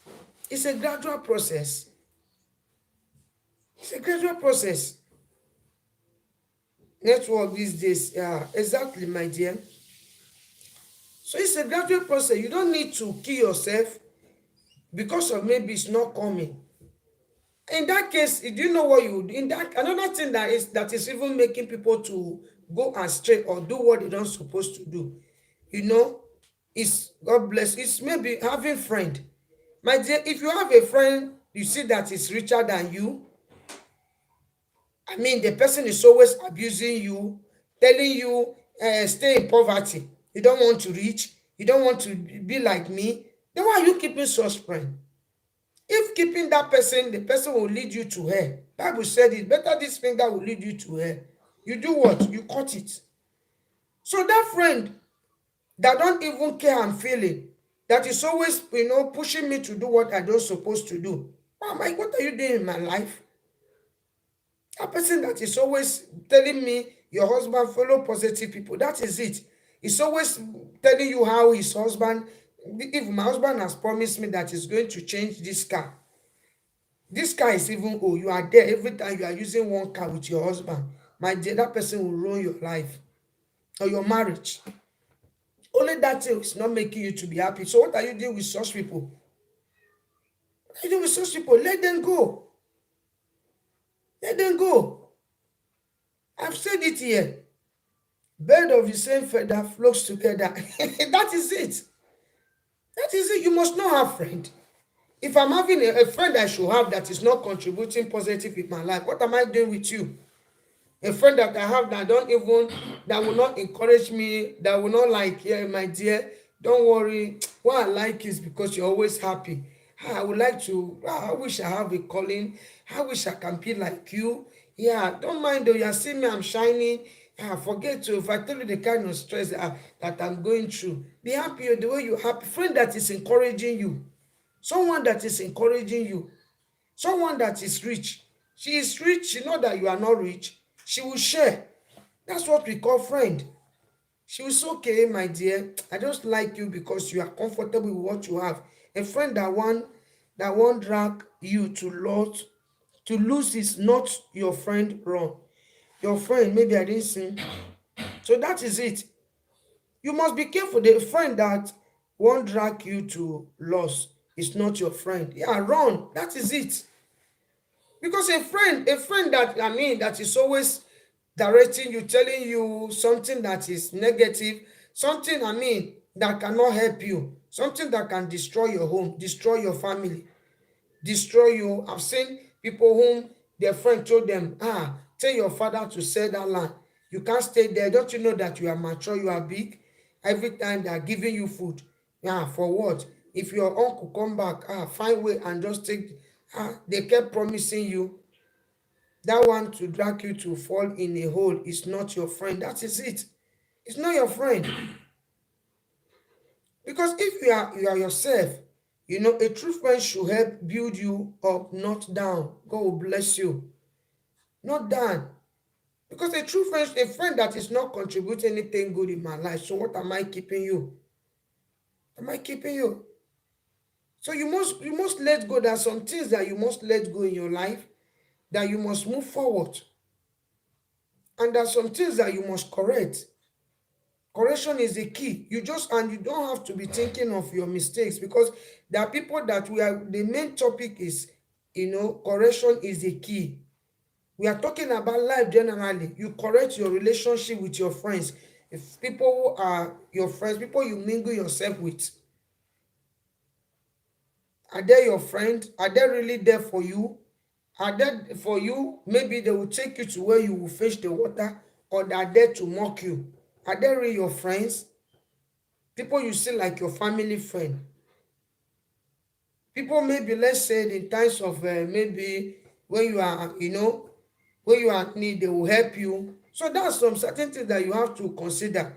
It's a gradual process. It's a gradual process. Network these days, yeah, exactly, my dear. So it's a gradual process. You don't need to kill yourself because of maybe it's not coming. In that case, do you know what you would, in that, another thing that is even making people to go astray or do what they don't supposed to do, you know is, God bless, it's maybe having friend. My dear, if you have a friend you see that is richer than you, the person is always abusing you, telling you, stay in poverty, you don't want to reach, you don't want to be like me, then why are you keeping such friend? If keeping that person, the person will lead you to hell. Bible said it, better this finger will lead you to hell. You do what? You cut it. So that friend that don't even care I'm feeling, that is always, pushing me to do what I don't supposed to do. What are you doing in my life? That person that is always telling me your husband follow positive people, that is it. He's always telling you how his husband, if my husband has promised me that he's going to change this car, this car is even old. You are there every time you are using one car with your husband. My dear, that person will ruin your life or your marriage. Only that thing is not making you to be happy. So what are you doing with such people? What are you doing with such people? Let them go. Let them go. I've said it here. Bird of the same feather flocks together. That is it. That is it. You must not have friend. If I'm having a friend I should have that is not contributing positive in my life, what am I doing with you? A friend that I have that don't even, that will not encourage me, that will not like, yeah, my dear, don't worry. What I like is because you're always happy. I would like to, I wish I have a calling. I wish I can be like you. Yeah, don't mind though. You see me, I'm shining. Forget to, if I tell you the kind of stress that I'm going through, be happy the way you're happy. Friend that is encouraging you. Someone that is encouraging you. Someone that is rich. She is rich. She know that you are not rich. She will share. That's what we call friend. She was okay, my dear. I just like you because you are comfortable with what you have. A friend that won't drag you to lose is not your friend. Wrong. Your friend, maybe I didn't sing. So that is it. You must be careful. The friend that won't drag you to loss is not your friend. Yeah, wrong. That is it. Because a friend that that is always directing you, telling you something that is negative, something that cannot help you, something that can destroy your home, destroy your family, destroy you. I've seen people whom their friend told them, tell your father to sell that land. You can't stay there. Don't you know that you are mature, you are big? Every time they are giving you food. Yeah, for what? If your uncle come back, find way and just take. They kept promising you. That one to drag you to fall in a hole is not your friend. That is it. It's not your friend. Because if you are yourself, a true friend should help build you up, not down. God will bless you. Not down. Because a friend that is not contributing anything good in my life. So what am I keeping you? Am I keeping you? So you must let go. There are some things that you must let go in your life, that you must move forward. And there are some things that you must correct. Correction is the key. You don't have to be thinking of your mistakes, because there are people that the main topic is, correction is the key. We are talking about life generally. You correct your relationship with your friends. If people who are your friends, people you mingle yourself with, are they your friend? Are they really there for you? Are they for you? Maybe they will take you to where you will fetch the water, or they are there to mock you. Are they really your friends? People you see like your family friend. People, maybe let's say in times of maybe when you are, when you are in need, they will help you. So that's some certain things that you have to consider,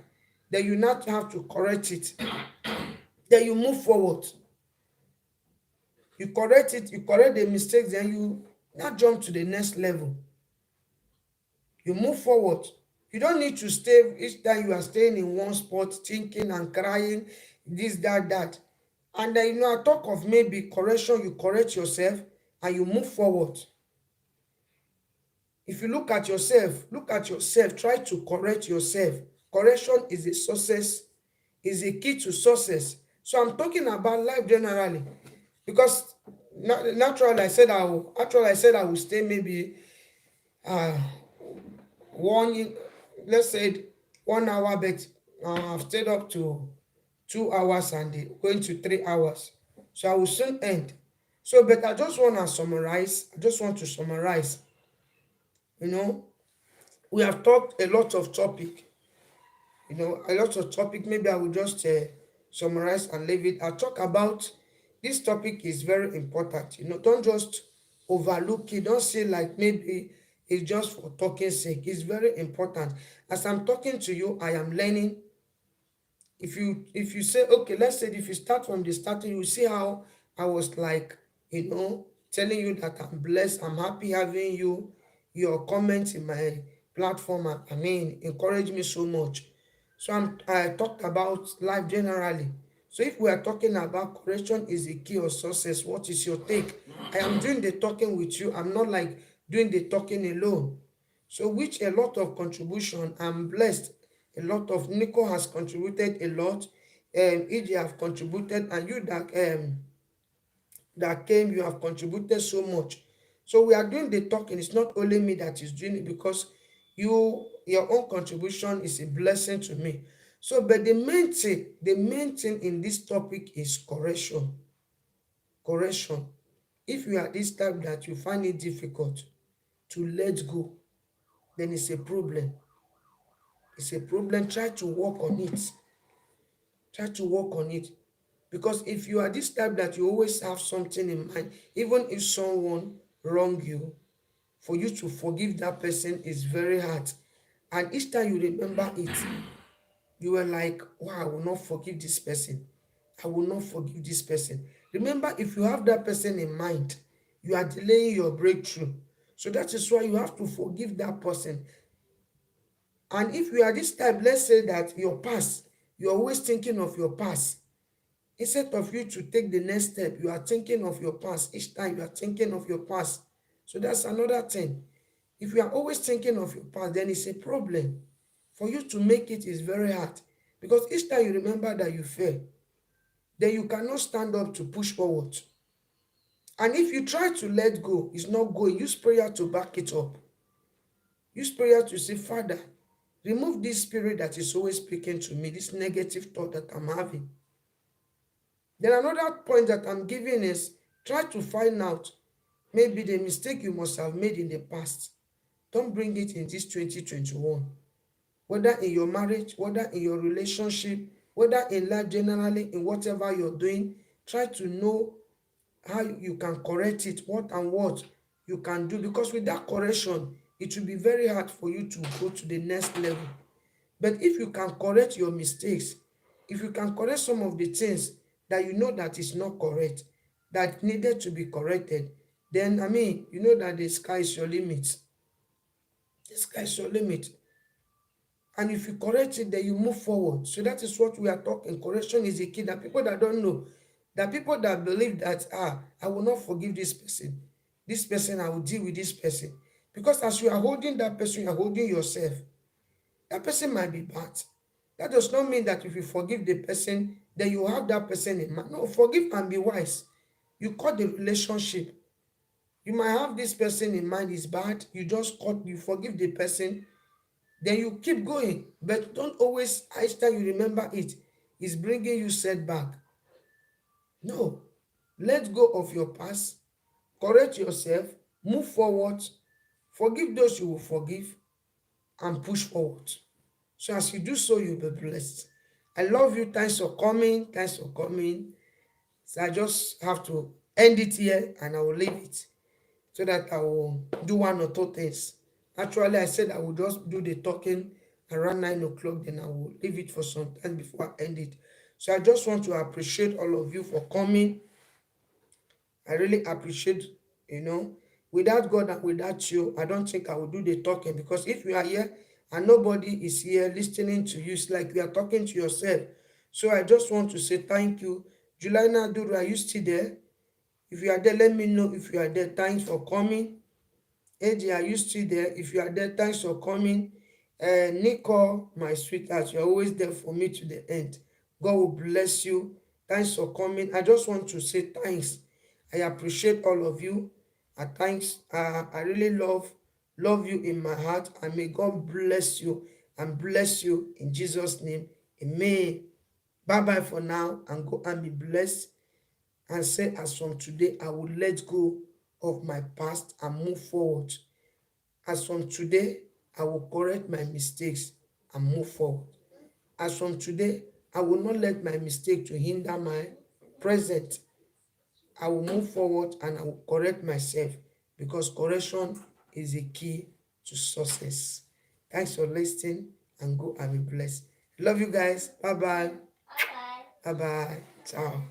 that you not have to correct it, then you move forward. You correct it, you correct the mistakes, then you not jump to the next level. You move forward. You don't need to stay each time you are staying in one spot thinking and crying, this, that. And then, I talk of maybe correction. You correct yourself and you move forward. If you look at yourself, try to correct yourself. Correction is a success, is a key to success. So I'm talking about life generally, because naturally I said I will stay maybe uh one, let's say 1 hour, but I've stayed up to 2 hours and going to 3 hours. So I will soon end. So, but I just want to summarize. I just want to summarize. You know, we have talked a lot of topic. A lot of topic. Maybe I will just summarize and leave it. I talk about this topic is very important. Don't just overlook it. Don't say like maybe it's just for talking sake. It's very important. As I'm talking to you, I am learning. If you say, okay, let's say if you start from the starting, you see how I was like, telling you that I'm blessed, I'm happy having you, your comments in my platform, encourage me so much. So I talked about life generally. So if we are talking about correction is the key of success, what is your take? I am doing the talking with you. I'm not like doing the talking alone. So which a lot of contribution. I'm blessed. A lot of Nico has contributed a lot. EJ have contributed, and you that came, you have contributed so much. So we are doing the talking. It's not only me that is doing it, because your own contribution is a blessing to me. So, but the main thing in this topic is correction. Correction. If you are this type that you find it difficult to let go, then it's a problem. It's a problem. Try to work on it. Try to work on it. Because if you are this type that you always have something in mind, even if someone wrong you, for you to forgive that person is very hard. And each time you remember it, you are like, wow, I will not forgive this person. I will not forgive this person. Remember, if you have that person in mind, you are delaying your breakthrough. So that is why you have to forgive that person. And if you are this type, let's say that your past, you're always thinking of your past. Instead of you to take the next step, you are thinking of your past. Each time you are thinking of your past. So that's another thing. If you are always thinking of your past, then it's a problem. For you to make it is very hard. Because each time you remember that you fail, then you cannot stand up to push forward. And if you try to let go, it's not going. Use prayer to back it up. Use prayer to say, Father, remove this spirit that is always speaking to me, this negative thought that I'm having. Then another point that I'm giving is try to find out maybe the mistake you must have made in the past. Don't bring it in this 2021. Whether in your marriage, whether in your relationship, whether in life generally, in whatever you're doing, try to know how you can correct it, what and what you can do. Because with that correction, it will be very hard for you to go to the next level. But if you can correct your mistakes, if you can correct some of the things that you know that is not correct, that needed to be corrected, then you know that the sky is your limit. The sky is your limit. And if you correct it, then you move forward. So that is what we are talking. Correction is a key. That people that don't know, that people that believe that, I will not forgive this person, I will deal with this person. Because as you are holding that person, you are holding yourself. That person might be bad. That does not mean that if you forgive the person, then you have that person in mind. No, forgive and be wise. You cut the relationship. You might have this person in mind is bad. You forgive the person, then you keep going. But don't always, each time you remember it, is bringing you setback. No. Let go of your past. Correct yourself. Move forward. Forgive those you will forgive and push forward. So as you do so, you'll be blessed. I love you. Thanks for coming. Thanks for coming. So I just have to end it here and I will leave it so that I will do one or two things. Actually, I said I will just do the talking around 9 o'clock, then I will leave it for some time before I end it. So I just want to appreciate all of you for coming. I really appreciate, you know, without God and without you, I don't think I will do the talking, because if you are here and nobody is here listening to you, it's like you are talking to yourself. So I just want to say thank you. Julina Duru, are you still there? If you are there, let me know if you are there. Thanks for coming. AJ, are you still there? If you are there, thanks for coming. Nico, my sweetheart, you're always there for me to the end. God will bless you. Thanks for coming. I just want to say thanks. I appreciate all of you. Thanks. I really love you in my heart. And may God bless you and bless you in Jesus' name. Amen. Bye-bye for now, and go and be blessed. And say, as from today, I will let go of my past and move forward. As from today, I will correct my mistakes and move forward. As from today, I will not let my mistake to hinder my present. I will move forward and I will correct myself, because correction is a key to success. Thanks for listening, and go and be blessed. Love you guys. Bye-bye. Bye-bye. Bye-bye. Ciao.